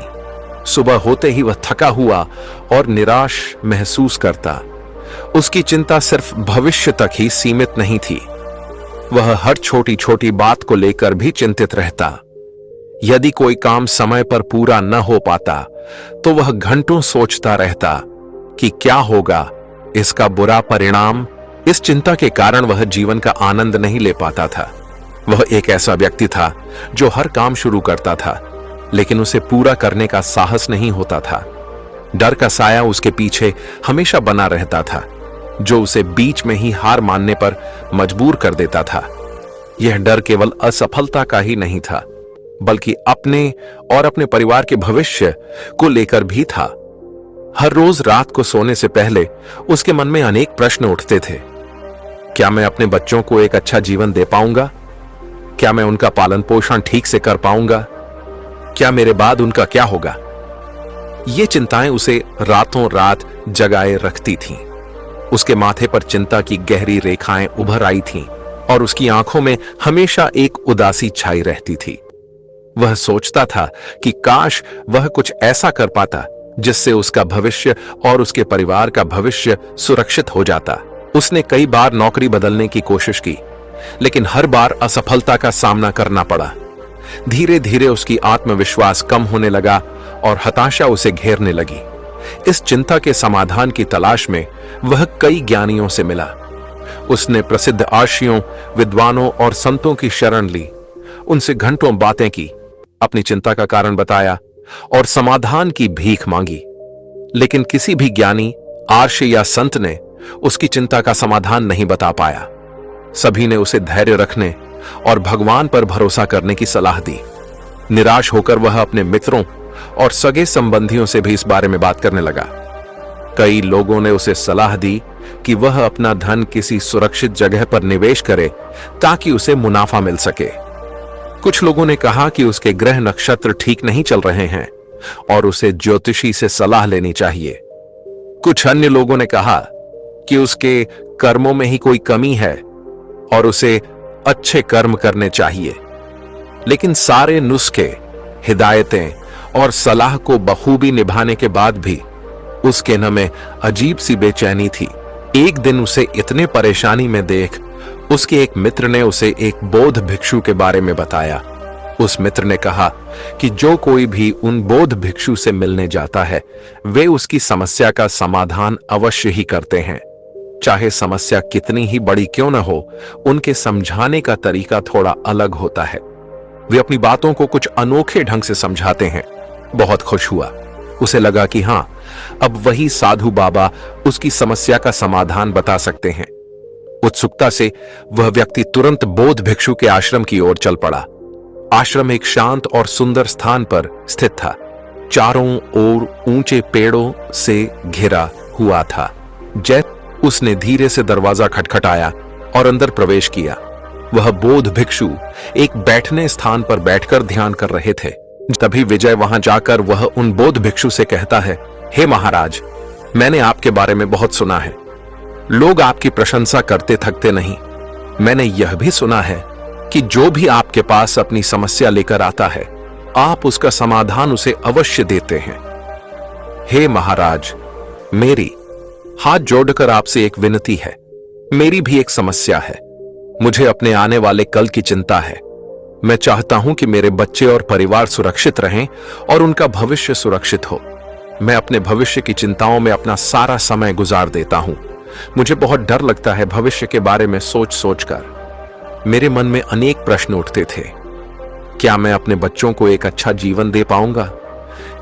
सुबह होते ही वह थका हुआ और निराश महसूस करता। उसकी चिंता सिर्फ भविष्य तक ही सीमित नहीं थी, वह हर छोटी छोटी बात को लेकर भी चिंतित रहता। यदि कोई काम समय पर पूरा न हो पाता तो वह घंटों सोचता रहता कि क्या होगा इसका बुरा परिणाम। इस चिंता के कारण वह जीवन का आनंद नहीं ले पाता था। वह एक ऐसा व्यक्ति था जो हर काम शुरू करता था, लेकिन उसे पूरा करने का साहस नहीं होता था। डर का साया उसके पीछे हमेशा बना रहता था, जो उसे बीच में ही हार मानने पर मजबूर कर देता था। यह डर केवल असफलता का ही नहीं था, बल्कि अपने और अपने परिवार के भविष्य को लेकर भी था। हर रोज रात को सोने से पहले उसके मन में अनेक प्रश्न उठते थे। क्या मैं अपने बच्चों को एक अच्छा जीवन दे पाऊंगा? क्या मैं उनका पालन पोषण ठीक से कर पाऊंगा? क्या मेरे बाद उनका क्या होगा? ये चिंताएं उसे रातों रात जगाए रखती थीं। उसके माथे पर चिंता की गहरी रेखाएं उभर आई थीं और उसकी आंखों में हमेशा एक उदासी छाई रहती थी। वह सोचता था कि काश वह कुछ ऐसा कर पाता जिससे उसका भविष्य और उसके परिवार का भविष्य सुरक्षित हो जाता। उसने कई बार नौकरी बदलने की कोशिश की, लेकिन हर बार असफलता का सामना करना पड़ा। धीरे धीरे उसकी आत्मविश्वास कम होने लगा और हताशा उसे घेरने लगी। इस चिंता के समाधान की तलाश में वह कई ज्ञानियों से मिला। उसने प्रसिद्ध आर्षियों, विद्वानों और संतों की शरण ली। उनसे घंटों बातें की, अपनी चिंता का कारण बताया और समाधान की भीख मांगी, लेकिन किसी भी ज्ञानी, आर्षि या संत ने उसकी चिंता का समाधान नहीं बता पाया। सभी ने उसे धैर्य रखने और भगवान पर भरोसा करने की सलाह दी। निराश होकर वह अपने मित्रों और सगे संबंधियों से भी इस बारे में बात करने लगा। कई लोगों ने उसे सलाह दी कि वह अपना धन किसी सुरक्षित जगह पर निवेश करे ताकि उसे मुनाफा मिल सके। कुछ लोगों ने कहा कि उसके ग्रह नक्षत्र ठीक नहीं चल रहे हैं और उसे ज्योतिषी से सलाह लेनी चाहिए। कुछ अन्य लोगों ने कहा कि उसके कर्मों में ही कोई कमी है और उसे अच्छे कर्म करने चाहिए। लेकिन सारे नुस्खे, हिदायतें और सलाह को बखूबी निभाने के बाद भी उसके मन में अजीब सी बेचैनी थी। एक दिन उसे इतने परेशानी में देख उसके एक मित्र ने उसे एक बौद्ध भिक्षु के बारे में बताया। उस मित्र ने कहा कि जो कोई भी उन बौद्ध भिक्षु से मिलने जाता है वे उसकी समस्या का समाधान अवश्य ही करते हैं। चाहे समस्या कितनी ही बड़ी क्यों न हो, उनके समझाने का तरीका थोड़ा अलग होता है। वे अपनी बातों को कुछ अनोखे ढंग से समझाते हैं। बहुत खुश हुआ। उसे लगा कि हां, अब वही साधु बाबा उसकी समस्या का समाधान बता सकते हैं। उत्सुकता से वह व्यक्ति तुरंत बौद्ध भिक्षु के आश्रम की ओर चल पड़ा। आश्रम एक शांत और सुंदर स्थान पर स्थित था। चारों ओर ऊंचे पेड़ों से घिरा हुआ था। जैसे उसने धीरे से दरवाजा खटखटाया और अंदर प्रवेश किया। वह बौद्ध भिक्षु एक बैठने स्थान पर बैठकर ध्यान कर रहे थे। तभी विजय वहां जाकर वह उन बौद्ध भिक्षु से कहता है, हे महाराज, मैंने आपके बारे में बहुत सुना है। लोग आपकी प्रशंसा करते थकते नहीं। मैंने यह भी सुना है कि जो भी आपके पास अपनी समस्या लेकर आता है, आप उसका समाधान उसे अवश्य देते हैं। हे महाराज, मेरी हाथ जोड़कर आपसे एक विनती है। मेरी भी एक समस्या है। मुझे अपने आने वाले कल की चिंता है। मैं चाहता हूं कि मेरे बच्चे और परिवार सुरक्षित रहें और उनका भविष्य सुरक्षित हो। मैं अपने भविष्य की चिंताओं में अपना सारा समय गुजार देता हूं। मुझे बहुत डर लगता है भविष्य के बारे में सोच सोचकर। मेरे मन में अनेक प्रश्न उठते थे। क्या मैं अपने बच्चों को एक अच्छा जीवन दे पाऊंगा?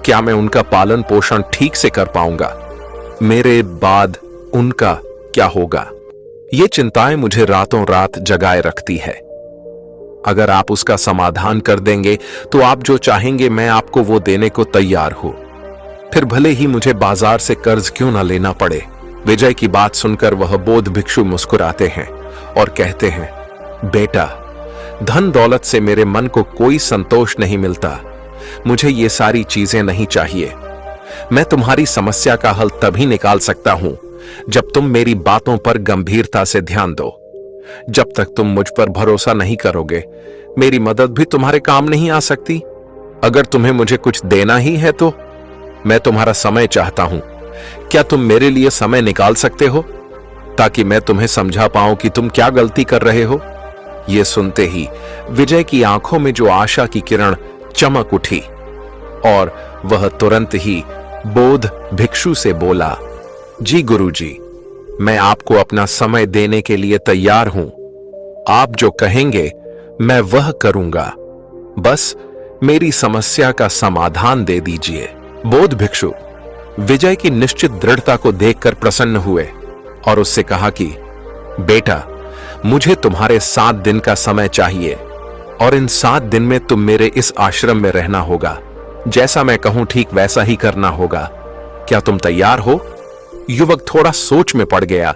क्या मैं उनका पालन पोषण ठीक से कर पाऊंगा? मेरे बाद उनका क्या होगा? ये चिंताएं मुझे रातों रात जगाए रखती है। अगर आप उसका समाधान कर देंगे तो आप जो चाहेंगे मैं आपको वो देने को तैयार हूं। फिर भले ही मुझे बाजार से कर्ज क्यों ना लेना पड़े। विजय की बात सुनकर वह बौद्ध भिक्षु मुस्कुराते हैं और कहते हैं, बेटा, धन दौलत से मेरे मन को कोई संतोष नहीं मिलता। मुझे ये सारी चीजें नहीं चाहिए। मैं तुम्हारी समस्या का हल तभी निकाल सकता हूं जब तुम मेरी बातों पर गंभीरता से ध्यान दो। जब तक तुम मुझ पर भरोसा नहीं करोगे, मेरी मदद भी तुम्हारे काम नहीं आ सकती। अगर तुम्हें मुझे कुछ देना ही है तो मैं तुम्हारा समय चाहता हूं। क्या तुम मेरे लिए समय निकाल सकते हो ताकि मैं तुम्हें समझा पाऊं कि तुम क्या गलती कर रहे हो? यह सुनते ही विजय की आंखों में जो आशा की किरण चमक उठी और वह तुरंत ही बौद्ध भिक्षु से बोला, जी गुरुजी, मैं आपको अपना समय देने के लिए तैयार हूं। आप जो कहेंगे मैं वह करूंगा। बस मेरी समस्या का समाधान दे दीजिए। बौद्ध भिक्षु विजय की निश्चित दृढ़ता को देखकर प्रसन्न हुए और उससे कहा कि बेटा, मुझे तुम्हारे 7 दिन का समय चाहिए और इन 7 दिन में तुम मेरे इस आश्रम में रहना होगा। जैसा मैं कहूं ठीक वैसा ही करना होगा। क्या तुम तैयार हो? युवक थोड़ा सोच में पड़ गया।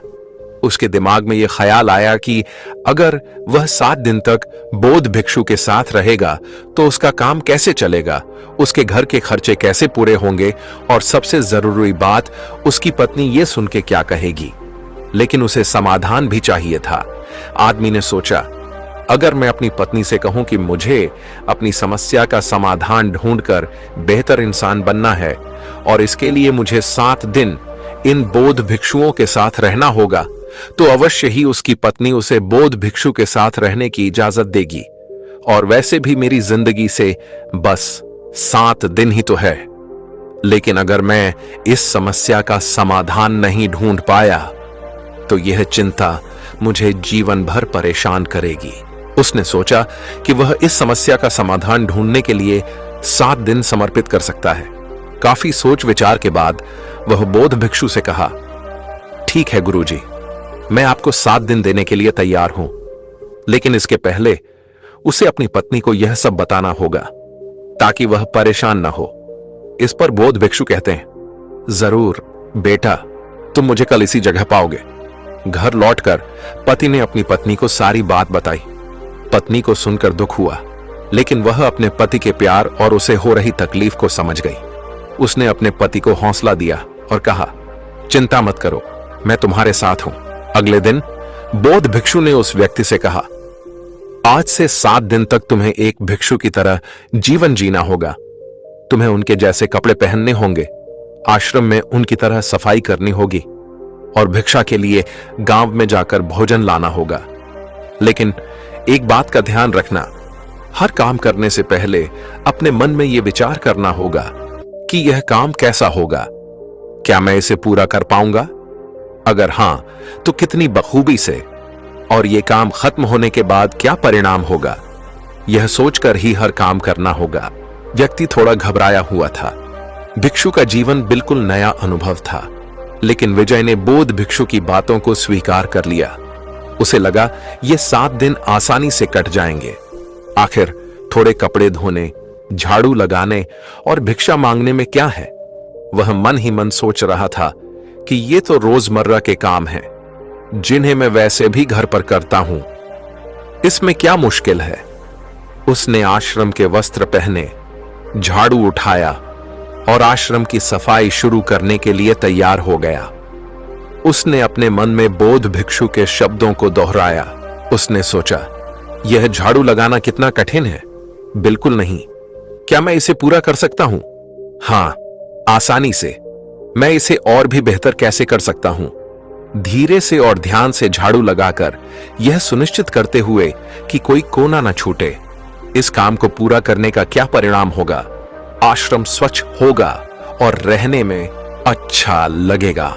उसके दिमाग में यह ख्याल आया कि अगर वह 7 दिन तक बौद्ध भिक्षु के साथ रहेगा तो उसका काम कैसे चलेगा, उसके घर के खर्चे कैसे पूरे होंगे और सबसे जरूरी बात, उसकी पत्नी ये सुन के क्या कहेगी। लेकिन उसे समाधान भी चाहिए था। आदमी ने सोचा, अगर मैं अपनी पत्नी से कहूं कि मुझे अपनी समस्या का समाधान ढूंढकर बेहतर इंसान बनना है और इसके लिए मुझे 7 दिन इन बौद्ध भिक्षुओं के साथ रहना होगा, तो अवश्य ही उसकी पत्नी उसे बौद्ध भिक्षु के साथ रहने की इजाजत देगी। और वैसे भी मेरी जिंदगी से बस 7 दिन ही तो है। लेकिन अगर मैं इस समस्या का समाधान नहीं ढूंढ पाया तो यह चिंता मुझे जीवन भर परेशान करेगी। उसने सोचा कि वह इस समस्या का समाधान ढूंढने के लिए 7 दिन समर्पित कर सकता है। काफी सोच विचार के बाद वह बौद्ध भिक्षु से कहा, ठीक है गुरुजी, मैं आपको 7 दिन देने के लिए तैयार हूं, लेकिन इसके पहले उसे अपनी पत्नी को यह सब बताना होगा ताकि वह परेशान न हो। इस पर बोध भिक्षु कहते हैं, जरूर बेटा, तुम मुझे कल इसी जगह पाओगे। घर लौटकर पति ने अपनी पत्नी को सारी बात बताई। पत्नी को सुनकर दुख हुआ, लेकिन वह अपने पति के प्यार और उसे हो रही तकलीफ को समझ गई। उसने अपने पति को हौसला दिया और कहा, चिंता मत करो, मैं तुम्हारे साथ हूं। अगले दिन बोध भिक्षु ने उस व्यक्ति से कहा, आज से 7 दिन तक तुम्हें एक भिक्षु की तरह जीवन जीना होगा। तुम्हें उनके जैसे कपड़े पहनने होंगे, आश्रम में उनकी तरह सफाई करनी होगी और भिक्षा के लिए गांव में जाकर भोजन लाना होगा। लेकिन एक बात का ध्यान रखना, हर काम करने से पहले अपने मन में यह विचार करना होगा कि यह काम कैसा होगा, क्या मैं इसे पूरा कर पाऊंगा? अगर हां, तो कितनी बखूबी से, और यह काम खत्म होने के बाद क्या परिणाम होगा, यह सोचकर ही हर काम करना होगा। व्यक्ति थोड़ा घबराया हुआ था। भिक्षु का जीवन बिल्कुल नया अनुभव था, लेकिन विजय ने बोध भिक्षु की बातों को स्वीकार कर लिया। उसे लगा ये 7 दिन आसानी से कट जाएंगे। आखिर थोड़े कपड़े धोने, झाड़ू लगाने और भिक्षा मांगने में क्या है? वह मन ही मन सोच रहा था कि ये तो रोजमर्रा के काम हैं, जिन्हें मैं वैसे भी घर पर करता हूं। इसमें क्या मुश्किल है? उसने आश्रम के वस्त्र पहने, झाड़ू उठाया और आश्रम की सफाई शुरू करने के लिए तैयार हो गया। उसने अपने मन में बोध भिक्षु के शब्दों को दोहराया। उसने सोचा, यह झाड़ू लगाना कितना कठिन है? बिल्कुल नहीं। क्या मैं इसे पूरा कर सकता हूं? हां, आसानी से। मैं इसे और भी बेहतर कैसे कर सकता हूं? धीरे से और ध्यान से झाड़ू लगाकर यह सुनिश्चित करते हुए कि कोई कोना न छूटे। इस काम को पूरा करने का क्या परिणाम होगा? आश्रम स्वच्छ होगा और रहने में अच्छा लगेगा।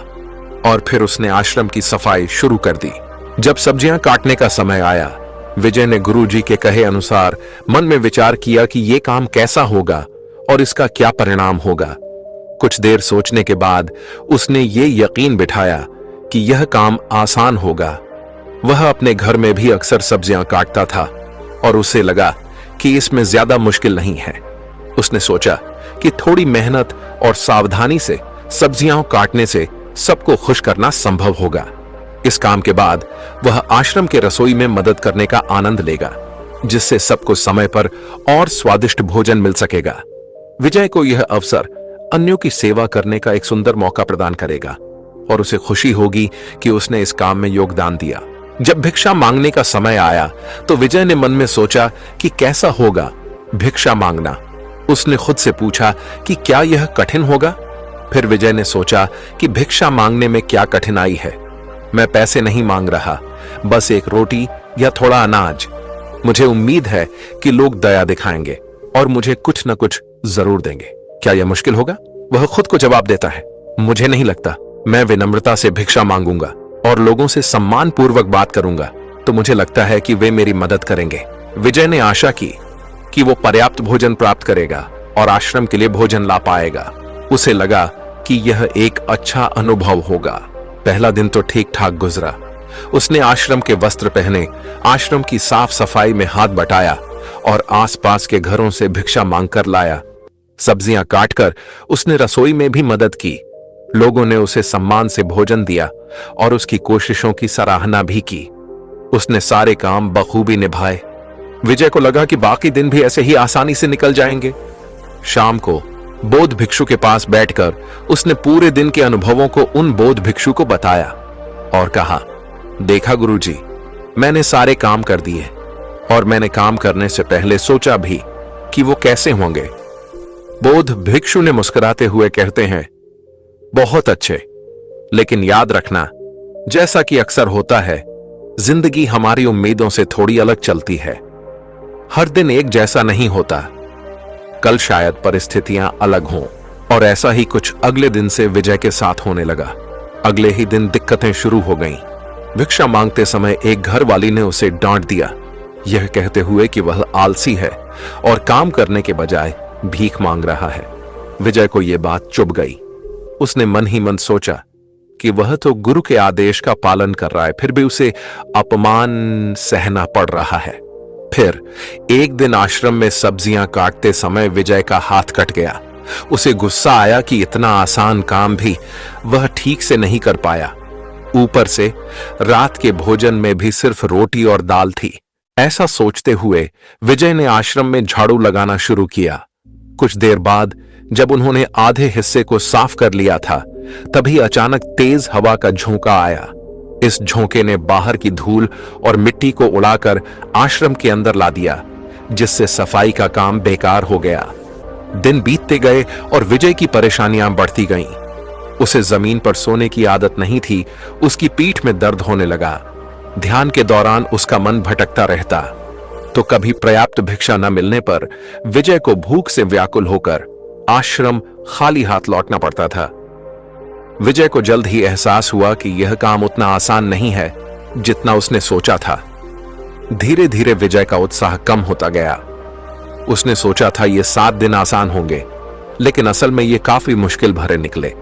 और फिर उसने आश्रम की सफाई शुरू कर दी। जब सब्जियां काटने का समय आया, विजय ने गुरुजी के कहे अनुसार मन में विचार किया कि यह काम कैसा होगा और इसका क्या परिणाम होगा। कुछ देर सोचने के बाद उसने ये यकीन बिठाया कि यह काम आसान होगा। वह अपने घर में भी अक्सर सब्जियां काटता था और उसे लगा कि इसमें ज्यादा मुश्किल नहीं है। उसने सोचा कि थोड़ी मेहनत और सावधानी से सब्जियां काटने से सबको खुश करना संभव होगा। इस काम के बाद वह आश्रम के रसोई में मदद करने का आनंद लेगा, जिससे सबको समय पर और स्वादिष्ट भोजन मिल सकेगा। विजय को यह अवसर अन्यों की सेवा करने का एक सुंदर मौका प्रदान करेगा और उसे खुशी होगी कि उसने इस काम में योगदान दिया। जब भिक्षा मांगने का समय आया तो विजय ने मन में सोचा कि कैसा होगा भिक्षा मांगना। उसने खुद से पूछा कि क्या यह कठिन होगा? फिर विजय ने सोचा कि भिक्षा मांगने में क्या कठिनाई है। मैं पैसे नहीं मांग रहा, बस एक रोटी या थोड़ा अनाज। मुझे उम्मीद है कि लोग दया दिखाएंगे और मुझे कुछ न कुछ जरूर देंगे। क्या यह मुश्किल होगा? वह खुद को जवाब देता है, मुझे नहीं लगता। मैं विनम्रता से भिक्षा मांगूंगा और लोगों से सम्मान पूर्वक बात करूंगा तो मुझे लगता है कि वे मेरी मदद करेंगे। विजय ने आशा की कि वो पर्याप्त भोजन प्राप्त करेगा और आश्रम के लिए भोजन ला पाएगा। उसे लगा कि यह एक अच्छा अनुभव होगा। पहला दिन तो ठीक ठाक गुजरा। उसने आश्रम के वस्त्र पहने, आश्रम की साफ सफाई में हाथ बटाया और आसपास के घरों से भिक्षा मांगकर लाया। सब्जियां काटकर उसने रसोई में भी मदद की। लोगों ने उसे सम्मान से भोजन दिया और उसकी कोशिशों की सराहना भी की। उसने सारे काम बखूबी निभाए। विजय को लगा कि बाकी दिन भी ऐसे ही आसानी से निकल जाएंगे। शाम को बोध भिक्षु के पास बैठकर उसने पूरे दिन के अनुभवों को उन बोध भिक्षु को बताया और कहा, देखा गुरुजी, मैंने सारे काम कर दिए और मैंने काम करने से पहले सोचा भी कि वो कैसे होंगे। बोध भिक्षु ने मुस्कुराते हुए कहते हैं, बहुत अच्छे, लेकिन याद रखना, जैसा कि अक्सर होता है, जिंदगी हमारी उम्मीदों से थोड़ी अलग चलती है। हर दिन एक जैसा नहीं होता। कल शायद परिस्थितियां अलग हों। और ऐसा ही कुछ अगले दिन से विजय के साथ होने लगा। अगले ही दिन दिक्कतें शुरू हो गईं। भिक्षा मांगते समय एक घर वाली ने उसे डांट दिया, यह कहते हुए कि वह आलसी है और काम करने के बजाय भीख मांग रहा है। विजय को यह बात चुभ गई। उसने मन ही मन सोचा कि वह तो गुरु के आदेश का पालन कर रहा है, फिर भी उसे अपमान सहना पड़ रहा है। फिर एक दिन आश्रम में सब्जियां काटते समय विजय का हाथ कट गया उसे गुस्सा आया कि इतना आसान काम भी वह ठीक से नहीं कर पाया। ऊपर से रात के भोजन में भी सिर्फ रोटी और दाल थी। ऐसा सोचते हुए विजय ने आश्रम में झाड़ू लगाना शुरू किया। कुछ देर बाद जब उन्होंने आधे हिस्से को साफ कर लिया था, तभी अचानक तेज हवा का झोंका आया। इस झोंके ने बाहर की धूल और मिट्टी को उड़ाकर आश्रम के अंदर ला दिया, जिससे सफाई का काम बेकार हो गया। दिन बीतते गए और विजय की परेशानियां बढ़ती गईं। उसे जमीन पर सोने की आदत नहीं थी। उसकी पीठ में दर्द होने लगा। ध्यान के दौरान उसका मन भटकता रहता। तो कभी पर्याप्त भिक्षा न मिलने पर विजय को भूख से व्याकुल होकर आश्रम खाली हाथ लौटना पड़ता था। विजय को जल्द ही एहसास हुआ कि यह काम उतना आसान नहीं है जितना उसने सोचा था। धीरे धीरे विजय का उत्साह कम होता गया। उसने सोचा था ये 7 दिन आसान होंगे, लेकिन असल में ये काफी मुश्किल भरे निकले।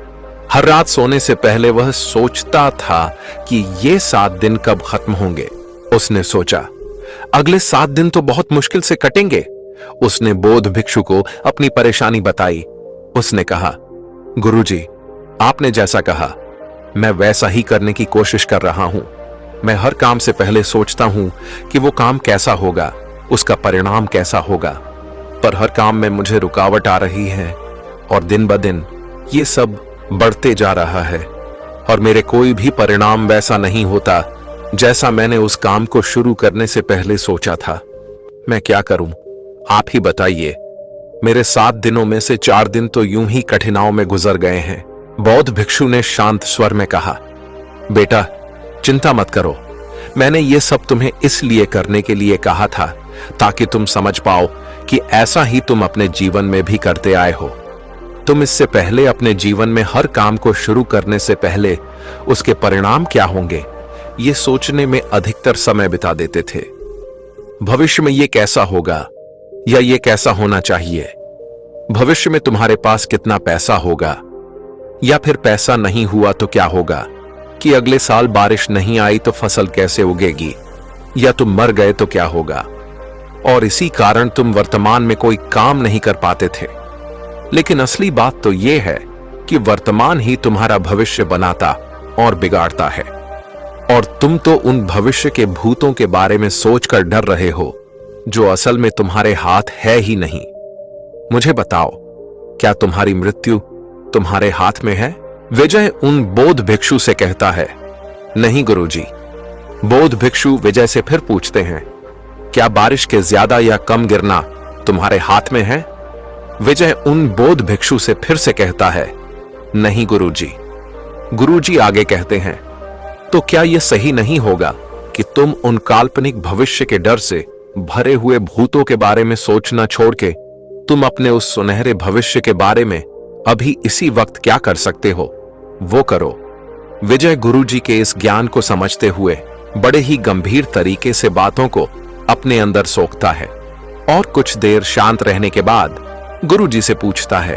हर रात सोने से पहले वह सोचता था कि ये 7 दिन कब खत्म होंगे। उसने सोचा अगले 7 दिन तो बहुत मुश्किल से कटेंगे। उसने बौद्ध भिक्षु को अपनी परेशानी बताई। उसने कहा, गुरुजी, आपने जैसा कहा मैं वैसा ही करने की कोशिश कर रहा हूं। मैं हर काम से पहले सोचता हूं कि वो काम कैसा होगा, उसका परिणाम कैसा होगा, पर हर काम में मुझे रुकावट आ रही है और दिन ब दिन ये सब बढ़ते जा रहा है और मेरे कोई भी परिणाम वैसा नहीं होता जैसा मैंने उस काम को शुरू करने से पहले सोचा था। मैं क्या करूं? आप ही बताइए। मेरे 7 दिनों में से 4 दिन तो यूं ही कठिनाइयों में गुजर गए हैं। बौद्ध भिक्षु ने शांत स्वर में कहा, बेटा, चिंता मत करो। मैंने ये सब तुम्हें इसलिए करने के लिए कहा था ताकि तुम समझ पाओ कि ऐसा ही तुम अपने जीवन में भी करते आए हो। तुम इससे पहले अपने जीवन में हर काम को शुरू करने से पहले उसके परिणाम क्या होंगे ये सोचने में अधिकतर समय बिता देते थे। भविष्य में ये कैसा होगा या ये कैसा होना चाहिए, भविष्य में तुम्हारे पास कितना पैसा होगा, या फिर पैसा नहीं हुआ तो क्या होगा, कि अगले साल बारिश नहीं आई तो फसल कैसे उगेगी, या तुम मर गए तो क्या होगा। और इसी कारण तुम वर्तमान में कोई काम नहीं कर पाते थे। लेकिन असली बात तो यह है कि वर्तमान ही तुम्हारा भविष्य बनाता और बिगाड़ता है, और तुम तो उन भविष्य के भूतों के बारे में सोचकर डर रहे हो जो असल में तुम्हारे हाथ है ही नहीं। मुझे बताओ, क्या तुम्हारी मृत्यु तुम्हारे हाथ में है? विजय उन बौद्ध भिक्षु से कहता है, नहीं गुरुजी। बौद्ध भिक्षु विजय से फिर पूछते हैं, क्या बारिश के ज्यादा या कम गिरना तुम्हारे हाथ में है? विजय उन बौद्ध भिक्षु से फिर से कहता है, नहीं गुरुजी। गुरुजी आगे कहते हैं, तो क्या यह सही नहीं होगा कि तुम उन काल्पनिक भविष्य के डर से भरे हुए भूतों के बारे में सोचना छोड़ के तुम अपने उस सुनहरे भविष्य के बारे में अभी इसी वक्त क्या कर सकते हो वो करो। विजय गुरुजी के इस ज्ञान को समझते हुए बड़े ही गंभीर तरीके से बातों को अपने अंदर सोखता है और कुछ देर शांत रहने के बाद गुरुजी से पूछता है,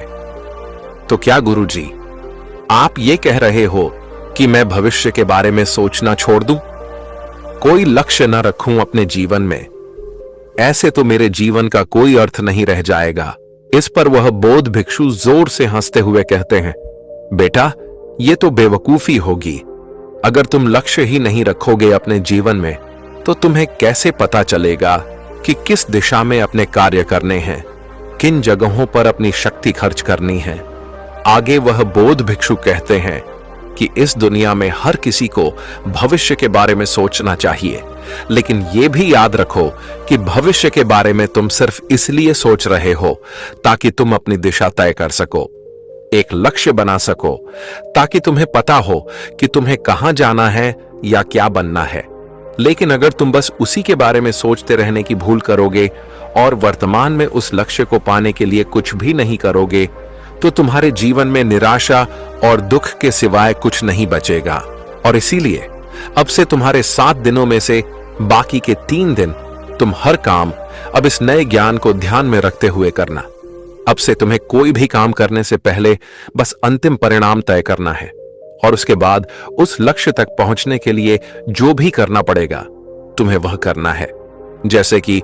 तो क्या गुरुजी, आप ये कह रहे हो कि मैं भविष्य के बारे में सोचना छोड़ दूं, कोई लक्ष्य न रखूं अपने जीवन में? ऐसे तो मेरे जीवन का कोई अर्थ नहीं रह जाएगा। इस पर वह बौद्ध भिक्षु जोर से हंसते हुए कहते हैं, बेटा, ये तो बेवकूफी होगी। अगर तुम लक्ष्य ही नहीं रखोगे अपने जीवन में तो तुम्हें कैसे पता चलेगा कि किस दिशा में अपने कार्य करने हैं, किन जगहों पर अपनी शक्ति खर्च करनी है। आगे वह बौद्ध भिक्षु कहते हैं कि इस दुनिया में हर किसी को भविष्य के बारे में सोचना चाहिए, लेकिन यह भी याद रखो कि भविष्य के बारे में तुम सिर्फ इसलिए सोच रहे हो ताकि तुम अपनी दिशा तय कर सको, एक लक्ष्य बना सको, ताकि तुम्हें पता हो कि तुम्हें कहां जाना है या क्या बनना है। लेकिन अगर तुम बस उसी के बारे में सोचते रहने की भूल करोगे और वर्तमान में उस लक्ष्य को पाने के लिए कुछ भी नहीं करोगे, तो तुम्हारे जीवन में निराशा और दुख के सिवाय कुछ नहीं बचेगा। और इसीलिए अब से तुम्हारे 7 दिनों में से बाकी के 3 दिन तुम हर काम अब इस नए ज्ञान को ध्यान में रखते हुए करना। अब से तुम्हें कोई भी काम करने से पहले बस अंतिम परिणाम तय करना है, और उसके बाद उस लक्ष्य तक पहुंचने के लिए जो भी करना पड़ेगा तुम्हें वह करना है। जैसे कि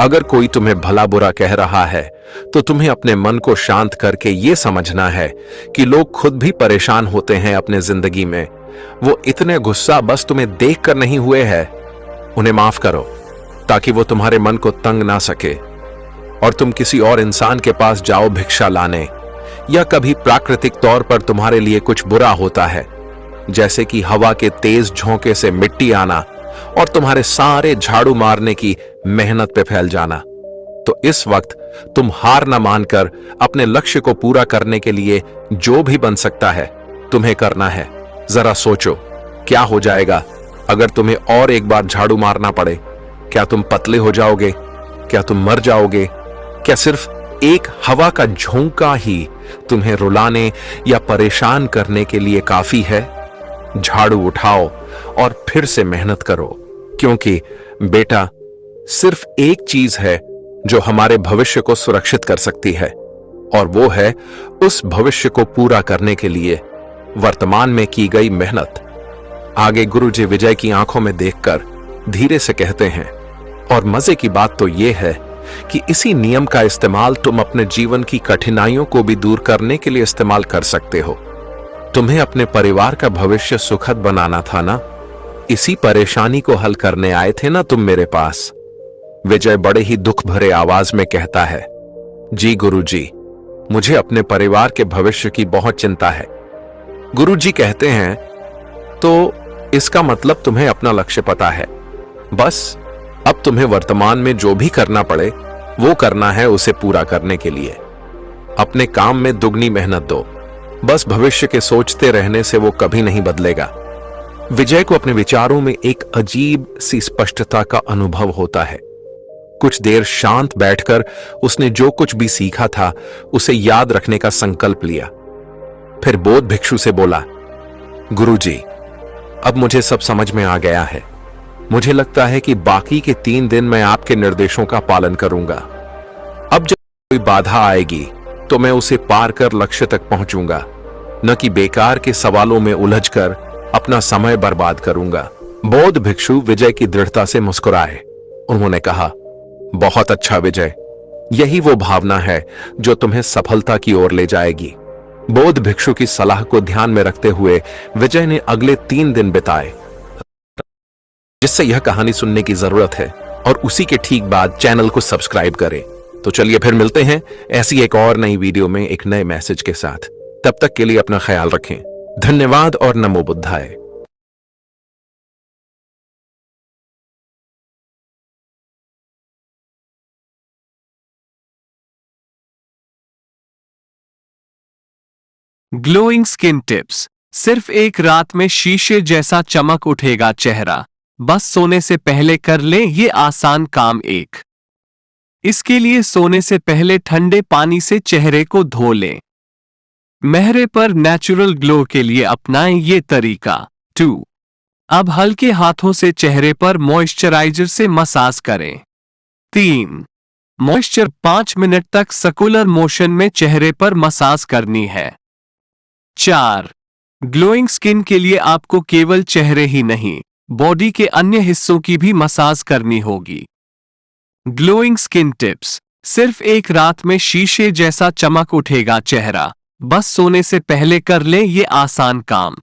अगर कोई तुम्हें भला बुरा कह रहा है तो तुम्हें अपने मन को शांत करके यह समझना है कि लोग खुद भी परेशान होते हैं अपने जिंदगी में। वो इतने गुस्सा बस तुम्हें देखकर नहीं हुए हैं। उन्हें माफ करो ताकि वो तुम्हारे मन को तंग ना सके और तुम किसी और इंसान के पास जाओ भिक्षा लाने, या कभी प्राकृतिक तौर पर तुम्हारे लिए कुछ बुरा होता है, जैसे कि हवा के तेज झोंके से मिट्टी आना और तुम्हारे सारे झाड़ू मारने की मेहनत पे फैल जाना, तो इस वक्त तुम हार न मानकर अपने लक्ष्य को पूरा करने के लिए जो भी बन सकता है तुम्हें करना है। जरा सोचो क्या हो जाएगा अगर तुम्हें और एक बार झाड़ू मारना पड़े। क्या तुम पतले हो जाओगे? क्या तुम मर जाओगे? क्या सिर्फ एक हवा का झोंका ही तुम्हें रुलाने या परेशान करने के लिए काफी है? झाड़ू उठाओ और फिर से मेहनत करो, क्योंकि बेटा सिर्फ एक चीज है जो हमारे भविष्य को सुरक्षित कर सकती है, और वो है उस भविष्य को पूरा करने के लिए वर्तमान में की गई मेहनत। आगे गुरुजी विजय की आंखों में देखकर धीरे से कहते हैं, और मजे की बात तो यह है कि इसी नियम का इस्तेमाल तुम अपने जीवन की कठिनाइयों को भी दूर करने के लिए इस्तेमाल कर सकते हो। तुम्हें अपने परिवार का भविष्य सुखद बनाना था ना, इसी परेशानी को हल करने आए थे ना तुम मेरे पास। विजय बड़े ही दुख भरे आवाज में कहता है, जी गुरुजी, मुझे अपने परिवार के भविष्य की बहुत चिंता है। गुरुजी कहते हैं, तो इसका मतलब तुम्हें अपना लक्ष्य पता है, बस अब तुम्हें वर्तमान में जो भी करना पड़े वो करना है उसे पूरा करने के लिए। अपने काम में दुगनी मेहनत दो, बस भविष्य के सोचते रहने से वो कभी नहीं बदलेगा। विजय को अपने विचारों में एक अजीब सी स्पष्टता का अनुभव होता है। कुछ देर शांत बैठकर उसने जो कुछ भी सीखा था उसे याद रखने का संकल्प लिया। फिर बौद्ध भिक्षु से बोला, गुरुजी, अब मुझे सब समझ में आ गया है। मुझे लगता है कि बाकी के 3 दिन मैं आपके निर्देशों का पालन करूंगा। अब जब कोई बाधा आएगी तो मैं उसे पार कर लक्ष्य तक पहुंचूंगा, न कि बेकार के सवालों में उलझकर अपना समय बर्बाद करूंगा। बौद्ध भिक्षु विजय की दृढ़ता से मुस्कुराए। उन्होंने कहा, बहुत अच्छा विजय, यही वो भावना है जो तुम्हें सफलता की ओर ले जाएगी। बौद्ध भिक्षु की सलाह को ध्यान में रखते हुए विजय ने अगले 3 दिन बिताए, जिससे यह कहानी सुनने की जरूरत है, और उसी के ठीक बाद चैनल को सब्सक्राइब करें। तो चलिए फिर मिलते हैं ऐसी एक और नई वीडियो में एक नए मैसेज के साथ। तब तक के लिए अपना ख्याल रखें। धन्यवाद और नमो बुद्धाय। Glowing skin tips. सिर्फ एक रात में शीशे जैसा चमक उठेगा चेहरा, बस सोने से पहले कर लें ये आसान काम। इसके लिए सोने से पहले ठंडे पानी से चेहरे को धो लें। चेहरे पर नेचुरल ग्लो के लिए अपनाएं ये तरीका। 2. अब हल्के हाथों से चेहरे पर मॉइस्चराइजर से मसाज करें। 3. मॉइस्चर 5 मिनट तक सर्कुलर मोशन में चेहरे पर मसाज करनी है। 4. ग्लोइंग स्किन के लिए आपको केवल चेहरे ही नहीं, बॉडी के अन्य हिस्सों की भी मसाज करनी होगी। Glowing skin tips. सिर्फ एक रात में शीशे जैसा चमक उठेगा चेहरा, बस सोने से पहले कर लें ये आसान काम।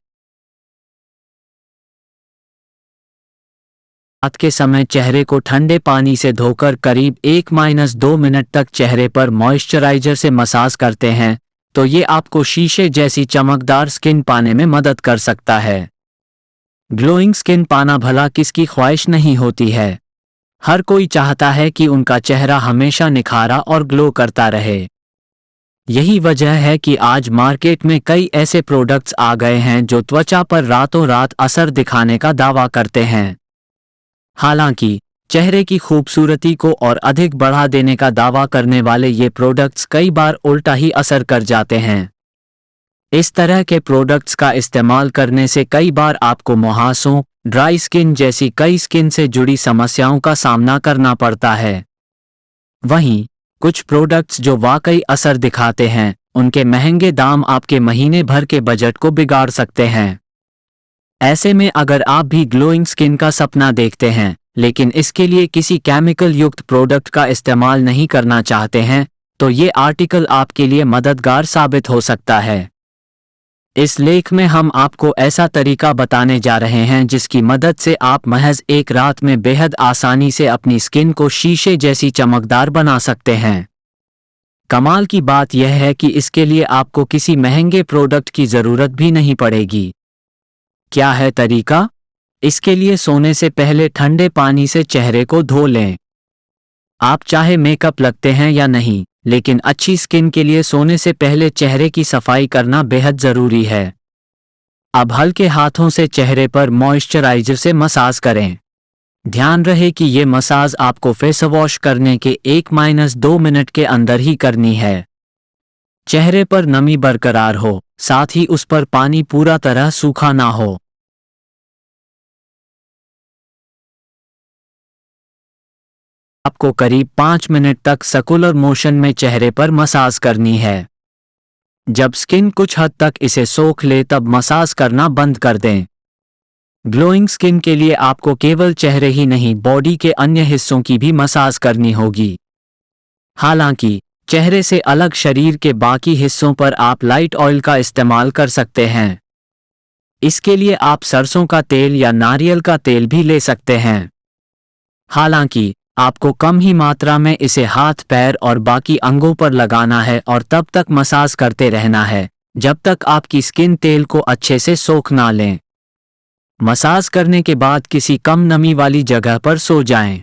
रात के समय चेहरे को ठंडे पानी से धोकर करीब 1-2 मिनट तक चेहरे पर मॉइस्चराइजर से मसाज करते हैं तो ये आपको शीशे जैसी चमकदार स्किन पाने में मदद कर सकता है। ग्लोइंग स्किन पाना भला किसकी ख्वाहिश नहीं होती है। हर कोई चाहता है कि उनका चेहरा हमेशा निखारा और ग्लो करता रहे। यही वजह है कि आज मार्केट में कई ऐसे प्रोडक्ट्स आ गए हैं जो त्वचा पर रातों रात असर दिखाने का दावा करते हैं। हालांकि चेहरे की खूबसूरती को और अधिक बढ़ा देने का दावा करने वाले ये प्रोडक्ट्स कई बार उल्टा ही असर कर जाते हैं। इस तरह के प्रोडक्ट्स का इस्तेमाल करने से कई बार आपको मुहासों, ड्राई स्किन जैसी कई स्किन से जुड़ी समस्याओं का सामना करना पड़ता है। वहीं कुछ प्रोडक्ट्स जो वाकई असर दिखाते हैं, उनके महंगे दाम आपके महीने भर के बजट को बिगाड़ सकते हैं। ऐसे में अगर आप भी ग्लोइंग स्किन का सपना देखते हैं लेकिन इसके लिए किसी केमिकल युक्त प्रोडक्ट का इस्तेमाल नहीं करना चाहते हैं, तो ये आर्टिकल आपके लिए मददगार साबित हो सकता है। इस लेख में हम आपको ऐसा तरीका बताने जा रहे हैं जिसकी मदद से आप महज एक रात में बेहद आसानी से अपनी स्किन को शीशे जैसी चमकदार बना सकते हैं। कमाल की बात यह है कि इसके लिए आपको किसी महंगे प्रोडक्ट की जरूरत भी नहीं पड़ेगी। क्या है तरीका? इसके लिए सोने से पहले ठंडे पानी से चेहरे को धो लें। आप चाहे मेकअप लगते हैं या नहीं, लेकिन अच्छी स्किन के लिए सोने से पहले चेहरे की सफाई करना बेहद जरूरी है। अब हल्के हाथों से चेहरे पर मॉइस्चराइजर से मसाज करें। ध्यान रहे कि ये मसाज आपको फेस वॉश करने के 1-2 मिनट के अंदर ही करनी है। चेहरे पर नमी बरकरार हो, साथ ही उस पर पानी पूरा तरह सूखा ना हो। आपको करीब 5 मिनट तक सर्कुलर मोशन में चेहरे पर मसाज करनी है। जब स्किन कुछ हद तक इसे सोख ले तब मसाज करना बंद कर दें। ग्लोइंग स्किन के लिए आपको केवल चेहरे ही नहीं, बॉडी के अन्य हिस्सों की भी मसाज करनी होगी। हालांकि चेहरे से अलग शरीर के बाकी हिस्सों पर आप लाइट ऑयल का इस्तेमाल कर सकते हैं। इसके लिए आप सरसों का तेल या नारियल का तेल भी ले सकते हैं। हालांकि आपको कम ही मात्रा में इसे हाथ, पैर और बाकी अंगों पर लगाना है और तब तक मसाज करते रहना है जब तक आपकी स्किन तेल को अच्छे से सोख ना लें। मसाज करने के बाद किसी कम नमी वाली जगह पर सो जाएं।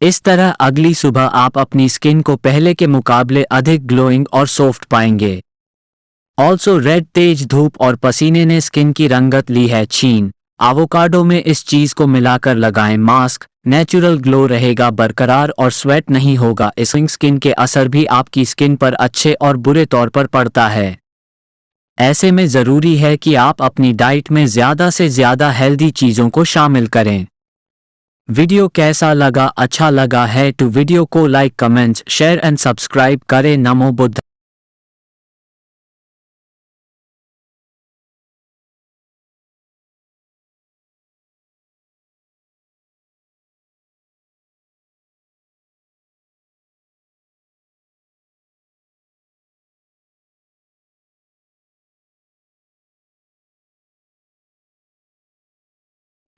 इस तरह अगली सुबह आप अपनी स्किन को पहले के मुकाबले अधिक ग्लोइंग और सॉफ्ट पाएंगे। ऑल्सो रेड, तेज धूप और पसीने ने स्किन की रंगत ली है छीन। एवोकाडो में इस चीज को मिलाकर लगाएं मास्क। नेचुरल ग्लो रहेगा बरकरार और स्वेट नहीं होगा। इस स्किन के असर भी आपकी स्किन पर अच्छे और बुरे तौर पर पड़ता है। ऐसे में जरूरी है कि आप अपनी डाइट में ज्यादा से ज्यादा हेल्दी चीजों को शामिल करें। वीडियो कैसा लगा? अच्छा लगा है तो वीडियो को like, comments, share and subscribe करें। नमो बुद्ध।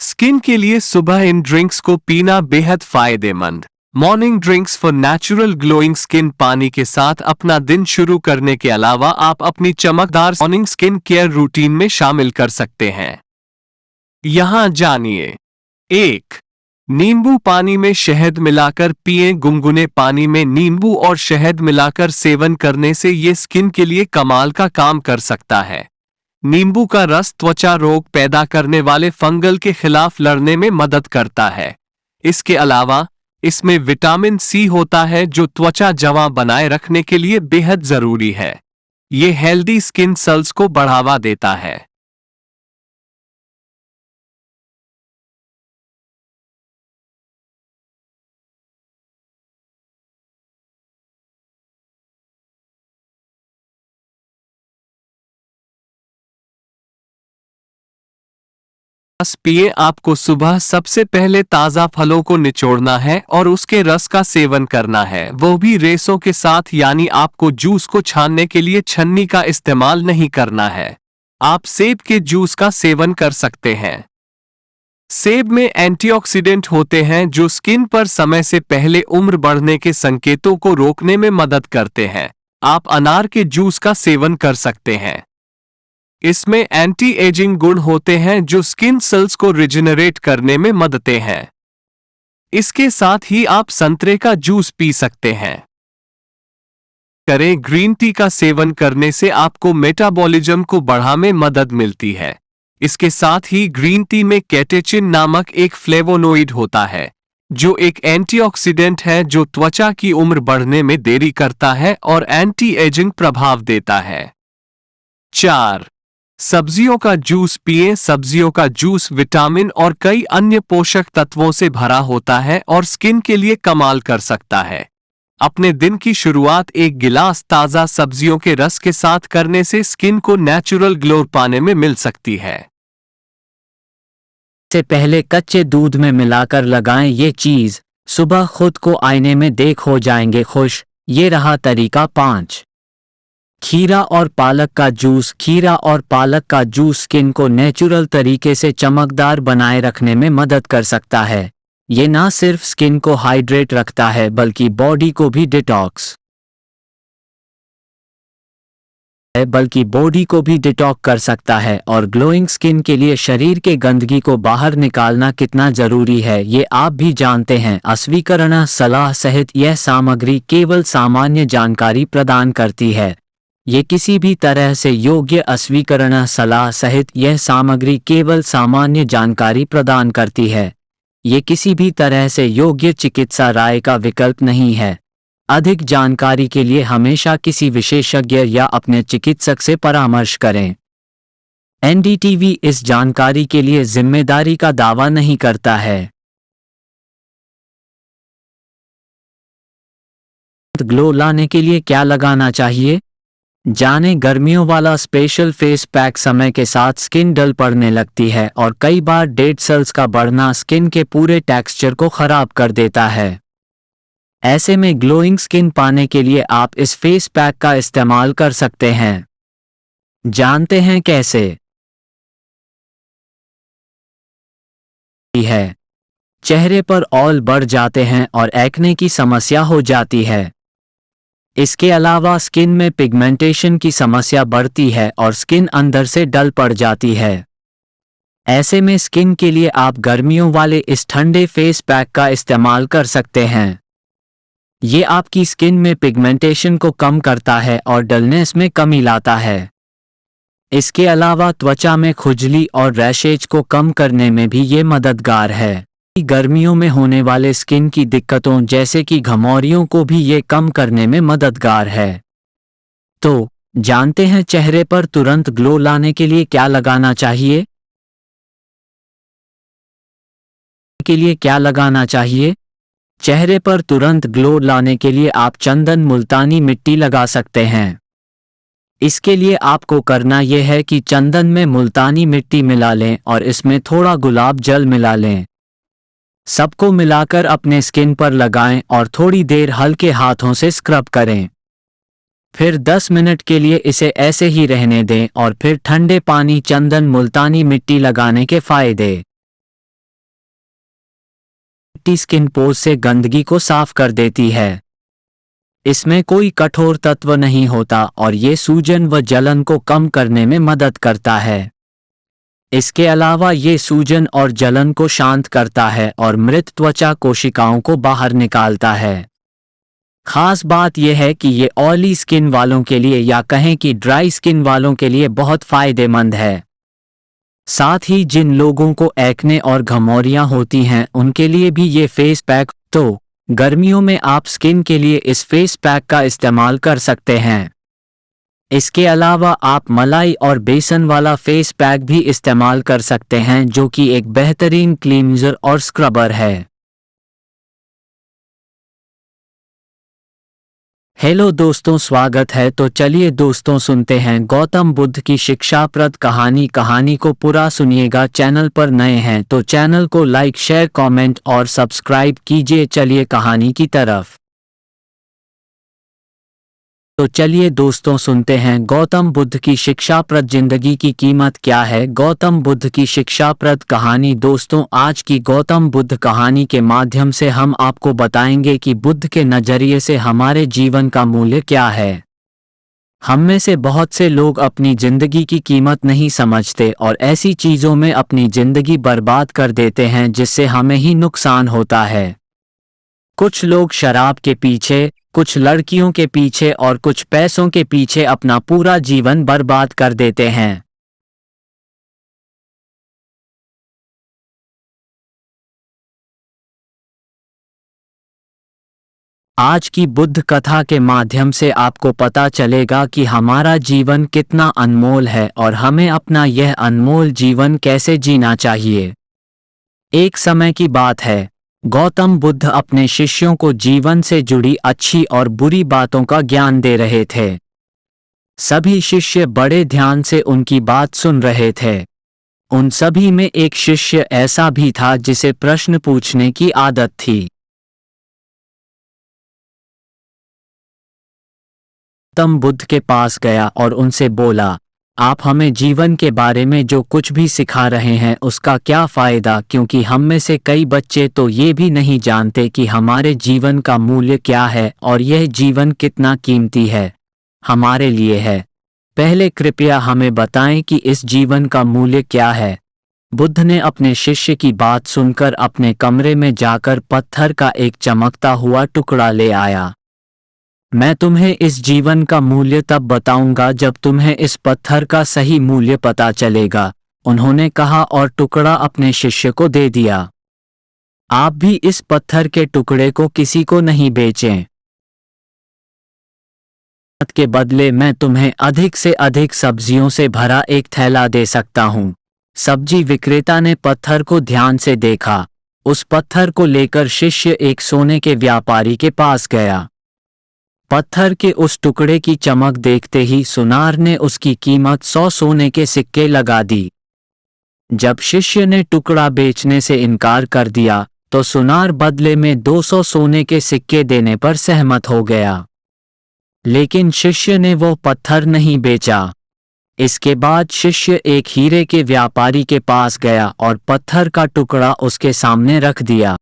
स्किन के लिए सुबह इन ड्रिंक्स को पीना बेहद फायदेमंद। Morning drinks for natural glowing skin. पानी के साथ अपना दिन शुरू करने के अलावा आप अपनी चमकदार मॉर्निंग स्किन केयर रूटीन में शामिल कर सकते हैं। यहां जानिए। 1. नींबू पानी में शहद मिलाकर पिएं। गुनगुने पानी में नींबू और शहद मिलाकर सेवन करने से ये स्किन के लिए कमाल का काम कर सकता है। नींबू का रस त्वचा रोग पैदा करने वाले फंगल के खिलाफ लड़ने में मदद करता है। इसके अलावा इसमें विटामिन सी होता है जो त्वचा जवां बनाए रखने के लिए बेहद जरूरी है। ये हेल्दी स्किन सेल्स को बढ़ावा देता है। रस पिए। आपको सुबह सबसे पहले ताज़ा फलों को निचोड़ना है और उसके रस का सेवन करना है, वो भी रेसों के साथ। यानी आपको जूस को छानने के लिए छन्नी का इस्तेमाल नहीं करना है। आप सेब के जूस का सेवन कर सकते हैं। सेब में एंटीऑक्सीडेंट होते हैं जो स्किन पर समय से पहले उम्र बढ़ने के संकेतों को रोकने में मदद करते हैं। आप अनार के जूस का सेवन कर सकते हैं। इसमें एंटी एजिंग गुण होते हैं जो स्किन सेल्स को रिजेनरेट करने में मदद हैं। इसके साथ ही आप संतरे का जूस पी सकते हैं। करें। ग्रीन टी का सेवन करने से आपको मेटाबॉलिज्म को बढ़ाने में मदद मिलती है। इसके साथ ही ग्रीन टी में कैटेचिन नामक एक फ्लेवोनोइड होता है जो एक एंटीऑक्सीडेंट है जो त्वचा की उम्र बढ़ने में देरी करता है और एंटी एजिंग प्रभाव देता है। 4. सब्जियों का जूस पिएं। सब्जियों का जूस विटामिन और कई अन्य पोषक तत्वों से भरा होता है और स्किन के लिए कमाल कर सकता है। अपने दिन की शुरुआत एक गिलास ताज़ा सब्जियों के रस के साथ करने से स्किन को नेचुरल ग्लो पाने में मिल सकती है। से पहले कच्चे दूध में मिलाकर लगाएं ये चीज, सुबह खुद को आईने में देख हो जाएंगे खुश। ये रहा तरीका 5। खीरा और पालक का जूस। खीरा और पालक का जूस स्किन को नेचुरल तरीके से चमकदार बनाए रखने में मदद कर सकता है। ये ना सिर्फ स्किन को हाइड्रेट रखता है बल्कि बॉडी को भी डिटॉक्स कर सकता है। और ग्लोइंग स्किन के लिए शरीर के गंदगी को बाहर निकालना कितना जरूरी है ये आप भी जानते हैं। अस्वीकरण सलाह सहित यह सामग्री केवल सामान्य जानकारी प्रदान करती है। ये किसी भी तरह से योग्य अस्वीकरण सलाह सहित यह सामग्री केवल सामान्य जानकारी प्रदान करती है। ये किसी भी तरह से योग्य चिकित्सा राय का विकल्प नहीं है। अधिक जानकारी के लिए हमेशा किसी विशेषज्ञ या अपने चिकित्सक से परामर्श करें। एनडीटीवी इस जानकारी के लिए जिम्मेदारी का दावा नहीं करता है। ग्लो लाने के लिए क्या लगाना चाहिए? जाने गर्मियों वाला स्पेशल फेस पैक समय के साथ स्किन डल पड़ने लगती है और कई बार डेड सेल्स का बढ़ना स्किन के पूरे टेक्सचर को खराब कर देता है। ऐसे में ग्लोइंग स्किन पाने के लिए आप इस फेस पैक का इस्तेमाल कर सकते हैं। जानते हैं कैसे? है चेहरे पर ऑयल बढ़ जाते हैं और एक्ने की समस्या हो जाती है। इसके अलावा स्किन में पिगमेंटेशन की समस्या बढ़ती है और स्किन अंदर से डल पड़ जाती है। ऐसे में स्किन के लिए आप गर्मियों वाले इस ठंडे फेस पैक का इस्तेमाल कर सकते हैं। ये आपकी स्किन में पिगमेंटेशन को कम करता है और डलनेस में कमी लाता है। इसके अलावा त्वचा में खुजली और रैशेज को कम करने में भी ये मददगार है। गर्मियों में होने वाले स्किन की दिक्कतों जैसे कि घमौरियों को भी ये कम करने में मददगार है। तो जानते हैं चेहरे पर तुरंत ग्लो लाने के लिए क्या लगाना चाहिए? चेहरे पर तुरंत ग्लो लाने के लिए आप चंदन मुल्तानी मिट्टी लगा सकते हैं। इसके लिए आपको करना यह है कि चंदन में मुल्तानी मिट्टी मिला लें और इसमें थोड़ा गुलाब जल मिला लें। सबको मिलाकर अपने स्किन पर लगाएं और थोड़ी देर हल्के हाथों से स्क्रब करें। फिर 10 मिनट के लिए इसे ऐसे ही रहने दें और फिर ठंडे पानी चंदन मुल्तानी मिट्टी लगाने के फायदे। मिट्टी स्किन पोर से गंदगी को साफ कर देती है। इसमें कोई कठोर तत्व नहीं होता और ये सूजन व जलन को कम करने में मदद करता है। इसके अलावा ये सूजन और जलन को शांत करता है और मृत त्वचा कोशिकाओं को बाहर निकालता है। खास बात यह है कि ये ऑयली स्किन वालों के लिए या कहें कि ड्राई स्किन वालों के लिए बहुत फायदेमंद है। साथ ही जिन लोगों को एक्ने और घमौरियां होती हैं उनके लिए भी ये फेस पैक। तो गर्मियों में आप स्किन के लिए इस फेस पैक का इस्तेमाल कर सकते हैं। इसके अलावा आप मलाई और बेसन वाला फेस पैक भी इस्तेमाल कर सकते हैं जो कि एक बेहतरीन क्लींजर और स्क्रबर है। हेलो दोस्तों, स्वागत है। तो चलिए दोस्तों सुनते हैं गौतम बुद्ध की शिक्षाप्रद कहानी को पूरा सुनिएगा। चैनल पर नए हैं तो चैनल को लाइक शेयर कमेंट और सब्सक्राइब कीजिए। चलिए कहानी की तरफ। तो चलिए दोस्तों सुनते हैं गौतम बुद्ध की शिक्षाप्रद जिंदगी की कीमत क्या है। गौतम बुद्ध की शिक्षाप्रद कहानी। दोस्तों आज की गौतम बुद्ध कहानी के माध्यम से हम आपको बताएंगे कि बुद्ध के नजरिए से हमारे जीवन का मूल्य क्या है। हम में से बहुत से लोग अपनी जिंदगी की कीमत नहीं समझते और ऐसी चीजों में अपनी जिंदगी बर्बाद कर देते हैं जिससे हमें ही नुकसान होता है। कुछ लोग शराब के पीछे, कुछ लड़कियों के पीछे और कुछ पैसों के पीछे अपना पूरा जीवन बर्बाद कर देते हैं। आज की बुद्ध कथा के माध्यम से आपको पता चलेगा कि हमारा जीवन कितना अनमोल है और हमें अपना यह अनमोल जीवन कैसे जीना चाहिए। एक समय की बात है, गौतम बुद्ध अपने शिष्यों को जीवन से जुड़ी अच्छी और बुरी बातों का ज्ञान दे रहे थे। सभी शिष्य बड़े ध्यान से उनकी बात सुन रहे थे। उन सभी में एक शिष्य ऐसा भी था जिसे प्रश्न पूछने की आदत थी। गौतम बुद्ध के पास गया और उनसे बोला, आप हमें जीवन के बारे में जो कुछ भी सिखा रहे हैं उसका क्या फायदा, क्योंकि हम में से कई बच्चे तो ये भी नहीं जानते कि हमारे जीवन का मूल्य क्या है और यह जीवन कितना कीमती है हमारे लिए है। पहले कृपया हमें बताएं कि इस जीवन का मूल्य क्या है। बुद्ध ने अपने शिष्य की बात सुनकर अपने कमरे में जाकर पत्थर का एक चमकता हुआ टुकड़ा ले आया। मैं तुम्हें इस जीवन का मूल्य तब बताऊंगा जब तुम्हें इस पत्थर का सही मूल्य पता चलेगा, उन्होंने कहा और टुकड़ा अपने शिष्य को दे दिया। आप भी इस पत्थर के टुकड़े को किसी को नहीं बेचें। के बदले मैं तुम्हें अधिक से अधिक सब्जियों से भरा एक थैला दे सकता हूँ। सब्जी विक्रेता ने पत्थर को ध्यान से देखा। उस पत्थर को लेकर शिष्य एक सोने के व्यापारी के पास गया। पत्थर के उस टुकड़े की चमक देखते ही सुनार ने उसकी कीमत 100 सोने के सिक्के लगा दी। जब शिष्य ने टुकड़ा बेचने से इनकार कर दिया तो सुनार बदले में 200 सोने के सिक्के देने पर सहमत हो गया, लेकिन शिष्य ने वो पत्थर नहीं बेचा। इसके बाद शिष्य एक हीरे के व्यापारी के पास गया और पत्थर का टुकड़ा उसके सामने रख दिया।